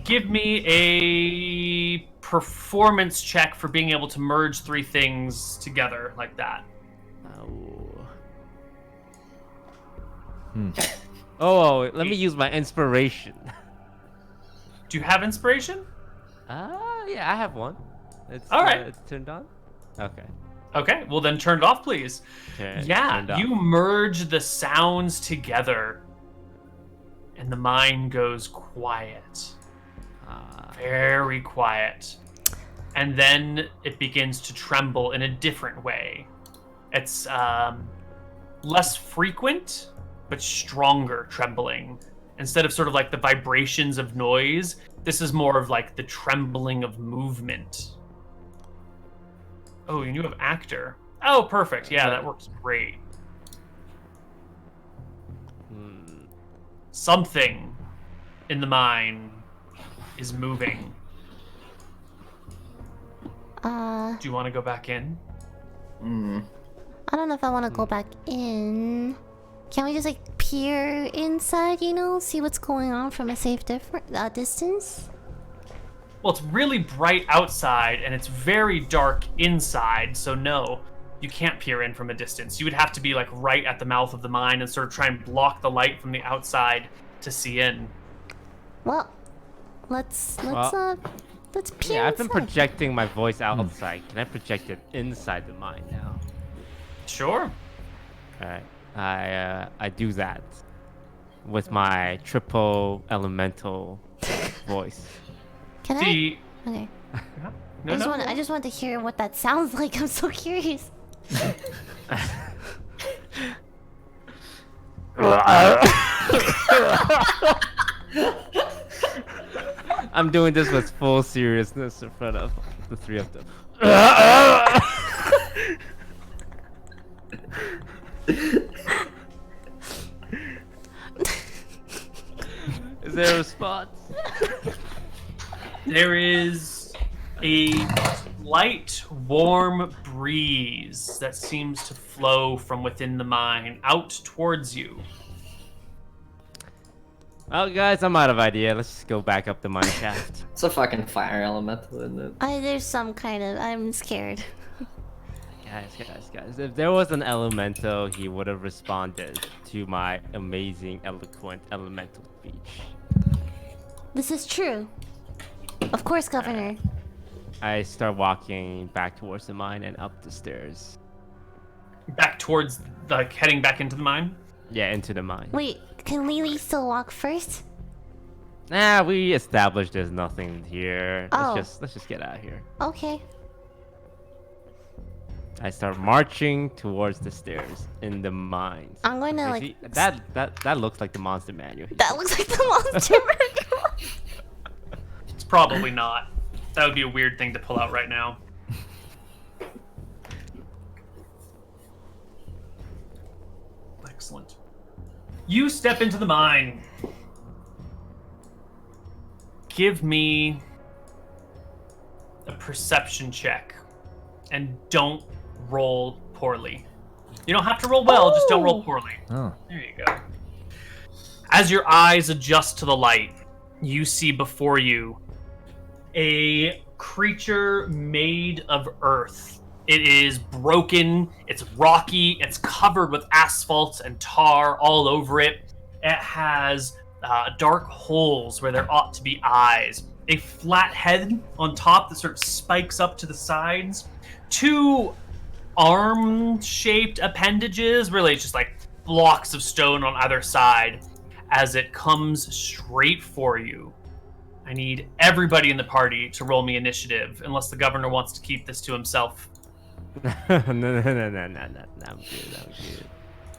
Give me a performance check for being able to merge three things together like that. Oh, let me use my inspiration. Do you have inspiration? Yeah, I have one. It's all right. It's turned on. Okay. Okay, well then turn it off, please. Okay, Yeah, turned off. you merge the sounds together, and the mind goes quiet. Very quiet. And then it begins to tremble in a different way. It's less frequent, but stronger trembling. Instead of sort of like the vibrations of noise, this is more of like the trembling of movement. Oh, and you have actor. Oh, perfect. Yeah, that works great. Something in the mine is moving. Do you want to go back in? I don't know if I want to go back in. Can we just like peer inside, see what's going on from a safe distance? Well, it's really bright outside and it's very dark inside, so no, you can't peer in from a distance. You would have to be like right at the mouth of the mine and sort of try and block the light from the outside to see in. Well, let's peer Yeah, I've been inside. projecting my voice outside. Can I project it inside the mine now? Sure. Alright. I do that with my triple elemental voice. Can I? The Okay. no, I just want to hear what that sounds like. I'm so curious. I'm doing this with full seriousness in front of the three of them. Is there a response? There is a light, warm breeze that seems to flow from within the mine out towards you. Well, guys, I'm out of idea. Let's just go back up the mine shaft. It's a fucking fire elemental, isn't it? There's some kind of... I'm scared. Guys. If there was an elemental, he would have responded to my amazing, eloquent elemental speech. This is true. Of course, Governor. I start walking back towards the mine and up the stairs. Back towards, like, heading back into the mine? Yeah, into the mine. Wait, can Lily still walk first? Nah, we established there's nothing here. Oh. Let's just get out of here. Okay. I start marching towards the stairs in the mines. I'm going to You like. see, that looks like the monster manual. That looks like the monster manual. It's probably not. That would be a weird thing to pull out right now. Excellent. You step into the mine. Give me a perception check. And don't roll poorly. You don't have to roll well, just don't roll poorly. Oh. There you go. As your eyes adjust to the light, you see before you a creature made of earth. It is broken, it's rocky, it's covered with asphalt and tar all over it. It has dark holes where there ought to be eyes. A flat head on top that sort of spikes up to the sides. Two arm-shaped appendages, really it's just like blocks of stone on either side as it comes straight for you. I need everybody in the party to roll me initiative, unless the governor wants to keep this to himself. no, I'm good. I'm good.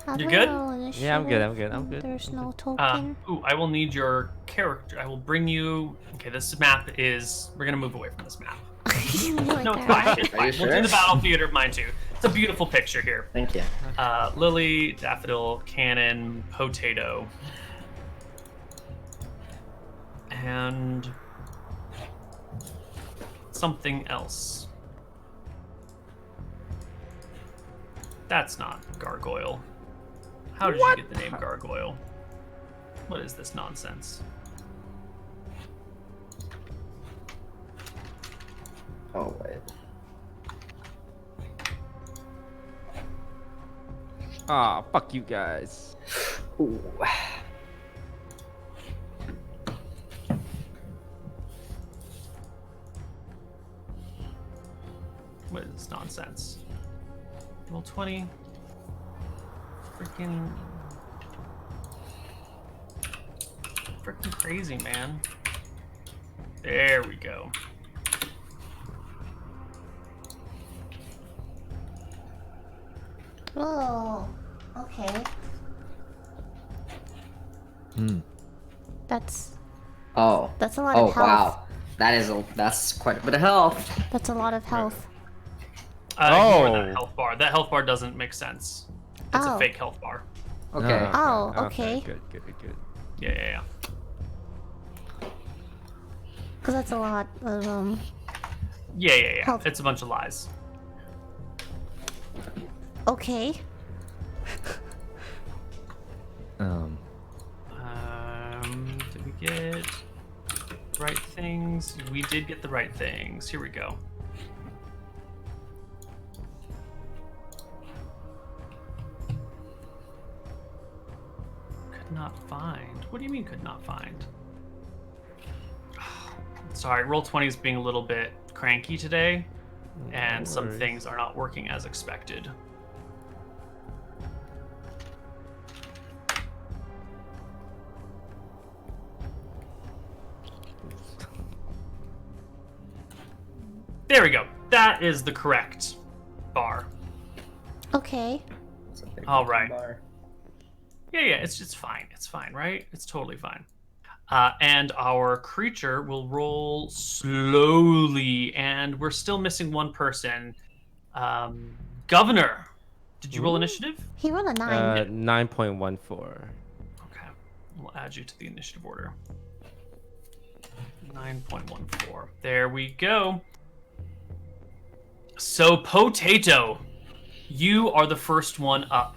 How do You're I good? roll initiative? Yeah, I'm good. There's no token. I will need your character. I will bring you... Okay, this map is... We're going to move away from this map. No, it's fine. It's Are fine. you We'll do sure? the battle theater of mine, too. It's a beautiful picture here. Thank you. Lily, Daffodil, Cannon, Potato. And... something else. That's not Gargoyle. How did you get the name Gargoyle? What is this nonsense? Oh, wait. Ah, fuck you guys. Ooh. What is this nonsense? Roll 20. Freaking crazy, man. There we go. Oh, okay. That's Oh. a lot Oh, of health. wow. That's quite a bit of health. That's a lot of health. Ignore that health bar. That health bar doesn't make sense. It's a Oh. fake health bar. Okay. Oh, okay. Good. Yeah. Because that's a lot of Yeah. Health. It's a bunch of lies. Okay. Did we get the right things? We did get the right things. Here we go. Could not find. What do you mean could not find? Sorry, Roll20 is being a little bit cranky today, and some worries. things are not working as expected. There we go. That is the correct bar. Okay. It's a big All right. bar. Yeah, it's fine. It's fine, right? It's totally fine. And our creature will roll slowly, and we're still missing one person. Governor, did you roll initiative? He rolled a 9. 9.14. Okay, we'll add you to the initiative order. 9.14. There we go. So, Potato, you are the first one up.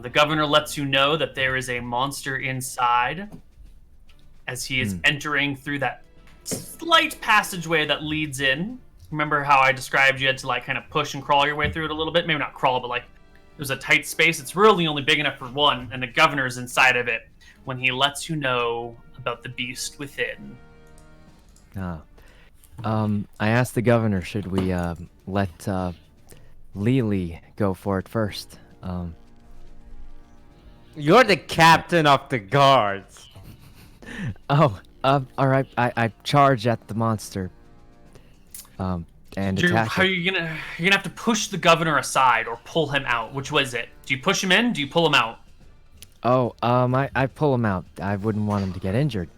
The governor lets you know that there is a monster inside as he is entering through that slight passageway that leads in. Remember how I described you had to like kind of push and crawl your way through it a little bit? Maybe not crawl, but like there's a tight space. It's really only big enough for one, and the governor's inside of it when he lets you know about the beast within. I asked the governor, should we let Lily go for it first? You're the captain of the guards. All right. I charge at the monster. and How attack are it. you gonna? You're gonna have to push the governor aside or pull him out. Which was it? Do you push him in? Do you pull him out? Oh, I pull him out. I wouldn't want him to get injured.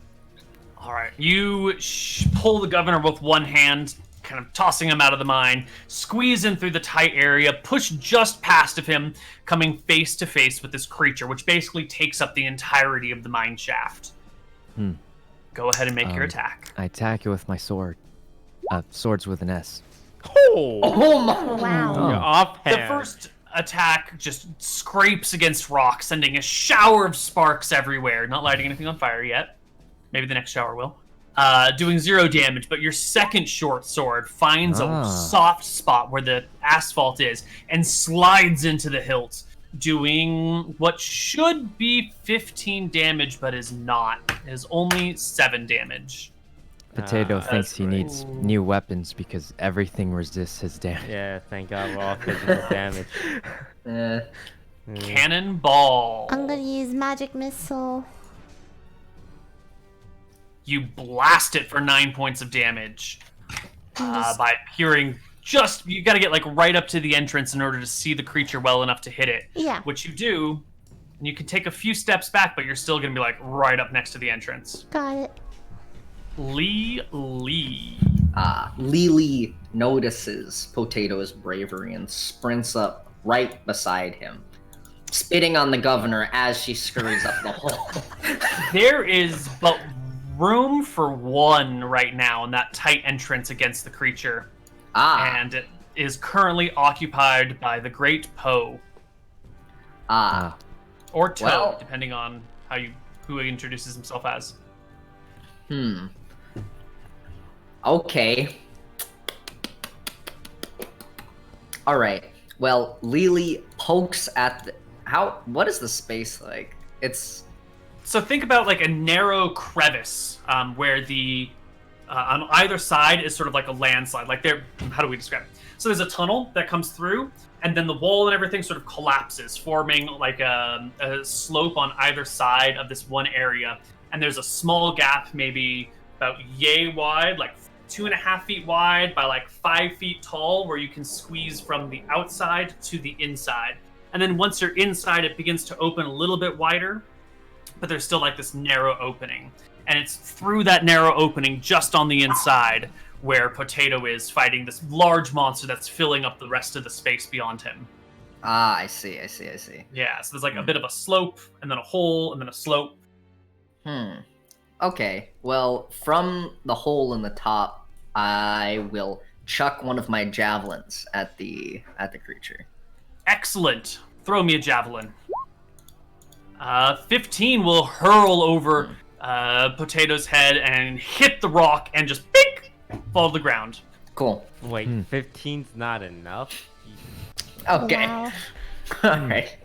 All right. You pull the governor with one hand, kind of tossing him out of the mine. Squeeze in through the tight area. Push just past of him, coming face to face with this creature, which basically takes up the entirety of the mine shaft. Go ahead and make your attack. I attack it with my sword. Swords with an S. Oh my! Wow. You're offhand. The first attack just scrapes against rock, sending a shower of sparks everywhere. Not lighting anything on fire yet. Maybe the next shower will. Doing 0 damage, but your second short sword finds a soft spot where the asphalt is and slides into the hilt, doing what should be 15 damage, but is not. It is only 7 damage. Potato thinks that's he needs new weapons because everything resists his damage. Yeah, thank God we're all physical damage. Cannonball. I'm gonna use magic missile. You blast it for 9 points of damage by appearing just. You got to get like right up to the entrance in order to see the creature well enough to hit it. Yeah. Which you do, and you can take a few steps back, but you're still going to be like right up next to the entrance. Got it. Lee. Lily notices Potato's bravery and sprints up right beside him, spitting on the governor as she scurries up the hole. There is but room for one right now in that tight entrance against the creature. And it is currently occupied by the Great Poe. Or Toad, Well- depending on who he introduces himself as. Okay. Alright. Well, Lily pokes at the... What is the space like? It's... So think about like a narrow crevice where the... on either side is sort of like a landslide. Like how do we describe it? So there's a tunnel that comes through, and then the wall and everything sort of collapses, forming like a slope on either side of this one area. And there's a small gap, maybe about yay wide, like 2.5 feet wide by like 5 feet tall, where you can squeeze from the outside to the inside. And then once you're inside, it begins to open a little bit wider, but there's still like this narrow opening. And it's through that narrow opening, just on the inside, where Potato is fighting this large monster that's filling up the rest of the space beyond him. I see. Yeah, so there's like a bit of a slope, and then a hole, and then a slope. Okay, well, from the hole in the top, I will chuck one of my javelins at the creature. Excellent. Throw me a javelin. 15 will hurl over Potato's head and hit the rock and just bink, fall to the ground. Cool. Wait, 15's not enough? Okay. Wow. Alright.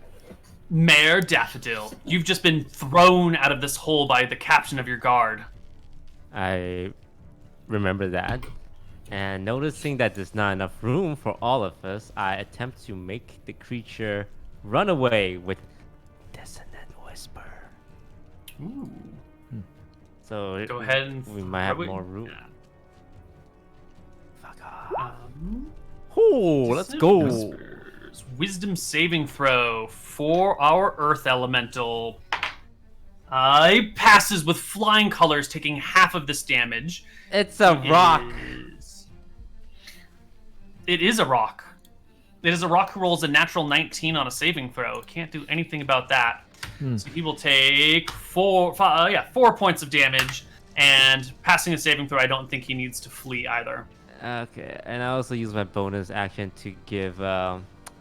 Mayor Daffodil, you've just been thrown out of this hole by the captain of your guard. I remember that. And noticing that there's not enough room for all of us, I attempt to make the creature run away with dissonant whisper. Ooh. So Go ahead and we might have throw it. more room. Yeah. Fuck off. Um, Oh, let's go. Whispers. Wisdom saving throw for our Earth Elemental. He passes with flying colors, taking half of this damage. It's a rock. It is a rock. It is a rock who rolls a natural 19 on a saving throw. Can't do anything about that. So he will take 4 points of damage. And passing a saving throw, I don't think he needs to flee either. Okay, and I also use my bonus action to give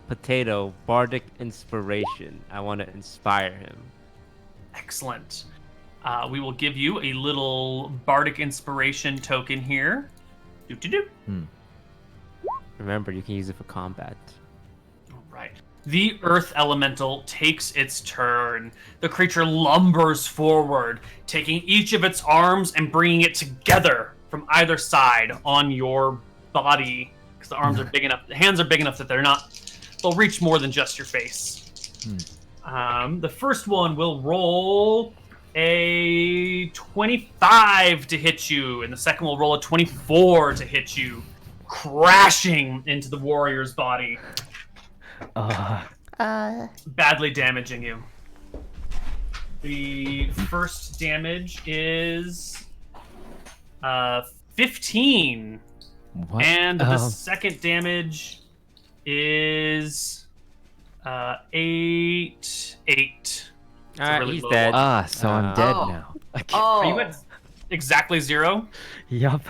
Potato Bardic Inspiration. I want to inspire him. Excellent. We will give you a little bardic inspiration token here. Do. Remember, you can use it for combat. All right. The Earth Elemental takes its turn. The creature lumbers forward, taking each of its arms and bringing it together from either side on your body, because the arms are big enough, the hands are big enough that they'll reach more than just your face. The first one will roll a 25 to hit you, and the second will roll a 24 to hit you. crashing into the warrior's body, Uh, badly damaging you. The first damage is 15. What? And the second damage is 8. 8. Alright, really he's low dead. one. So I'm dead Oh. now. Are you Oh, at exactly 0? Yup.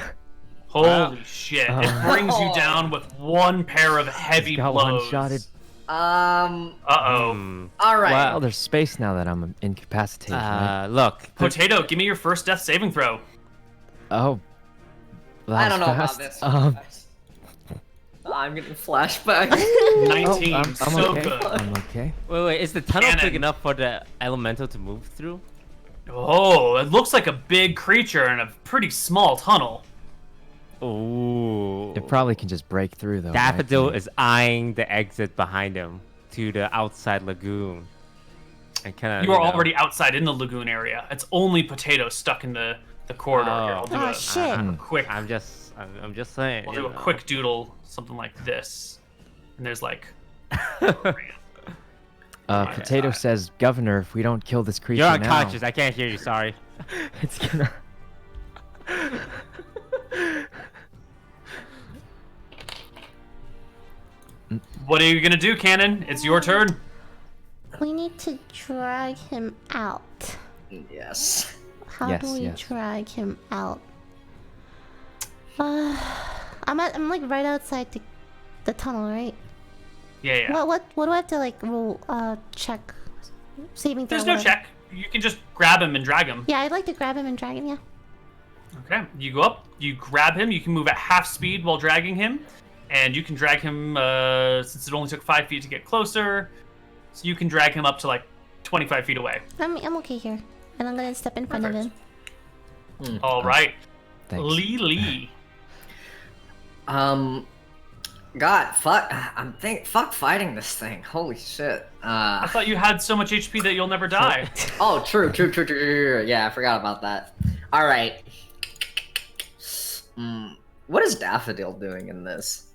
Holy shit. It brings you down with one pair of heavy Got blows. one-shotted. Uh-oh. all right. Well, there's space now that I'm incapacitated. right? Look. Potato, give me your first death saving throw. Oh. I don't know fast. about this. I'm getting flashbacks. 19. I'm so okay. good. I'm okay. Wait, is the tunnel big Cannon. enough for the elemental to move through? Oh, it looks like a big creature in a pretty small tunnel. Ooh. It probably can just break through though. Daffodil right? is eyeing the exit behind him to the outside lagoon. And kind of. You are already outside in the lagoon area. It's only Potato stuck in the corridor here. I'll do Oh, a shit. quick. I'm just saying. We'll you do a know. quick doodle, something like this. And there's like. Potato says, Governor, if we don't kill this creature You're now, unconscious. I can't hear you. Sorry. it's gonna. What are you gonna do, Cannon? It's your turn. we need to drag him out. Yes. How Yes, do we yes. drag him out? I'm like right outside the tunnel, right? Yeah. What do I have to like roll check saving throw? There's no whatever? check. You can just grab him and drag him. Yeah, I'd like to grab him and drag him, yeah. Okay. You go up, you grab him, you can move at half speed while dragging him. And you can drag him, since it only took 5 feet to get closer, so you can drag him up to like 25 feet away. I'm okay here. And I'm gonna step in front of him. Perfect. All right. Thanks. Lily. God, fuck fighting this thing. Holy shit. I thought you had so much HP that you'll never die. Oh, true. Yeah, I forgot about that. All right. What is Daffodil doing in this?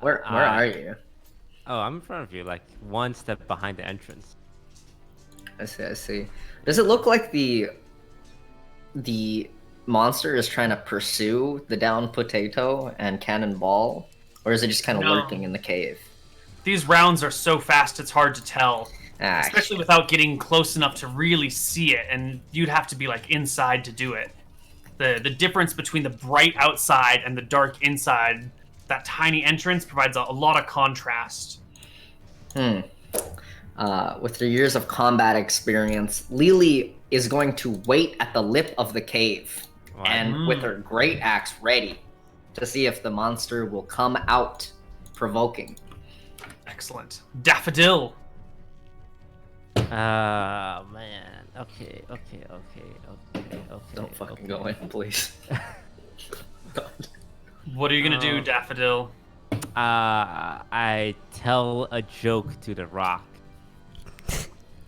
Where are you? Oh, I'm in front of you, like one step behind the entrance. I see. Does it look like the monster is trying to pursue the downed Potato and Cannonball, or is it just kind of No. lurking in the cave? These rounds are so fast it's hard to tell. Ah, Especially without getting close enough to really see it, and you'd have to be like inside to do it. The difference between the bright outside and the dark inside, that tiny entrance provides a lot of contrast. With their years of combat experience, Lily is going to wait at the lip of the cave, and with her great axe ready to see if the monster will come out provoking. Excellent. Daffodil. Man. Okay. Don't fucking go in, please. What are you gonna do, Daffodil? I tell a joke to the rock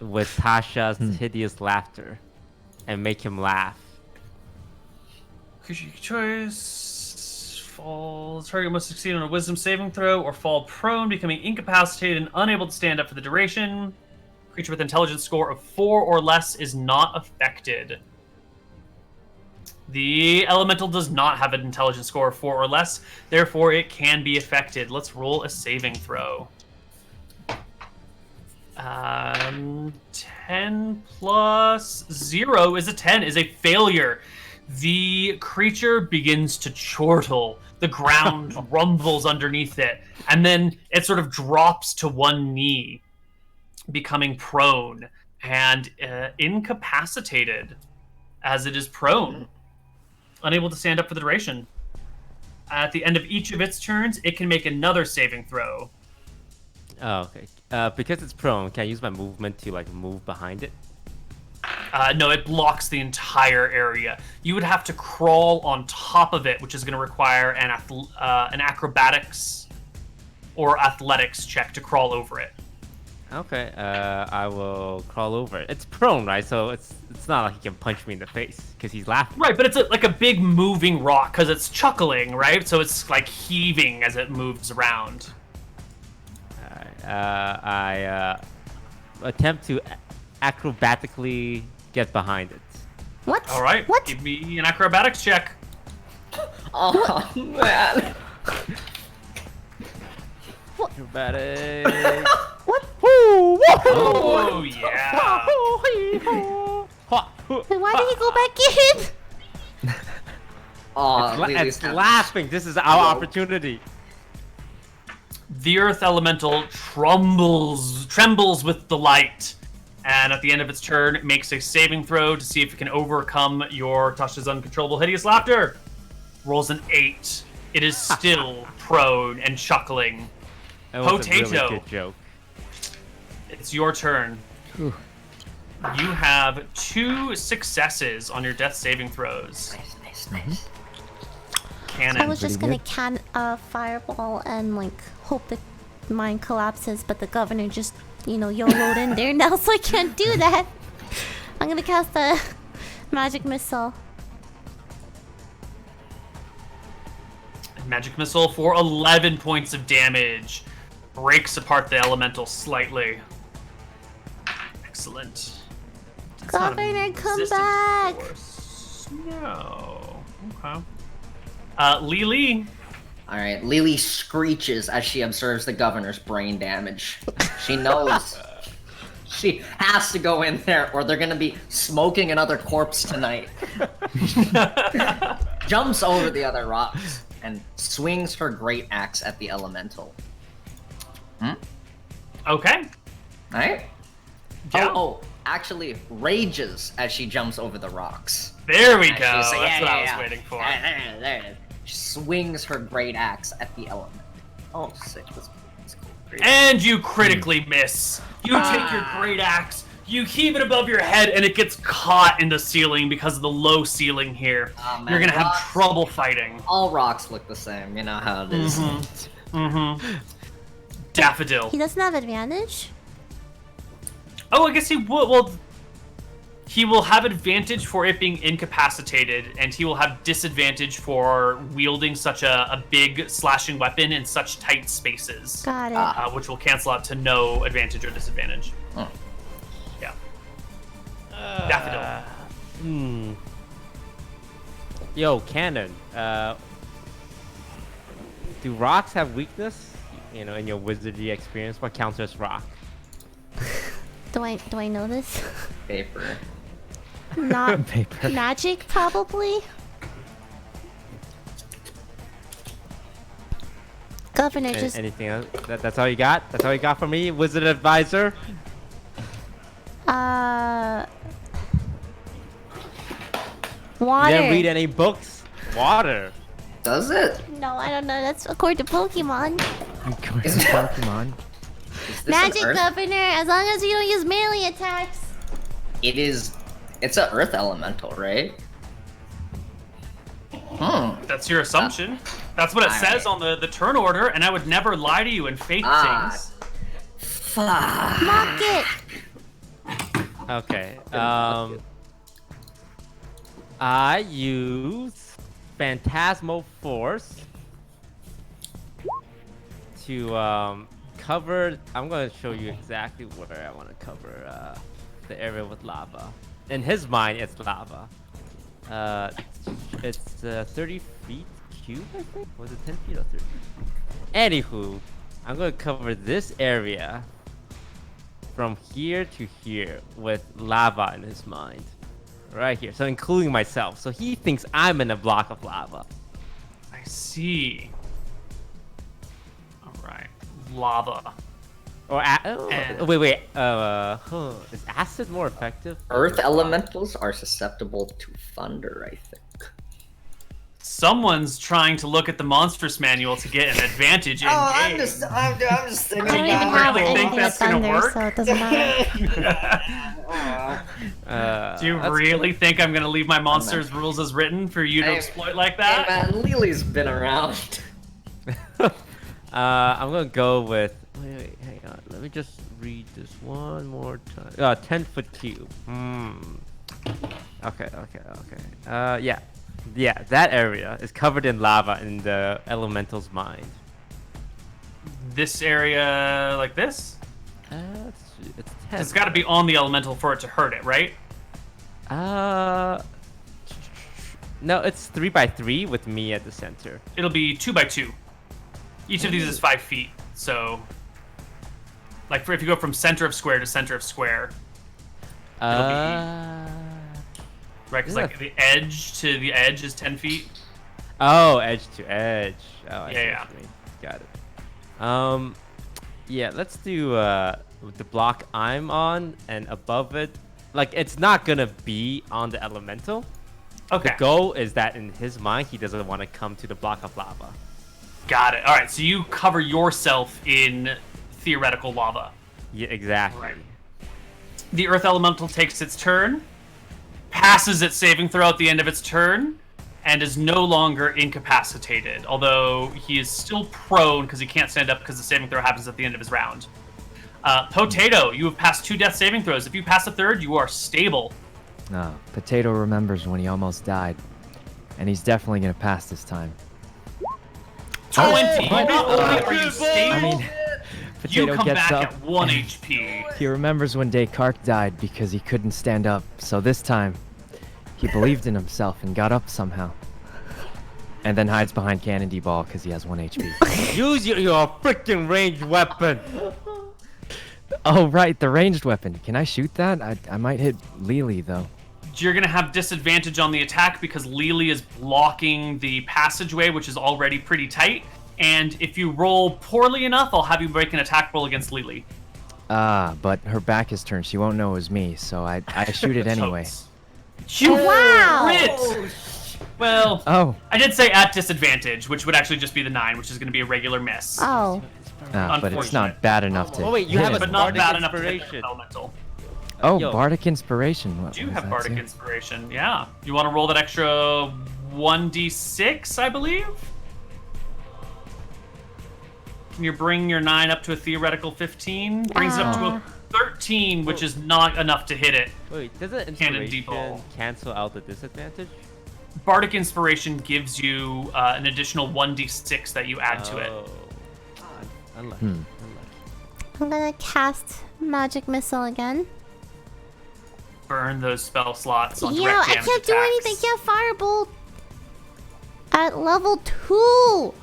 with Tasha's hideous laughter and make him laugh. Creature choice. Target must succeed on a wisdom saving throw or fall prone, becoming incapacitated and unable to stand up for the duration. Creature with intelligence score of 4 or less is not affected. The elemental does not have an intelligence score of 4 or less, therefore it can be affected. Let's roll a saving throw. 10 plus 0 is a 10, is a failure. The creature begins to chortle. The ground rumbles underneath it, and then it sort of drops to one knee, becoming prone and incapacitated as it is prone, unable to stand up for the duration. At the end of each of its turns, it can make another saving throw. Oh, okay. Because it's prone, can I use my movement to like move behind it? No, it blocks the entire area. You would have to crawl on top of it, which is going to require an acrobatics or athletics check to crawl over it. Okay, I will crawl over. It's prone, right? So it's not like he can punch me in the face because he's laughing. Right, but it's like a big moving rock because it's chuckling, right? So it's like heaving as it moves around. Alright, I attempt to acrobatically get behind it. What? All right, What? give me an acrobatics check. Oh man. Acrobatics. What? Oh yeah. Wait, why did he go back in? Oh, It's laughing. This is our opportunity. The earth elemental trembles with delight, and at the end of its turn, it makes a saving throw to see if it can overcome your Tasha's uncontrollable hideous laughter. Rolls an 8. It is still prone and chuckling. That was a Potato. really good joke. It's your turn. Whew. You have 2 successes on your death saving throws. Nice. Cannon. I was just Pretty gonna good. fireball and like hope that mine collapses, but the governor just, YOLO'd in there now, so I can't do that. I'm gonna cast a magic missile. Magic missile for 11 points of damage. Breaks apart the elemental slightly. Excellent. It's not a Governor, come resistant back! force. No. Okay. Lily. Alright, Lily screeches as she observes the governor's brain damage. She knows she has to go in there or they're gonna be smoking another corpse tonight. Jumps over the other rocks and swings her great axe at the elemental. Okay. Alright? Yeah. Oh, actually rages as she jumps over the rocks. There we And go. she's That's like, what I was waiting for. There it is. She swings her great axe at the element. Oh, sick. That's cool. Great. And you critically miss. You take your great axe, you heave it above your head, and it gets caught in the ceiling because of the low ceiling here. Oh, man, You're gonna have rocks. trouble fighting. All rocks look the same. You know how it is. Daffodil. He doesn't have advantage? Oh, I guess he will. Well, he will have advantage for it being incapacitated, and he will have disadvantage for wielding such a big slashing weapon in such tight spaces, Got it. which will cancel out to no advantage or disadvantage. Oh. Yeah. Daffodil. Yo, Cannon. Do rocks have weakness? In your wizardry experience, what counts as rock? Do I know this? Paper. Not Paper. magic, probably. Governor, just Anything else? That's all you got? That's all you got for me, wizard advisor? water. You didn't read any books? Water. Does it? No, I don't know. That's according to Pokemon. Is it Pokemon? Is this an Magic, earth? Governor, as long as you don't use melee attacks. It is. It's an earth elemental, right? That's your assumption. That's what it says on the turn order, and I would never lie to you and fake things. Fuck. Mock it. Okay. I use Phantasmal Force to cover. I'm gonna show you exactly where I want to cover the area with lava. In his mind, it's lava. It's 30 feet cube, I think. Was it 10 feet or 30? Anywho, I'm gonna cover this area from here to here with lava in his mind. Right here, so including myself. So he thinks I'm in a block of lava. I see. All right, lava. Or wait. Is acid more effective? Earth elementals are susceptible to thunder, I think. Someone's trying to look at the monstrous manual to get an advantage in game. I'm just thinking I don't even about have it. Think anything with that's gonna thunder, work? so it doesn't matter. Do you really think I'm gonna leave my monsters rules as written for you to Hey, exploit like Hey that? man, Lily's been around. I'm gonna go with Wait, hang on. Let me just read this one more time. 10-foot cube. Okay. Yeah, that area is covered in lava in the elemental's mind. This area, like this? It's 10. It's got to be on the elemental for it to hurt it, right? No, it's 3x3 with me at the center. It'll be 2x2. Each of these is 5 feet. So, like, if you go from center of square to center of square, right? Because like the edge to the edge is 10 feet. Oh, edge to edge. Oh, I see Yeah. what you mean. Got it. Yeah, let's do the block I'm on and above it. Like, it's not gonna be on the elemental. Okay. The goal is that in his mind, he doesn't want to come to the block of lava. Got it. All right. So you cover yourself in theoretical lava. Yeah, exactly. Right. The Earth Elemental takes its turn, passes its saving throw at the end of its turn, and is no longer incapacitated. Although he is still prone because he can't stand up because the saving throw happens at the end of his round. Potato, you have passed 2 death saving throws. If you pass a third, you are stable. No, Potato remembers when he almost died. And he's definitely gonna pass this time. 20. what? Not only are you I stable, mean, you Potato come gets back up. at 1 HP. He remembers when Descartes died because he couldn't stand up. So this time, he believed in himself and got up somehow. And then hides behind Cannondy Ball because he has 1 HP. Use your freaking ranged weapon. Oh, right, the ranged weapon. Can I shoot that? I might hit Lily, though. You're going to have disadvantage on the attack because Lily is blocking the passageway, which is already pretty tight. And if you roll poorly enough, I'll have you make an attack roll against Lily. But her back is turned. She won't know it was me, so I shoot it anyway. You Wow. crit! Well, Oh. I did say at disadvantage, which would actually just be the 9, which is going to be a regular miss. Oh. But it's not bad enough to Oh, wait, you hit have a it. But not Bardic bad enough to hit inspiration. the elemental. Oh, Yo. Bardic Inspiration. What You was have that Bardic too? Inspiration, yeah. You want to roll that extra 1d6, I believe? Can you bring your 9 up to a theoretical 15? Brings it up to a 13, which is not enough to hit it. Wait, does the Cannon inspiration D-ball. cancel out the disadvantage? Bardic Inspiration gives you an additional 1d6 that you add to it. Oh. Unlucky. Unlucky. I'm gonna cast Magic Missile again. Burn those spell slots on Yeah, direct I damage can't do attacks. anything. Can't Firebolt at level 2.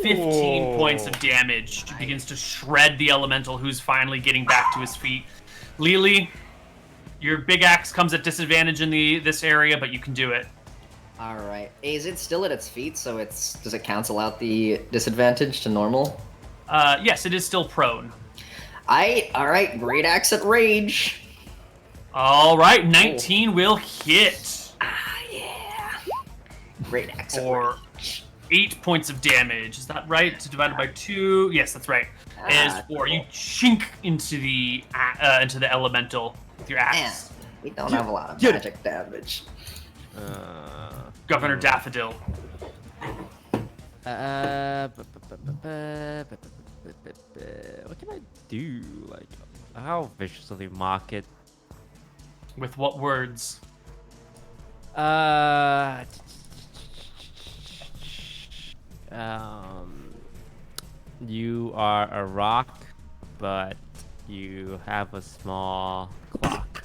15 points of damage. Begins to shred the elemental who's finally getting back to his feet. Lily, your big axe comes at disadvantage in this area, but you can do it. All right. Is it still at its feet? So does it cancel out the disadvantage to normal? Yes, it is still prone. All right. Great axe at rage. All right, 19 will hit Yeah. Great axe at for rage. 8 points of damage. Is that right? It's divided by 2. Yes, that's right. Is 4. You chink into the elemental with your Man, axe. we don't have a lot of Get it. magic damage. Governor Daffodil. What can I do? Like, how viciously mock it? With what words? You are a rock, but you have a small clock.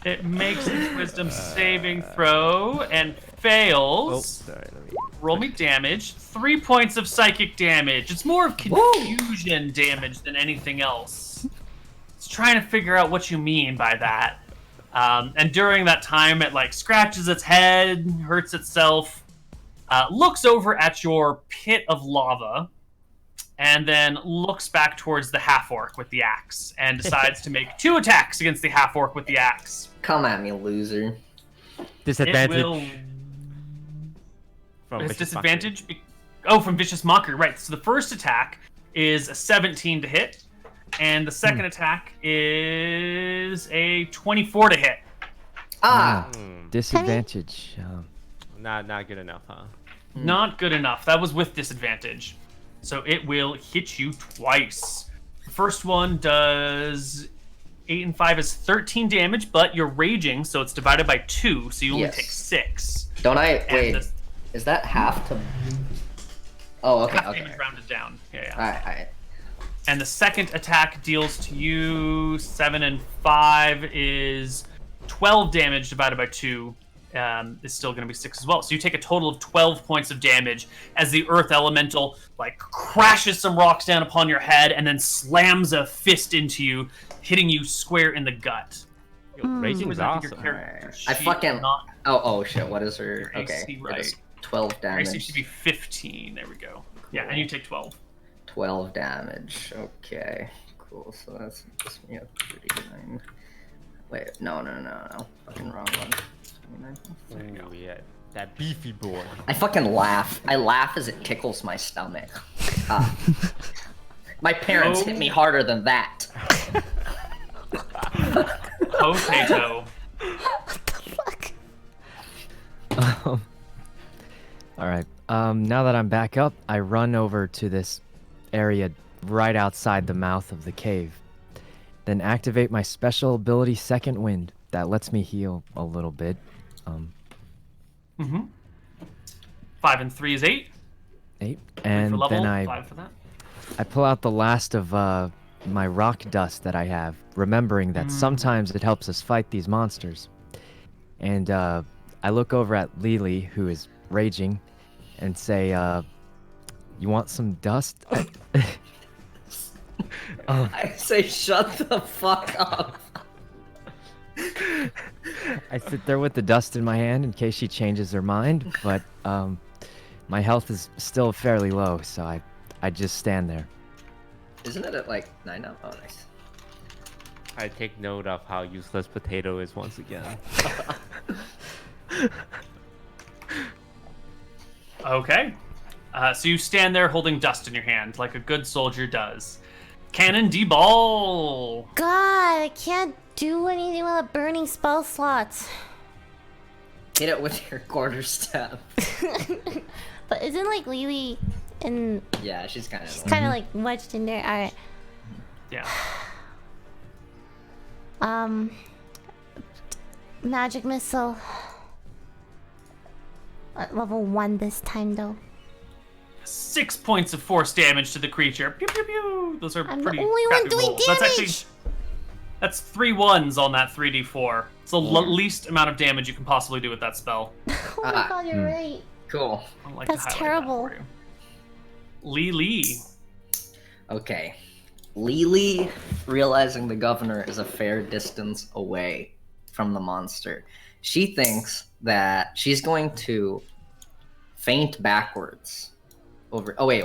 It makes its wisdom saving throw and Oh, fails. sorry. Let me. Roll me damage. 3 points of psychic damage. It's more of confusion damage than anything else. It's trying to figure out what you mean by that. And during that time, it like scratches its head, hurts itself, looks over at your pit of lava, and then looks back towards the half-orc with the axe, and decides to make 2 attacks against the half-orc with the axe. Come at me, loser. It Disadvantage will... from It's vicious disadvantage? Oh, from Vicious Mockery, right. So the first attack is a 17 to hit, and the second attack is a 24 to hit. Ah! Disadvantage. Not good enough, huh? Not good enough. That was with disadvantage. So it will hit you twice. The first one does 8 and 5 is 13 damage, but you're raging, so it's divided by 2, so you only Yes. take 6. Don't I... And Wait, the is that half to... Oh, okay, half okay. damage rounded down. Yeah. Alright. And the second attack deals to you 7 and 5 is 12 damage divided by 2. Is still going to be 6 as well. So you take a total of 12 points of damage as the Earth Elemental like crashes some rocks down upon your head and then slams a fist into you, hitting you square in the gut. Raging is I think awesome. your character I sheet fucking... not Oh shit, what is her... your Okay, AC, it right? is 12 Your AC damage. should be 15. There we go. Yeah, and you take 12. 12 damage. Okay, cool. So that's just me at 39. Wait, no. Fucking wrong one. 29. Ooh, yeah. That beefy boy. I fucking laugh. I laugh as it tickles my stomach. My parents hit me harder than that. Potato. Fuck. All right. Now that I'm back up, I run over to this area right outside the mouth of the cave. Then activate my special ability, Second Wind. That lets me heal a little bit. 5 and 3 is 8. 8. 3 And for level, then 5 for that. I pull out the last of my rock dust that I have, remembering that sometimes it helps us fight these monsters. And I look over at Lily, who is raging, and say, you want some dust? I say, shut the fuck up. I sit there with the dust in my hand in case she changes her mind, but my health is still fairly low, so I just stand there. Isn't it at like 9 now? Oh, nice. I take note of how useless Potato is once again. Okay. So you stand there holding dust in your hand, like a good soldier does. Cannon D-ball! God, I can't do anything with a burning spell slots. Hit it with your quarter staff. But isn't like Lily and Yeah, she's kind of... kind of like wedged in there? Alright. Yeah. Magic missile. At level 1 this time though. 6 points of force damage to the creature. Pew pew pew. Those are I'm the pretty only one crappy doing rolls. That's actually damage. that's 3 1s on that 3d4. It's the least amount of damage you can possibly do with that spell. Oh my god, you're right. Cool. I'd like That's to highlight terrible. That for you. Lee. Okay. Lily, realizing the governor is a fair distance away from the monster, she thinks that she's going to faint backwards over... Oh, wait.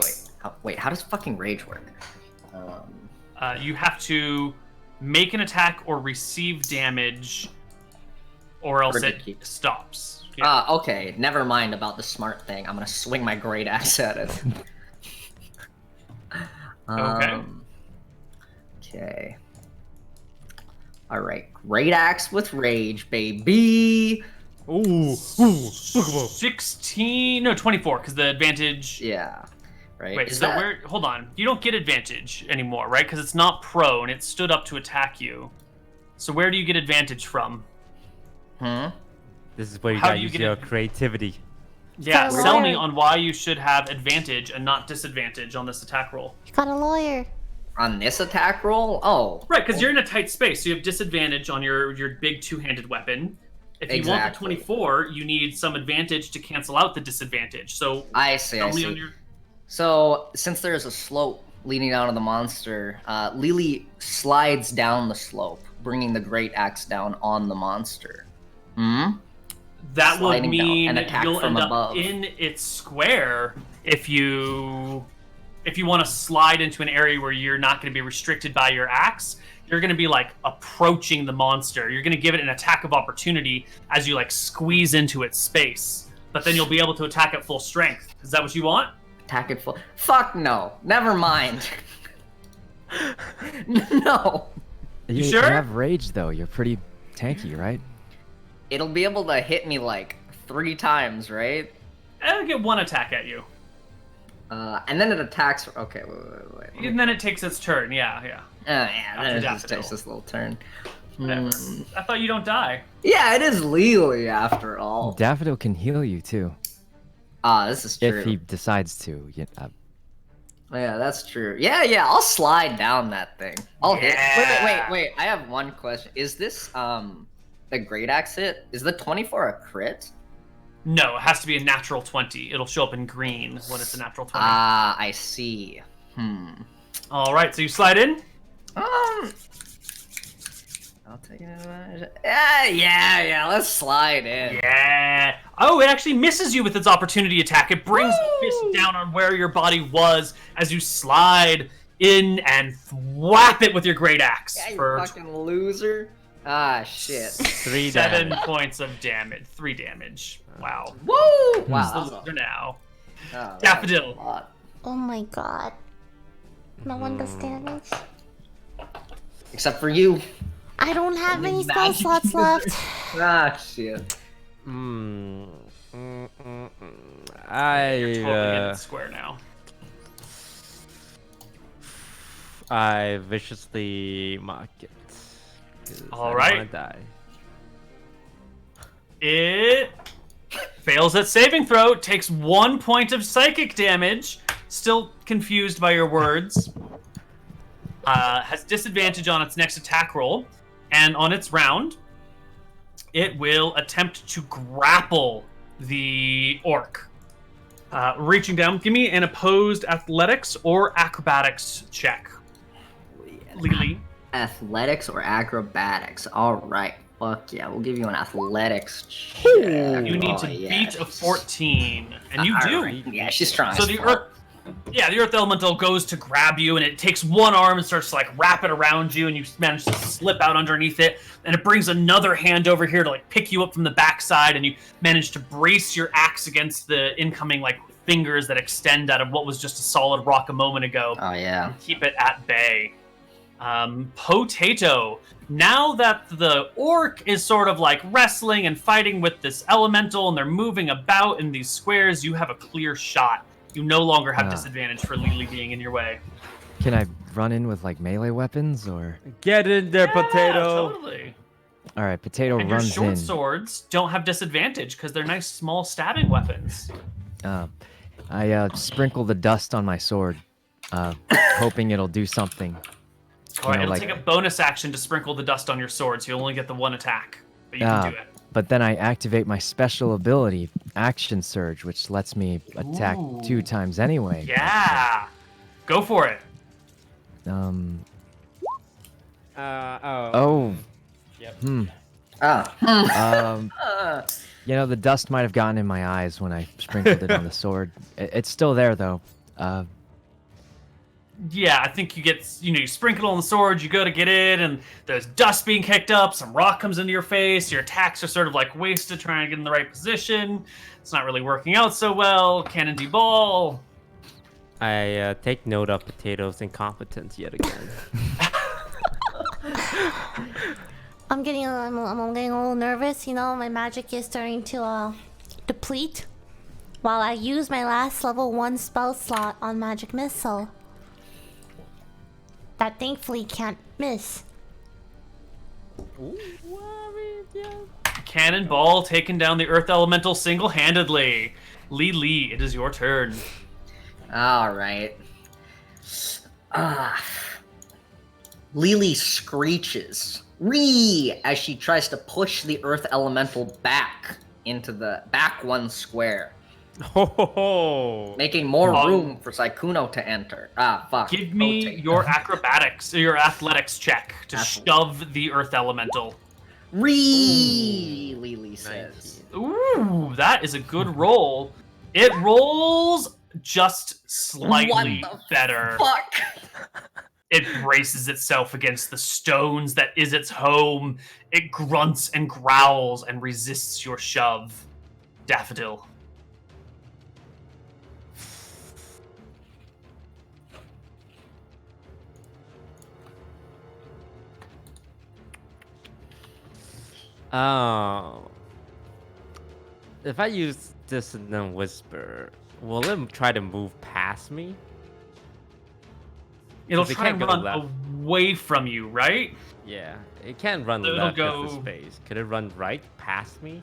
How does fucking rage work? You have to make an attack or receive damage, or else Or it keep. stops. Yeah. Okay. Never mind about the smart thing. I'm gonna swing my great axe at it. Okay. Alright. Great axe with rage, baby! Ooh. 16, no, 24, because the advantage. Yeah. Right? Wait, Is so that... where? Hold on. You don't get advantage anymore, right? Because it's not prone. It stood up to attack you. So where do you get advantage from? This is where you How gotta do you use get your it? creativity. Yeah, Got a sell me lawyer. on why you should have advantage and not disadvantage on this attack roll. You got a lawyer. On this attack roll? Oh. Right, because you're in a tight space, so you have disadvantage on your big two-handed weapon. If you want the Exactly. 24, you need some advantage to cancel out the disadvantage. So I see, tell I me see. on your. So, since there's a slope leading down to the monster, Lily slides down the slope, bringing the great axe down on the monster. That would sliding down, mean an attack you'll from end above. up in its square if you want to slide into an area where you're not going to be restricted by your axe. You're going to be like approaching the monster. You're going to give it an attack of opportunity as you like squeeze into its space. But then you'll be able to attack at full strength. Is that what you want? Attack it full. Fuck no. Never mind. No. You sure? You have rage though. You're pretty tanky, right? it'll be able to hit me like 3 times, right? It'll get 1 attack at you. And then it attacks. Okay, wait. And then it takes its turn. Yeah. Yeah, After then it just Daffodil. takes this little turn. Whatever. I thought you don't die. Yeah, it is Lily after all. Daffodil can heal you too, This is true. if he decides to. Yeah, that's true. Yeah, I'll slide down that thing. I'll hit. Wait. I have one question. Is this the great axe hit? Is the 24 a crit? No, it has to be a natural 20. It'll show up in green when it's a natural 20. I see. All right, so you slide in. I'll take it. Yeah. Let's slide in. Yeah. Oh, it actually misses you with its opportunity attack. It brings the fist down on where your body was as you slide in and thwap it with your great axe. Yeah, you for fucking loser. Ah, shit. 3 7 damage. points of damage. 3 damage. Wow. Woo! It's Wow. the loser now. That was Daffodil. a lot. Oh my god. No one does damage. Except for you. I don't have Only any spell magic slots user. left. Ah, shit. You're totally in the square now. I viciously mock it. 'Cause I All don't right. wanna die. It fails at saving throw, takes 1 point of psychic damage, still confused by your words. Has disadvantage on its next attack roll, and on its round, it will attempt to grapple the orc. Reaching down, give me an opposed athletics or acrobatics check. Lily. Athletics or acrobatics? All right. Fuck yeah, we'll give you an athletics check. You need to Oh, beat a yes. 14, and you do. Alright. Yeah, she's trying. So the earth elemental goes to grab you, and it takes one arm and starts to like wrap it around you, and you manage to slip out underneath it. And it brings another hand over here to like pick you up from the backside, and you manage to brace your axe against the incoming like fingers that extend out of what was just a solid rock a moment ago. Oh yeah. And keep it at bay. Potato. Now that the orc is sort of like wrestling and fighting with this elemental, and they're moving about in these squares, you have a clear shot. You no longer have disadvantage for Lily being in your way. Can I run in with like melee weapons or? Get in there, Yeah, potato. Totally. All right, potato And your runs short in. swords don't have disadvantage because they're nice small stabbing weapons. I sprinkle the dust on my sword, hoping it'll do something. All right, know, it'll like- take a bonus action to sprinkle the dust on your sword, so you'll only get the one attack, but you can do it. But then I activate my special ability, Action Surge, which lets me attack Ooh. 2 times anyway. Yeah, go for it. Oh. Yep. The dust might have gotten in my eyes when I sprinkled it on the sword. It's still there though. Yeah, I think you get, you sprinkle on the sword, you go to get in, and there's dust being kicked up, some rock comes into your face, your attacks are sort of like wasted trying to get in the right position. It's not really working out so well. Cannon ball. I take note of potato's incompetence yet again. I'm getting a little nervous. My magic is starting to deplete. While I use my last level 1 spell slot on Magic Missile. That thankfully can't miss. Cannonball taking down the Earth Elemental single-handedly. Lee, it is your turn. All right. Lily screeches as she tries to push the Earth Elemental back into the back 1 square, Ho! making more room for Sykkuno to enter. Fuck. Give me your acrobatics, or your athletics check to shove the Earth Elemental. Lily says. Ooh, that is a good roll. It rolls just slightly What the better. Fuck. It braces itself against the stones that is its home. It grunts and growls and resists your shove. Daffodil. Oh. If I use Dissonant Whisper, will it try to move past me? It'll 'Cause it try and can't go run left. away from you, right? Yeah, it can't run So it'll left because go- of space. Could it run right past me?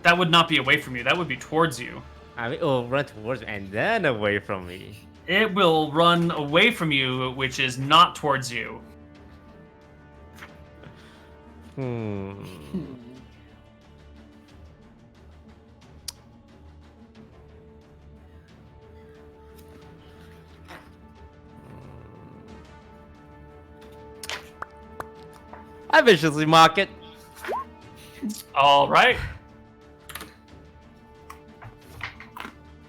That would not be away from you. That would be towards you. I mean, it'll run towards me and then away from me. It will run away from you, which is not towards you. I viciously mock it. All right.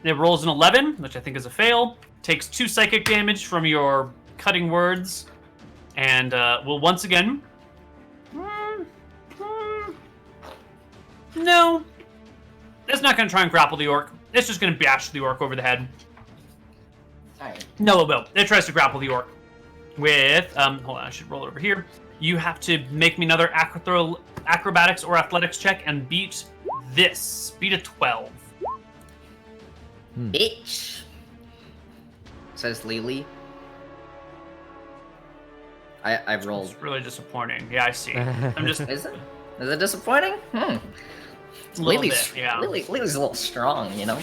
It rolls an 11, which I think is a fail. Takes 2 psychic damage from your cutting words, and will once again. No, it's not going to try and grapple the orc. It's just going to bash the orc over the head. Alright. No, it will. It tries to grapple the orc with. Hold on, I should roll it over here. You have to make me another acrobatics or athletics check and beat this. Beat a 12. Bitch. Says Lily. I've rolled. It's really disappointing. Yeah, I see. I'm just Is it? Is it disappointing? a little Lily's, bit, yeah. Lily's a little strong, you know?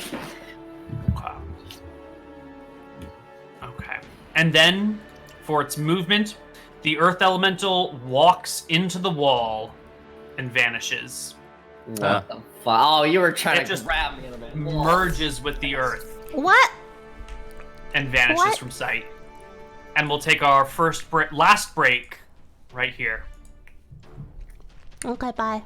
Okay. And then, for its movement, the Earth Elemental walks into the wall and vanishes. What the fuck? Oh, you were trying It to just grab me in the Merges with the Earth What? and vanishes What? from sight. And we'll take our last break right here. Okay, bye.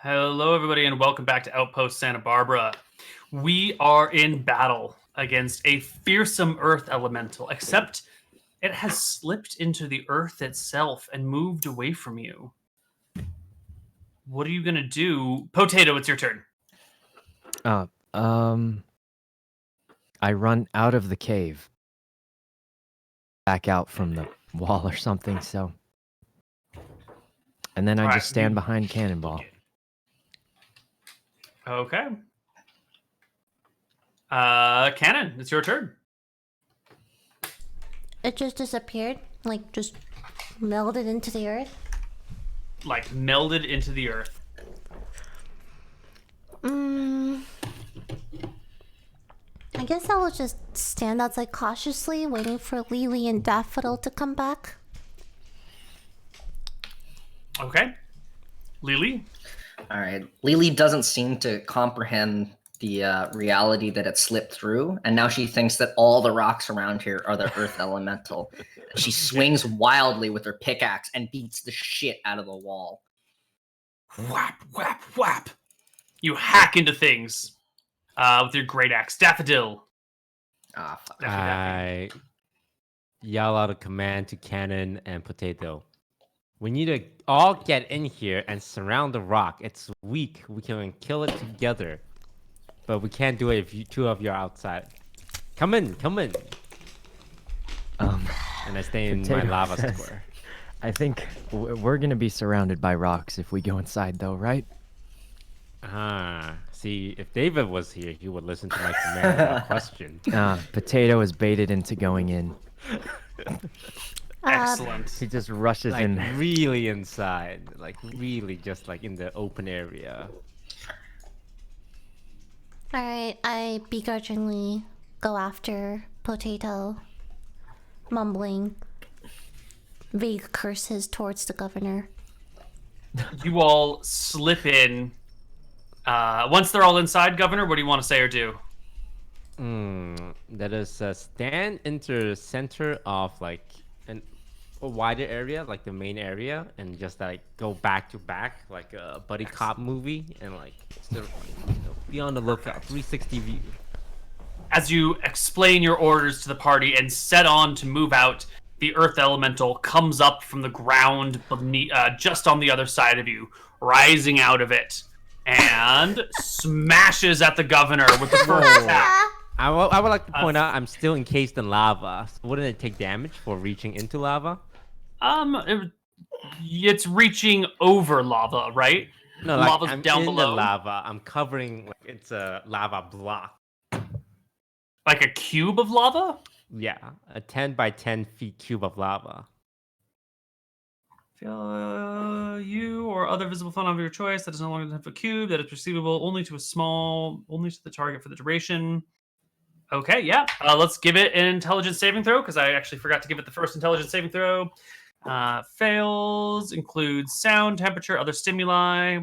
Hello, everybody, and welcome back to Outpost Santa Barbara. We are in battle against a fearsome earth elemental, except it has slipped into the earth itself and moved away from you. What are you going to do? Potato, it's your turn. I run out of the cave. Back out from the wall or something, so. And then I Alright, just stand behind Cannonball. Okay. Cannon, it's your turn. It just disappeared, like just melded into the earth. Like, melded into the earth. I guess I will just stand outside cautiously, waiting for Lily and Daffodil to come back. Okay. Lily? All right. Lily doesn't seem to comprehend the reality that it slipped through, and now she thinks that all the rocks around here are the earth elemental. She swings wildly with her pickaxe and beats the shit out of the wall. Whap, whap, whap. You hack into things with your great axe. Daffodil. Ah, fuck. I yell out a command to Cannon and Potato. We need to all get in here and surround the rock. It's weak. We can kill it together. But we can't do it if two of you are outside. Come in. And I stay in my Potato lava says- square. I think we're gonna be surrounded by rocks if we go inside, though, right? See, if David was here, he would listen to my command without question. Potato is baited into going in. Excellent. He just rushes Like in. really inside. Like really just like in the open area. Alright, I begrudgingly go after Potato, mumbling vague curses towards the governor. You all slip in. Once they're all inside, Governor, what do you want to say or do? That is stand into the center of like a wider area, like the main area, and just like go back to back like a buddy cop movie, and like still, be on the lookout, 360 view. As you explain your orders to the party and set on to move out, the earth elemental comes up from the ground beneath, just on the other side of you, rising out of it, and smashes at the governor with the first attack. I would like to point out I'm still encased in lava. So wouldn't it take damage for reaching into lava? It's reaching over lava, right? No, like Lava's I'm down in below. the lava. I'm covering like it's a lava block. Like a cube of lava? Yeah, a 10 by 10 feet cube of lava. You or other visible phone of your choice that is no longer have a cube that is perceivable only to the target for the duration. Okay, yeah. Let's give it an intelligence saving throw because I actually forgot to give it the first intelligence saving throw. Fails, includes sound, temperature, other stimuli.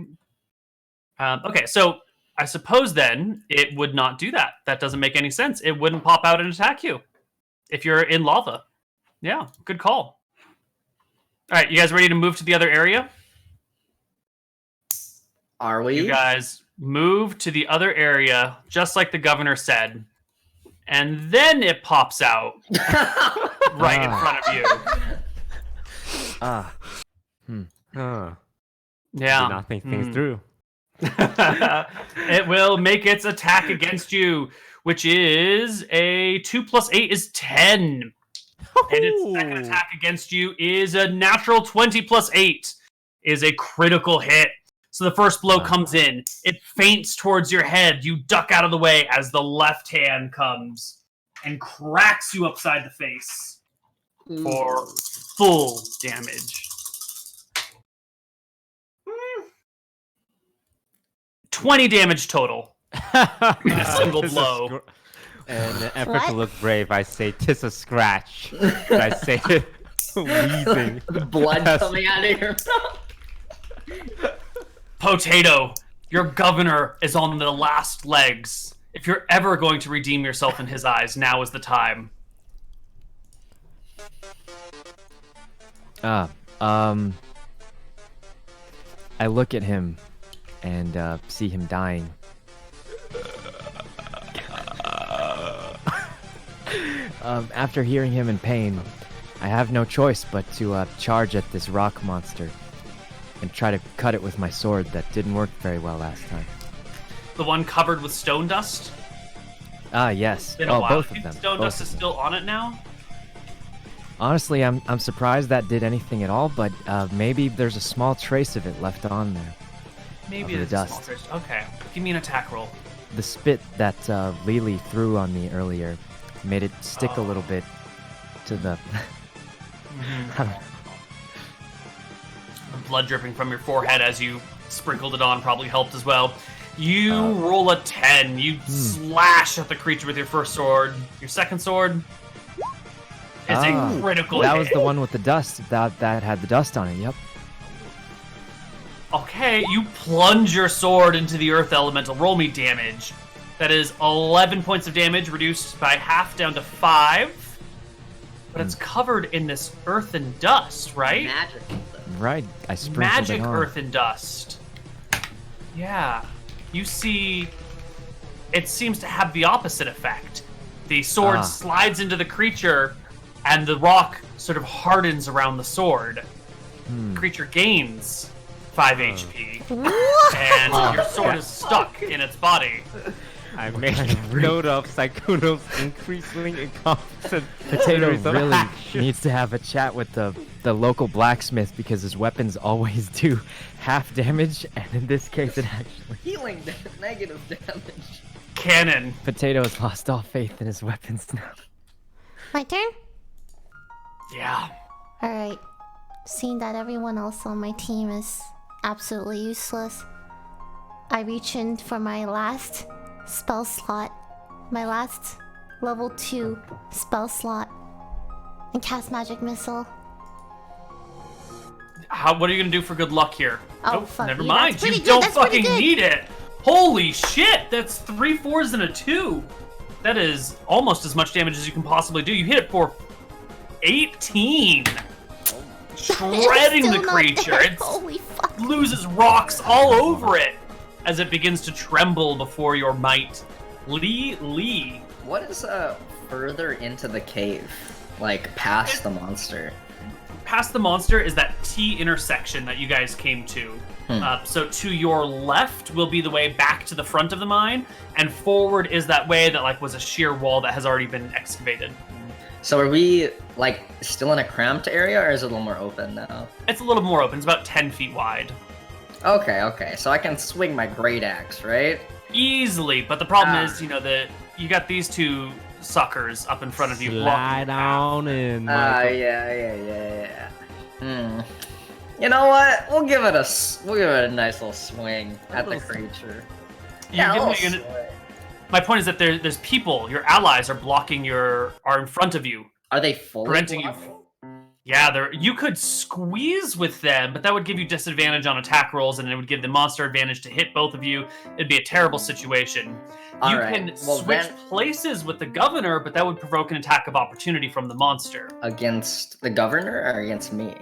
Okay, so I suppose then it would not do that. That doesn't make any sense. It wouldn't pop out and attack you if you're in lava. Yeah, good call. All right, you guys ready to move to the other area? Are we? You guys move to the other area, just like the governor said. And then it pops out right in front of you. Huh. Yeah. Did not think things through. It will make its attack against you, which is a 2 + 8 is 10. And its second attack against you is a natural 20 + 8 is a critical hit. So the first blow comes in. It feints towards your head. You duck out of the way as the left hand comes and cracks you upside the face for full damage. 20 damage total in a single blow. In an effort to What? look brave, I say, "'Tis a scratch." And I say it wheezing. Blood Yes. coming out of your mouth. Potato, your governor is on the last legs. If you're ever going to redeem yourself in his eyes, now is the time. I look at him and see him dying. After hearing him in pain, I have no choice but to charge at this rock monster and try to cut it with my sword that didn't work very well last time. The one covered with stone dust? Ah, yes. Been a while. Both of them. Stone both dust of is them. still on it now? Honestly, I'm surprised that did anything at all, but maybe there's a small trace of it left on there. Maybe Of the it's a small dust. trace. Okay, give me an attack roll. The spit that Lily threw on me earlier made it stick a little bit to the... I don't know. Blood dripping from your forehead as you sprinkled it on probably helped as well. You roll a 10. You slash at the creature with your first sword. Your second sword is a critical That hit. was the one with the dust. That had the dust on it, yep. Okay, you plunge your sword into the earth elemental. Roll me damage. That is 11 points of damage, reduced by half down to 5. But it's covered in this earth and dust, right? Magic. Right, I sprinkled Magic it on. earth and dust. Yeah. You see, it seems to have the opposite effect. The sword slides into the creature, and the rock sort of hardens around the sword. The creature gains 5 HP, and your sword is stuck in its body. I made note of Sykkuno's increasing incompetent. Potato series of really action. needs to have a chat with the local blacksmith because his weapons always do half damage, and in this case it actually... Healing negative damage. Cannon. Potato has lost all faith in his weapons now. My turn? Yeah. Alright. Seeing that everyone else on my team is absolutely useless, I reach in for my last spell slot, my last level 2 spell slot, and cast Magic Missile. What are you gonna do for good luck here? Oh, Nope, fuck never you. mind. That's pretty You good, don't that's pretty fucking good. need it. Holy shit! That's 3 4s and a 2. That is almost as much damage as you can possibly do. You hit it for 18. Shredding Still the not creature. dead. It Holy fuck. loses rocks all over it as it begins to tremble before your might. Lee. What is further into the cave? Like past the monster? Past the monster is that T intersection that you guys came to. So to your left will be the way back to the front of the mine, and forward is that way that like was a sheer wall that has already been excavated. So are we like still in a cramped area, or is it a little more open now? It's a little more open. It's about 10 feet wide. Okay. So I can swing my great axe, right? Easily, but the problem is, you know, that you got these two suckers up in front of you blocking Slide your path. on in. Yeah. You know what? We'll give it a nice little swing at the creature. You're a giving little it an- swing. My point is that there's people, your allies are are in front of you, Are they fully preventing you. blocking? Yeah, you could squeeze with them, but that would give you disadvantage on attack rolls, and it would give the monster advantage to hit both of you. It'd be a terrible situation. All You right, can well switch then- places with the governor, but that would provoke an attack of opportunity from the monster. Against the governor or against me?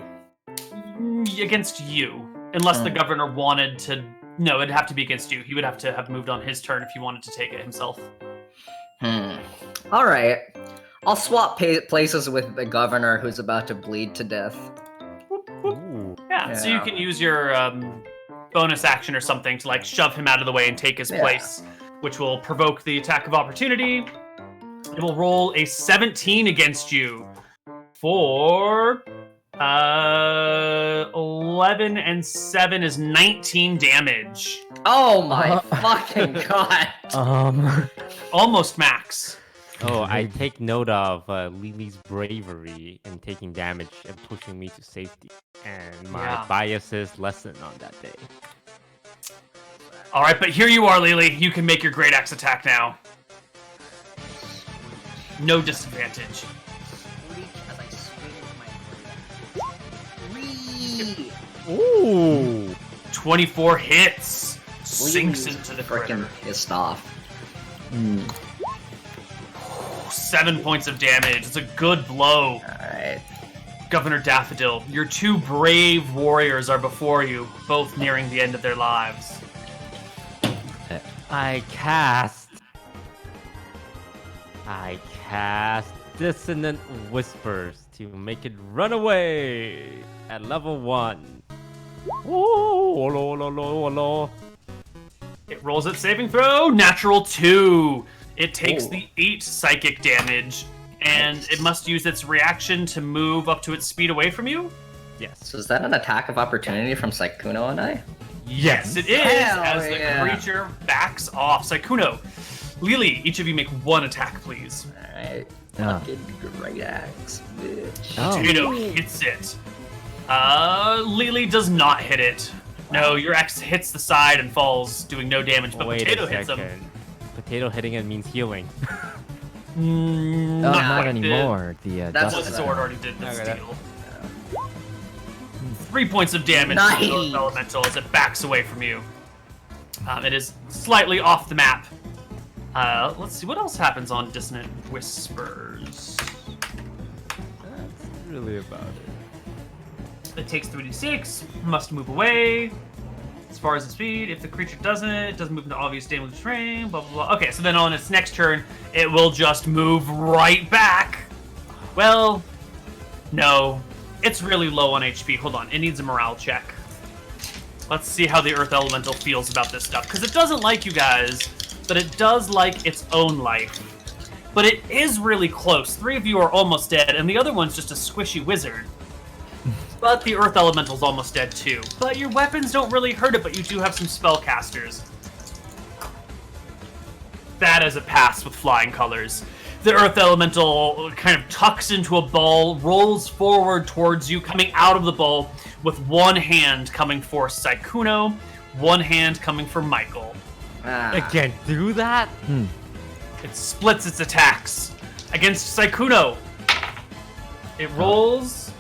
Against you. Unless the governor wanted to... No, it'd have to be against you. He would have to have moved on his turn if he wanted to take it himself. All right. I'll swap places with the governor who's about to bleed to death. Ooh. Yeah, so you Yeah. can use your bonus action or something to like shove him out of the way and take his Yeah. place, which will provoke the attack of opportunity. It will roll a 17 against you for 11 and 7 is 19 damage. Oh my fucking god! Almost max. Oh, I take note of Lily's bravery in taking damage and pushing me to safety, and my Yeah. biases lessen on that day. All right, but here you are, Lily. You can make your great axe attack now. No disadvantage. Ooh! 24 hits. Sinks into the freaking critter. pissed off. 7 points of damage. It's a good blow. Alright. Governor Daffodil, your two brave warriors are before you, both nearing the end of their lives. I cast Dissonant Whispers to make it run away at level 1. Oh, lo, lo, lo, lo. It rolls its saving throw. Natural 2. It takes Oh. the 8 psychic damage, and it must use its reaction to move up to its speed away from you. Yes. So is that an attack of opportunity from Sykkuno and I? Yes, it is. Hell As the yeah. creature backs off. Sykkuno, Lily, each of you make 1 attack, please. Alright. Ah. Fucking great axe, bitch. Oh. Potato hits it. Lily does not hit it. No, your axe hits the side and falls, doing no damage, but Wait Potato a hits him. second. Potato hitting it means healing. Not quite. anymore. The That's The dust. sword already did the Okay. steal. 3 points of damage to Nice. the Earth Elemental as it backs away from you. It is slightly off the map. Let's see, what else happens on Dissonant Whispers? That's really about it. It takes 3d6, must move away. As far as the speed, if the creature doesn't move into obvious damage terrain, blah, blah, blah. Okay, so then on its next turn, it will just move right back. Well, no. It's really low on HP. Hold on, it needs a morale check. Let's see how the Earth Elemental feels about this stuff. Because it doesn't like you guys, but it does like its own life. But it is really close. 3 of you are almost dead, and the other one's just a squishy wizard. But the Earth Elemental's almost dead too. But your weapons don't really hurt it, but you do have some spellcasters. That is a pass with flying colors. The Earth Elemental kind of tucks into a ball, rolls forward towards you, coming out of the ball with one hand coming for Sykkuno, one hand coming for Michael. Ah. It can't do that? It splits its attacks against Sykkuno. It rolls.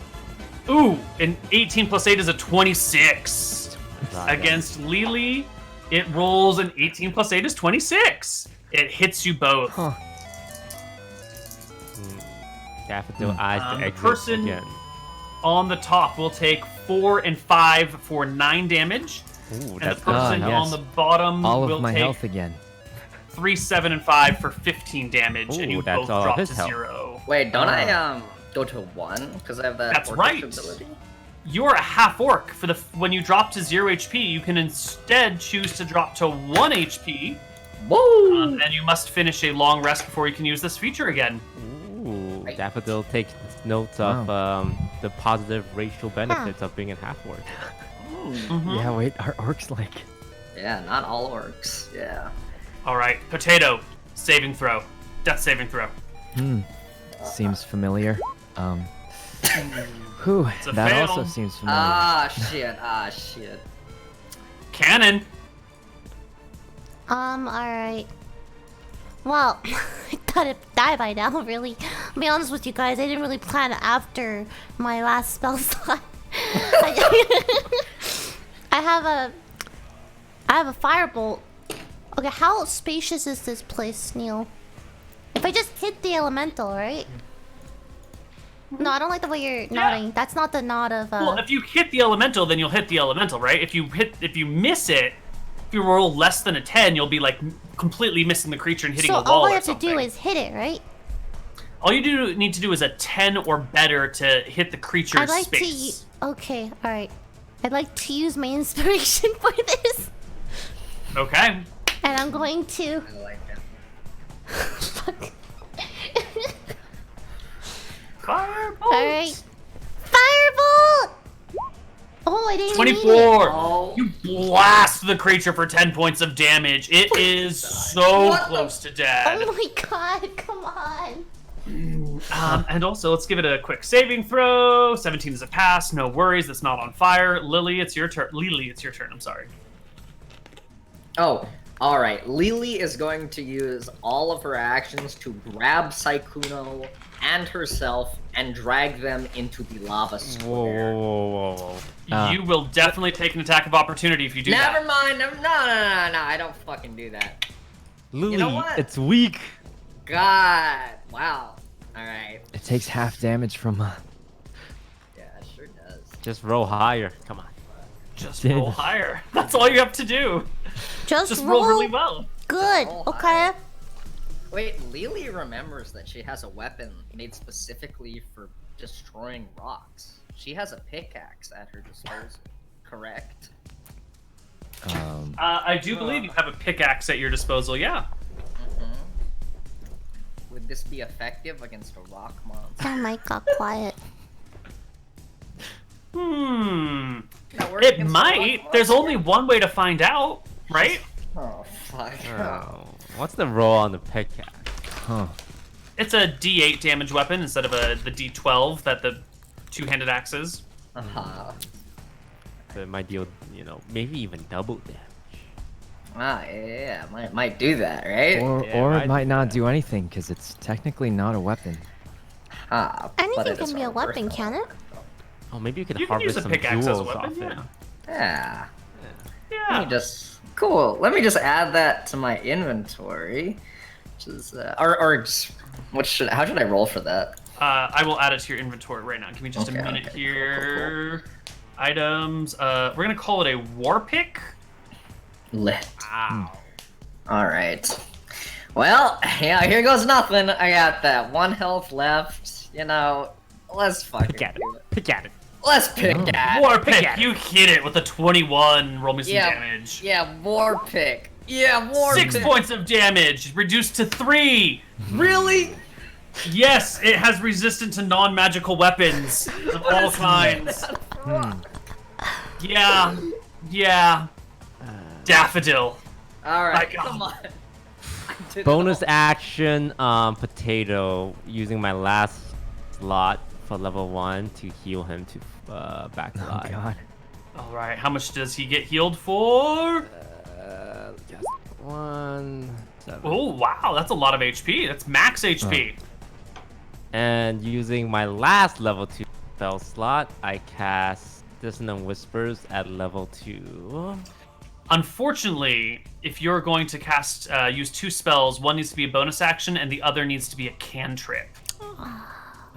Ooh, an 18 plus 8 is a 26. Against Lily, it rolls an 18 plus 8 is 26. It hits you both. Huh. Daffodil eyes The the exit person again. on the top will take 4 and 5 for 9 damage. Ooh, And that's the person yes. on the bottom All will of my take health again. 3, 7, and 5 for 15 damage, and Ooh, you that's both all drop to his health. 0. Wait, don't I go to 1 because I have that That's orcish right. ability? You're a half orc. For the when you drop to 0 HP, you can instead choose to drop to 1 HP, Whoa! and you must finish a long rest before you can use this feature again. Ooh, Right. Daffodil takes notes of the positive racial benefits of being a half-orc. Mhm. Yeah, wait, are orcs like? Yeah, not all orcs. Yeah. All right, Potato, saving throw, death saving throw. Seems familiar. Whew, It's a that fail. also seems familiar. Ah, shit. Cannon. Alright. Well, I thought it'd die by now, really. I'll be honest with you guys, I didn't really plan after my last spell slot. I have a firebolt. Okay, how spacious is this place, Neil? If I just hit the elemental, right? No, I don't like the way you're nodding. That's not the nod of Well, if you hit the elemental, then you'll hit the elemental, right? If you miss it, if you roll less than a 10, you'll be like completely missing the creature and hitting so a wall all I or have to something. do is hit it, right? All you need to do is a 10 or better to hit the creature's I'd like space. to. Okay, all right. I'd like to use my inspiration for this, Okay. and I'm going to. I like it. Fuck. Firebolt. All right. Firebolt. Oh, I didn't. Need it. 24. Oh. You blast the creature for 10 points of damage. It is so What the- close to dead. Oh my god! Come on. And also, let's give it a quick saving throw. 17 is a pass. No worries. It's not on fire. Lily, it's your turn. Lily, it's your turn. I'm sorry. Oh, alright. Lily is going to use all of her actions to grab Sykkuno and herself and drag them into the lava Whoa, square. whoa, whoa, whoa. You will definitely take an attack of opportunity if you do Never that. mind. No, I don't fucking do that. Lily, know what? it's weak. God. Wow. Alright. It takes half damage from. Yeah, it sure does. Just roll higher. Come on. Just roll higher. That's all you have to do. Just Just roll really well. Good. Oh, Okay. Wait, Lily remembers that she has a weapon made specifically for destroying rocks. She has a pickaxe at her disposal, correct? I do believe you have a pickaxe at your disposal. Yeah. Would this be effective against a rock monster? Oh my god, quiet. That works It against a might. rock There's monster? only one way to find out, right? Oh, fuck. Oh, what's the roll on the pickaxe? Huh. It's a D8 damage weapon instead of the D12 that the two-handed axe is. Uh-huh. So it might deal, maybe even double damage. Ah, yeah, might do that, right? Or Yeah, or right. it might not do anything because it's technically not a weapon. Ah, but Anything it is can be a weapon, worthwhile. can it? Oh, maybe you could You can use harvest a some pickaxe as a jewels weapon, off it. yeah. Yeah. Yeah. Let me just Let me just add that to my inventory. Which is or just how should I roll for that? I will add it to your inventory right now. Give me just a Okay, minute okay, here. Items. We're gonna call it a war pick. Lit. Wow. All right. Well, yeah, here goes nothing. I got that 1 health left. Let's fucking Pick at it. do it. Pick at it. Let's pick at War it. pick. at You hit it with a 21. Roll me some Yeah, damage. yeah, war pick. Yeah, war 6 pick. points of damage, reduced to 3. Really? Yes, it has resistance to non-magical weapons of all kinds. Yeah. Daffodil. All right, My God. come on. I did it Bonus all. action potato using my last slot for level 1 to heal him to back to Oh life. god. All right, how much does he get healed for? Just 1 7. Oh wow, that's a lot of HP. That's max HP. And using my last level 2 spell slot, I cast Dissonant Whispers at level 2. Unfortunately, if you're going to cast use 2 spells, one needs to be a bonus action and the other needs to be a cantrip.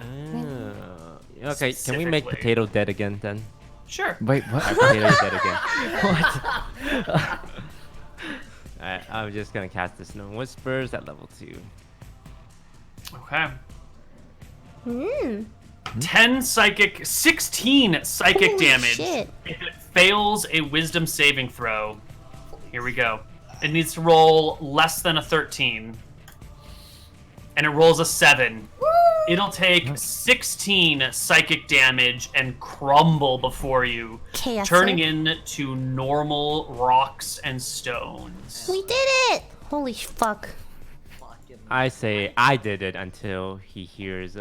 Okay, can we make Specifically. Potato dead again then? Sure. Wait, what? Potato is dead again. Alright, I'm just gonna cast Dissonant Whispers at level 2. Okay. Hmm. 10 psychic, 16 psychic Holy damage. shit. If it fails a wisdom saving throw, here we go. It needs to roll less than a 13. And it rolls a 7. It'll take 16 psychic damage and crumble before you, Chaos. turning into normal rocks and stones. We did it! Holy fuck. I say I did it until he hears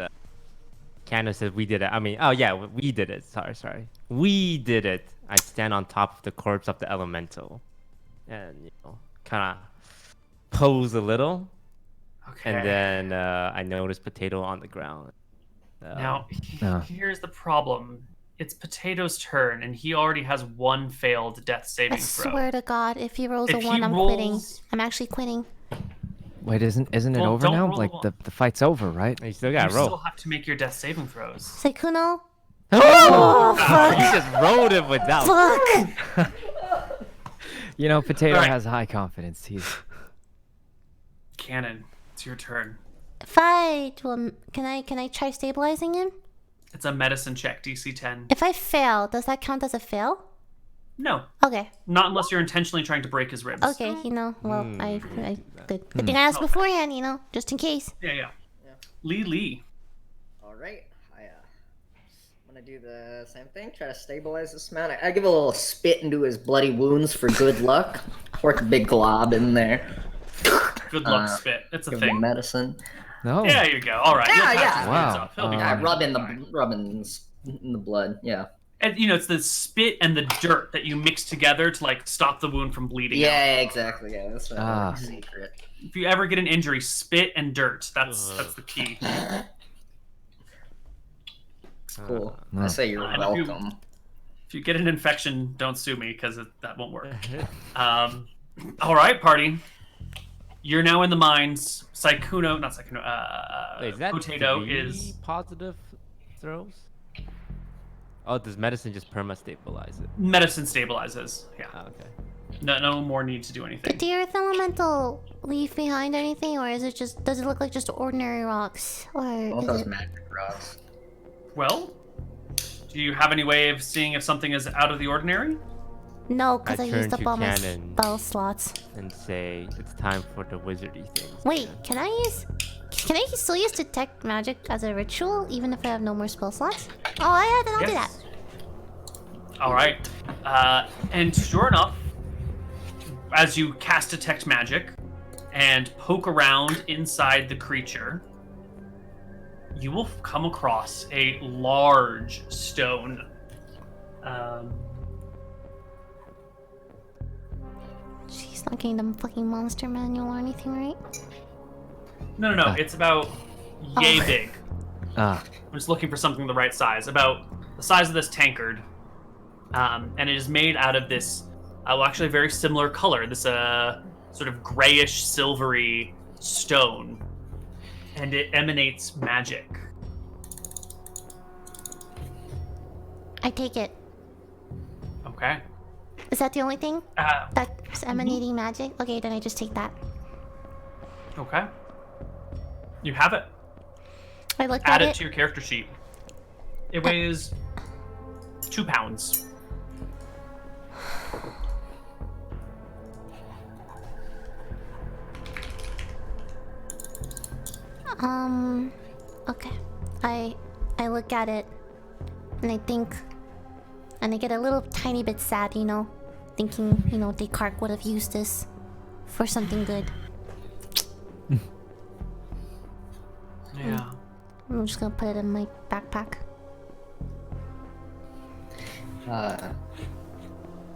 Candace says we did it. I mean, oh yeah, we did it. Sorry. We did it. I stand on top of the corpse of the elemental. And, kind of pose a little. Okay. And then I notice Potato on the ground. Now, Uh. here's the problem. It's Potato's turn, and he already has 1 failed death saving I throw. swear to God, if he rolls If a he 1, I'm rolls- quitting. I'm actually quitting. Wait, isn't it Well, over don't now? roll Like the the fight's over, right? You still You gotta still roll. have to make your death saving throws. Sykkuno? Oh, you just rolled it without. Fuck! Potato Alright. has high confidence. He's Cannon, it's your turn. If I do can I try stabilizing him? It's a medicine check, DC 10. If I fail, does that count as a fail? No, Okay. not unless you're intentionally trying to break his ribs. Okay, well, I good thing I asked beforehand, just in case. Yeah. Lee. All right, I'm gonna do the same thing. Try to stabilize this man. I give a little spit into his bloody wounds for good luck. Work a big glob in there. Good luck, spit. It's a Give him thing. medicine. no. Yeah, you go. All right. Yeah, You'll patch yeah. his Wow. wounds up. He'll be Uh, I fine. rub in Fine. the blood. Yeah. And it's the spit and the dirt that you mix together to stop the wound from bleeding. out. Yeah, exactly. Yeah, that's my Ah. secret. If you ever get an injury, spit and dirt. That's the key. Cool. No. I say you're And if you- welcome. If you get an infection, don't sue me because that won't work. All right, party. You're now in the mines. Sykkuno, not Sykkuno. Wait, is that Potato 3 is positive throws? Oh, does medicine just perma stabilize it? medicine stabilizes. Yeah. Oh, okay. No more need to do Did anything. the earth elemental leave behind anything, or is it just? Does it look like just ordinary rocks, or All is those it? magic rocks. Well, do you have any way of seeing if something is out of the ordinary? No, because I turn used up to all my Cannon. spell slots. And say it's time for the wizardy things. Wait, can I use? Can I still use detect magic as a ritual, even if I have no more spell slots? Oh, I'll do that. All right. And sure enough, as you cast detect magic and poke around inside the creature, you will come across a large stone. She's not getting the fucking monster manual or anything, right? No. It's about yay big. Ah, I'm just looking for something the right size. About the size of this tankard. And it is made out of this, actually a very similar color. This sort of grayish, silvery stone. And it emanates magic. I take it. Okay. Is that the only thing Uh, that's emanating magic? Okay, then I just take that. okay. You have it. I looked Add at it to your character sheet. It weighs 2 pounds. Okay. I look at it, and I think, and I get a little tiny bit sad, you know, thinking, you know, Descartes would have used this for something good. Yeah. I'm just gonna put it in my backpack.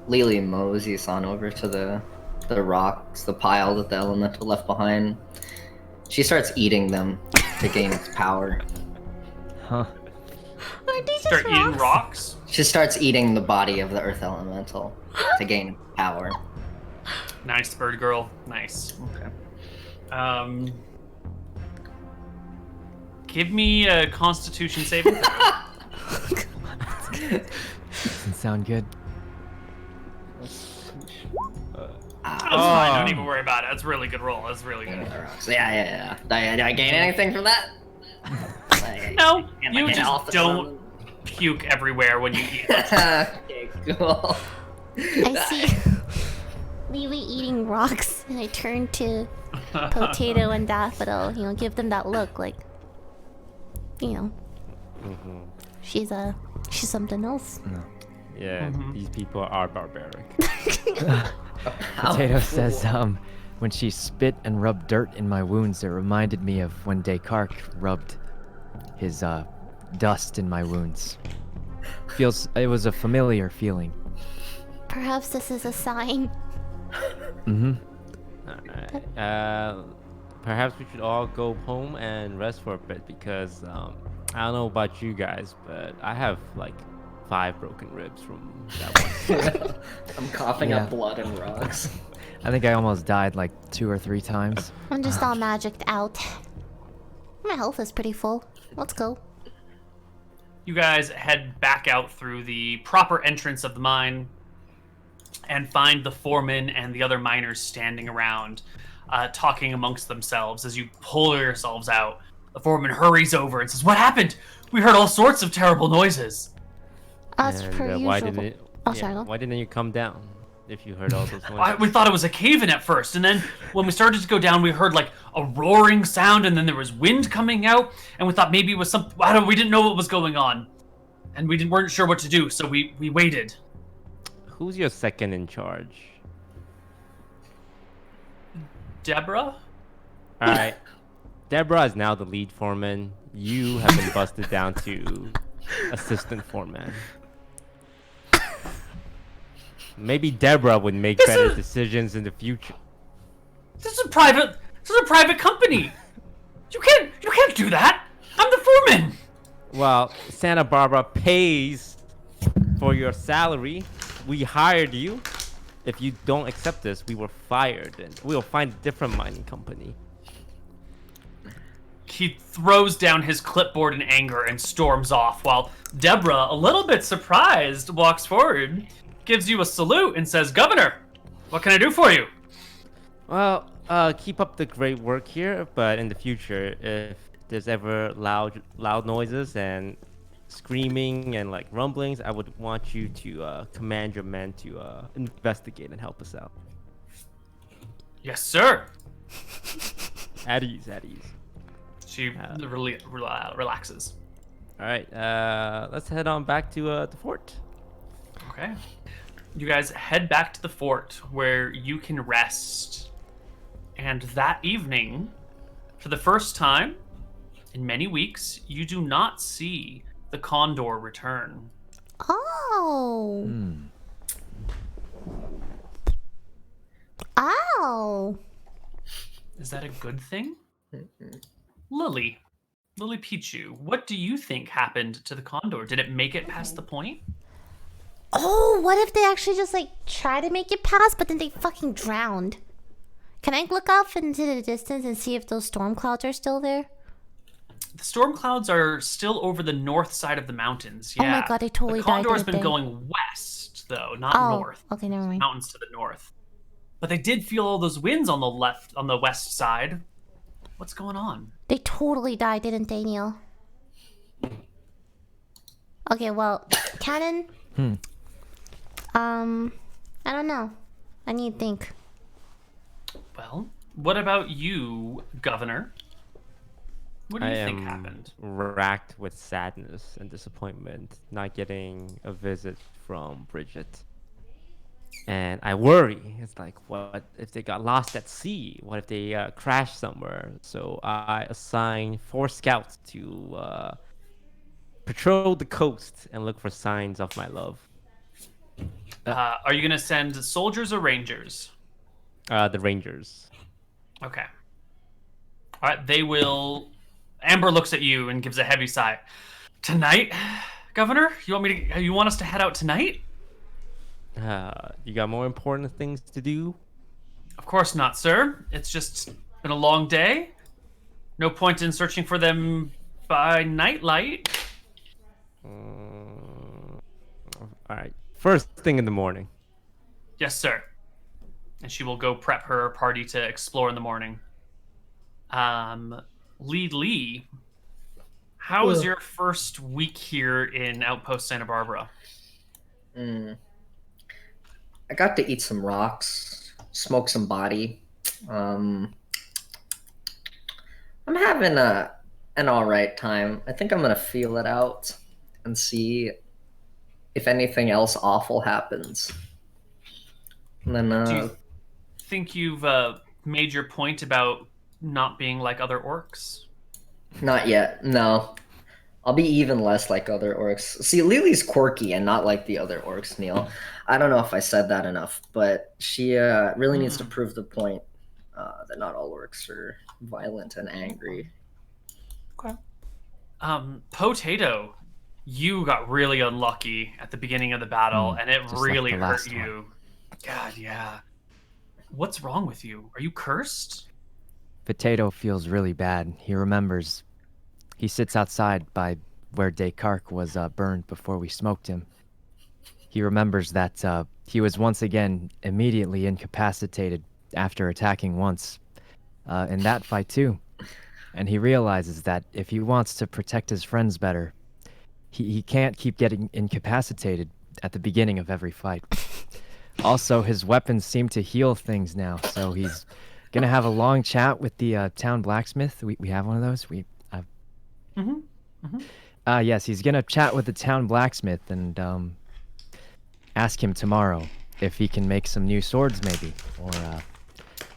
Lily moseys on over to the rocks, the pile that the elemental left behind. She starts eating them to gain its power. huh. Are these Start eating rocks. She starts eating the body of the earth elemental to gain power. Nice, bird girl. Nice. Okay. Give me a Constitution saving throw. Doesn't sound good. That's fine. Don't even worry about it. That's a really good roll. That's really Eating good. the rocks. Yeah. Do I gain anything from that? No, Am I you getting off just the don't puke everywhere when you eat. Okay, cool. I see Lily eating rocks, and I turn to Potato and Daffodil, you know, give them that look, like, you know, she's something else. Yeah, these people are barbaric. Potato says, when she spit and rubbed dirt in my wounds, it reminded me of when Descartes rubbed his, dust in my wounds. It was a familiar feeling. Perhaps this is a sign. Alright. Perhaps we should all go home and rest for a bit because I don't know about you guys, but I have like 5 broken ribs from that one. I'm coughing Yeah. up blood and rocks. I think I almost died like 2 or 3 times. I'm just all magicked out. My health is pretty full. Let's go. You guys head back out through the proper entrance of the mine and find the foreman and the other miners standing around, talking amongst themselves. As you pull yourselves out, the foreman hurries over and says, "What happened? We heard all sorts of terrible noises." As And, per why usual. didn't sorry, go. why didn't you come down if you heard all those noises? We thought it was a cave-in at first, and then when we started to go down, we heard like a roaring sound, and then there was wind coming out, and we thought maybe it was some. We didn't know what was going on, and we weren't sure what to do, so we waited. Who's your second in charge? Deborah? All right. Deborah is now the lead foreman. You have been busted down to assistant foreman. Maybe Deborah would make better decisions in the future. This is a private company. You can't do that. I'm the foreman. Well, Santa Barbara pays for your salary. We hired you. If you don't accept this, we were fired, and we'll find a different mining company. He throws down his clipboard in anger and storms off, while Deborah, a little bit surprised, walks forward, gives you a salute, and says, "Governor, What can I do for you? Well, keep up the great work here, but in the future, if there's ever loud noises and screaming and like rumblings, I would want you to command your men to investigate and help us out. Yes, sir. At ease, at ease. She really relaxes. All right, let's head on back to the fort. Okay. You guys head back to the fort where you can rest. And that evening, for the first time in many weeks, you do not see the condor return. Oh. Ow. Is that a good thing? LilyPichu, what do you think happened to the condor? Did it make it past the point? Oh, what if they actually just like try to make it pass, but then they fucking drowned? Can I look off into the distance and see if those storm clouds are still there? The storm clouds are still over the north side of the mountains. Oh Yeah. my god, they totally The condor died, has been didn't they? going west, though, not Oh, north. okay, never mind. Mountains to the north. But they did feel all those winds on the west side. What's going on? They totally died, didn't they, Neil? Okay, well, Cannon. I don't know. I need to think. Well, what about you, Governor? What do you think am happened? racked with sadness and disappointment not getting a visit from Bridget. And I worry. It's like, what if they got lost at sea? What if they crashed somewhere? So I assign 4 scouts to patrol the coast and look for signs of my love. Are you going to send soldiers or rangers? The Rangers. Okay. All right, they will... Amber looks at you and gives a heavy sigh. Tonight, Governor? You want us to head out tonight? You got more important things to do? Of course not, sir. It's just been a long day. No point in searching for them by nightlight. All right. First thing in the morning. Yes, sir. And she will go prep her party to explore in the morning. Lee, how was your first week here in Outpost Santa Barbara? I got to eat some rocks, smoke some body. I'm having an all right time. I think I'm gonna feel it out and see if anything else awful happens. And then Do you think you've made your point about not being like other orcs? not yet. No. I'll be even less like other orcs. See, Lily's quirky and not like the other orcs, Neil. I don't know if I said that enough, but she really needs to prove the point that not all orcs are violent and angry. Okay. Potato, you got really unlucky at the beginning of the battle, and it just like really the hurt last you. God, yeah. What's wrong with you? Are you cursed? Potato feels really bad. He remembers. He sits outside by where Descartes was burned before we smoked him. He remembers that he was once again immediately incapacitated after attacking once in that fight too. And he realizes that if he wants to protect his friends better, he can't keep getting incapacitated at the beginning of every fight. Also, his weapons seem to heal things now, so he's gonna have a long chat with the town blacksmith. We have one of those. Yes, he's gonna chat with the town blacksmith and ask him tomorrow if he can make some new swords, maybe, or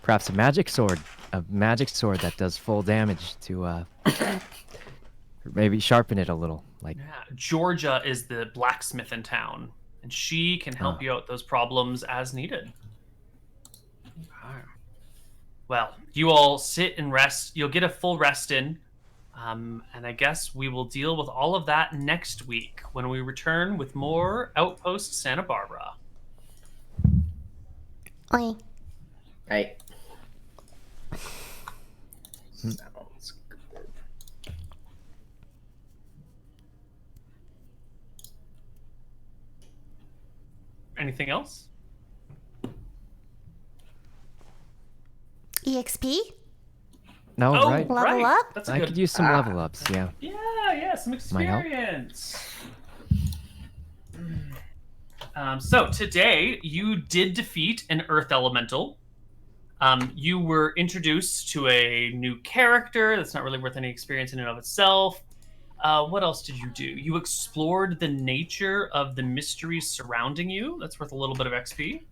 perhaps a magic sword that does full damage to maybe sharpen it a little. Like, Yeah. Georgia is the blacksmith in town, and she can help you out those problems as needed. Okay. Well, you all sit and rest. You'll get a full rest in. And I guess we will deal with all of that next week when we return with more Outpost Santa Barbara. Oi. Right. Sounds good. Anything else? EXP? No, Oh, right? Level up? That's a I good. could use some level ups, yeah. Yeah, some Might help. experience. So today you did defeat an Earth Elemental. You were introduced to a new character that's not really worth any experience in and of itself. What else did you do? You explored the nature of the mysteries surrounding you. That's worth a little bit of XP.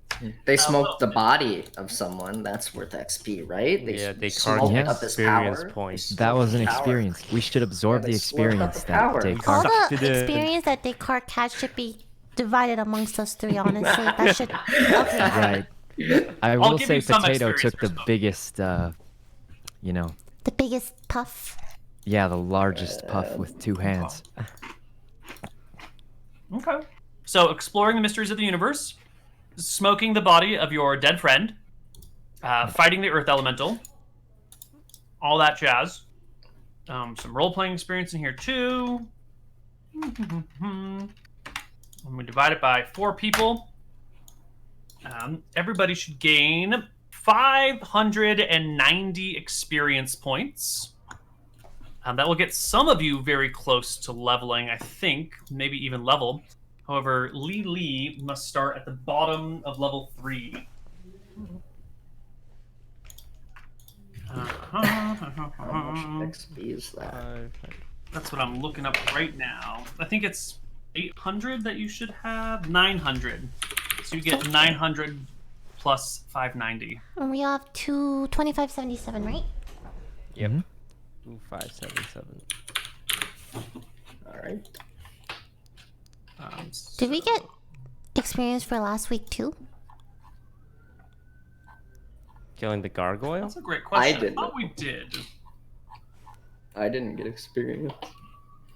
They well- smoked the body of someone. That's worth XP, right? Yeah, they smoked carved up his experience power. points. That was an Power. experience. We should absorb Yeah, the they slurped up experience the that power. All Descartes. Sucked it the in. experience that Descartes had should be divided amongst us three, honestly. That should... Okay. Right. I I'll will give say you some Potato experience took for the smoking. biggest, you know, The biggest puff. yeah, the largest puff with 2 hands. Okay. So exploring the mysteries of the universe, smoking the body of your dead friend, fighting the Earth Elemental, all that jazz. Some role-playing experience in here too. And we divide it by 4 people. Everybody should gain 590 experience points. That will get some of you very close to leveling, I think, maybe even level. However, Lily must start at the bottom of level 3. How much XP is that? That's what I'm looking up right now. I think it's 800 that you should have. 900. So you get 900 plus 590. And we have 2577, right? Yep. Mhm. 2577. All right. Did we get experience for last week too? Killing the gargoyle? That's a great question. I didn't. thought we did. I didn't get experience.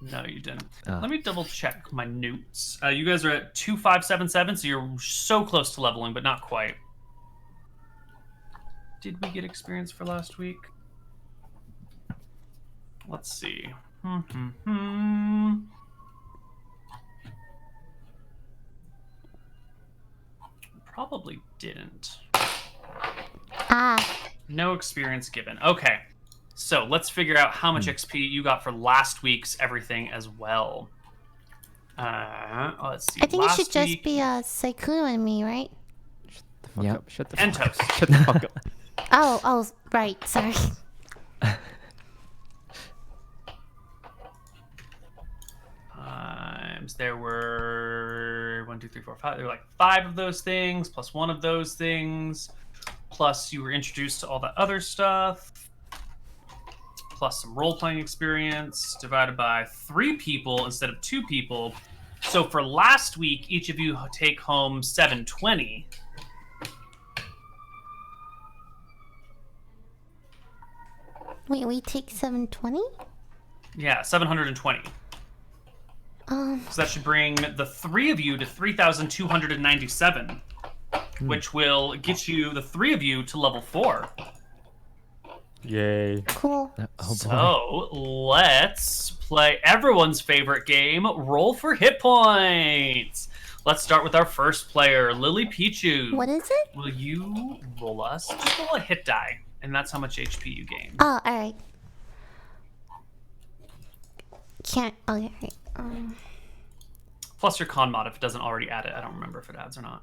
No, you didn't. Ah. Let me double check my notes. You guys are at 2577, so you're so close to leveling, but not quite. Did we get experience for last week? Let's see. Probably didn't. Ah, No experience given. Okay. So let's figure out how much XP you got for last week's everything as well. Let's see. I think it Last should just week- be Sykkuno and me, right? The fuck Yep. up. Shut the And fuck up. Toast. Shut the fuck up. Oh, right. Sorry. There were 1, 2, 3, 4, 5. There were like 5 of those things, plus 1 of those things, plus you were introduced to all that other stuff, plus some role-playing experience, divided by 3 people instead of 2 people. So for last week, each of you take home 720. Wait, we take 720? Yeah, 720. So that should bring the 3 of you to 3,297, which will get you, the 3 of you, to level 4. Yay. Cool. Oh boy. So let's play everyone's favorite game, Roll for Hit Points. Let's start with our first player, LilyPichu. What is it? Will you roll us? Just roll a hit die, and that's how much HP you gain. Oh, alright. Can't. Okay, alright. Plus your con mod if it doesn't already add it. I don't remember if it adds or not.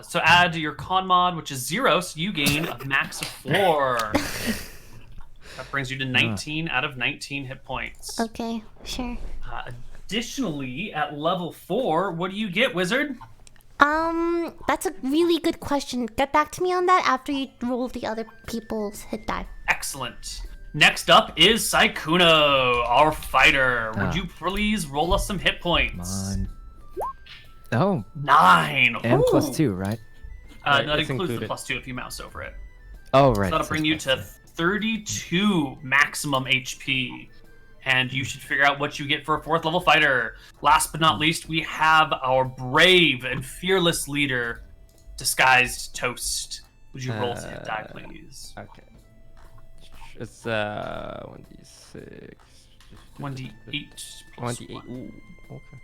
So add your con mod, which is 0, so you gain a max of 4. That brings you to 19 out of 19 hit points. Okay, sure. Additionally, at level 4, what do you get, Wizard? That's a really good question. Get back to me on that after you roll the other people's hit die. Excellent. Next up is Sykkuno, our fighter. Would you please roll us some hit points? Come on. Oh, 9. and Ooh. plus 2, right? Right, that it's includes the included. +2 if you mouse over it. Oh, right. So that'll it bring says you plus to 2. 32 maximum HP. And you should figure out what you get for a 4th level fighter. Last but not least, we have our brave and fearless leader, Disguised Toast. Would you roll some hit die, please? Okay. It's 1d6. 1d8 plus 1d8. 1. Ooh, okay.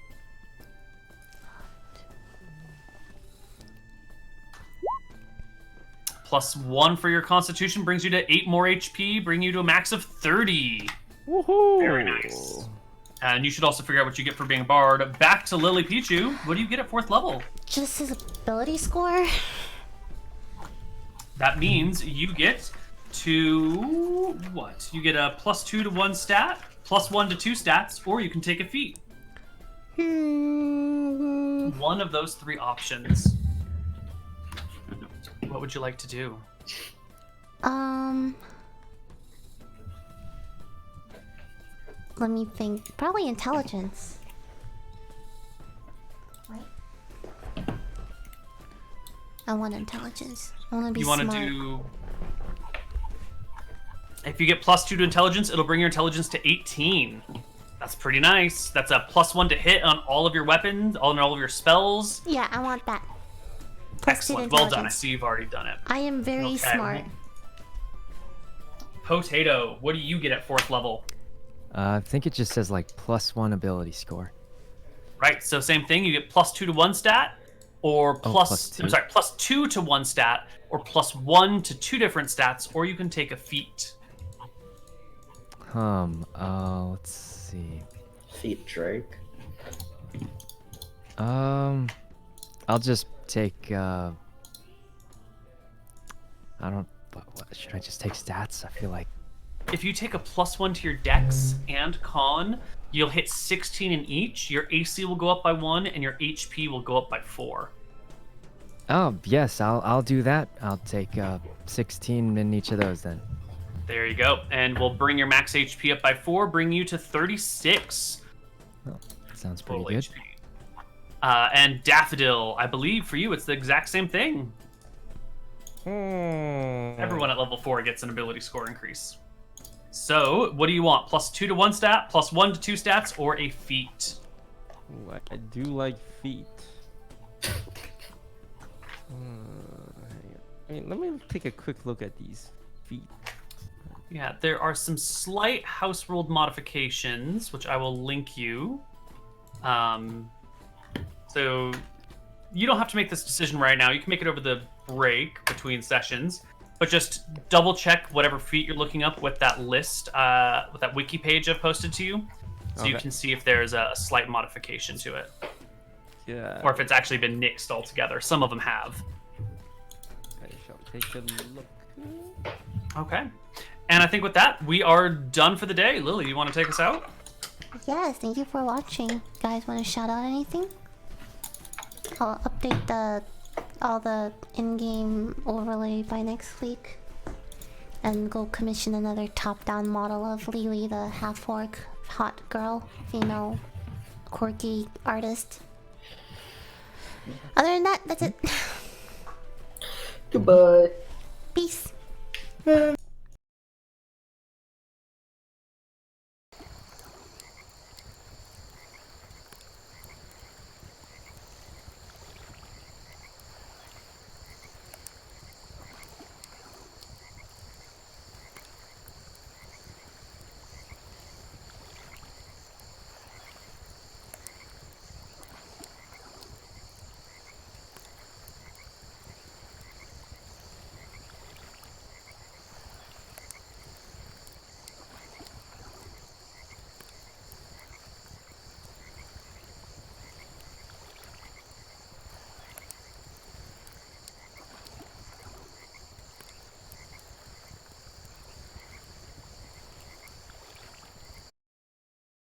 +1 for your Constitution brings you to 8 more HP, bringing you to a max of 30. Woohoo! Very nice. And you should also figure out what you get for being a bard. Back to LilyPichu. What do you get at 4th level? Just his ability score. That means you get to what? You get a +2 to 1 stat, +1 to 2 stats, or you can take a feat. One of those 3 options. What would you like to do? Let me think. Probably intelligence. Right? I want intelligence. I want to be You smart. want to do... If you get +2 to intelligence, it'll bring your intelligence to 18. That's pretty nice. That's a +1 to hit on all of your weapons, on all of your spells. Yeah, I want that. +2 Excellent. Well done. I intelligence. see you've already done it. I am very Okay. smart. Potato, what do you get at 4th level? I think it just says like +1 ability score. Right, so same thing. You get +2 to 1 stat, or +2. I'm sorry, +2 to 1 stat, or +1 to 2 different stats, or you can take a feat. Let's see. Feet Drake. I'll just take, I don't, what, should I just take stats? I feel like, If you take a +1 to your dex and con, you'll hit 16 in each. Your AC will go up by 1, and your HP will go up by 4. oh, yes, I'll do that. I'll take, 16 in each of those then. There you go. And we'll bring your max HP up by 4, bring you to 36 Oh, sounds pretty total good. HP. And Daffodil, I believe for you it's the exact same thing. Everyone at level 4 gets an ability score increase. So, what do you want? +2 to 1 stat, +1 to 2 stats, or a feat? Ooh, I do like feet. I mean, let me take a quick look at these feet. Yeah, there are some slight house ruled modifications, which I will link you. So you don't have to make this decision right now. You can make it over the break between sessions, but just double check whatever feat you're looking up with that list, with that wiki page I've posted to you, so you Okay. can see if there's a slight modification to it, Yeah. or if it's actually been nixed altogether. Some of them have. I shall take a look. Okay. And I think with that, we are done for the day. Lily, you want to take us out? Yes, thank you for watching. Guys, want to shout out anything? I'll update all the in-game overlay by next week, and go commission another top-down model of Lily, the half-orc hot girl, female, quirky artist. Other than that, that's it. Goodbye. Peace.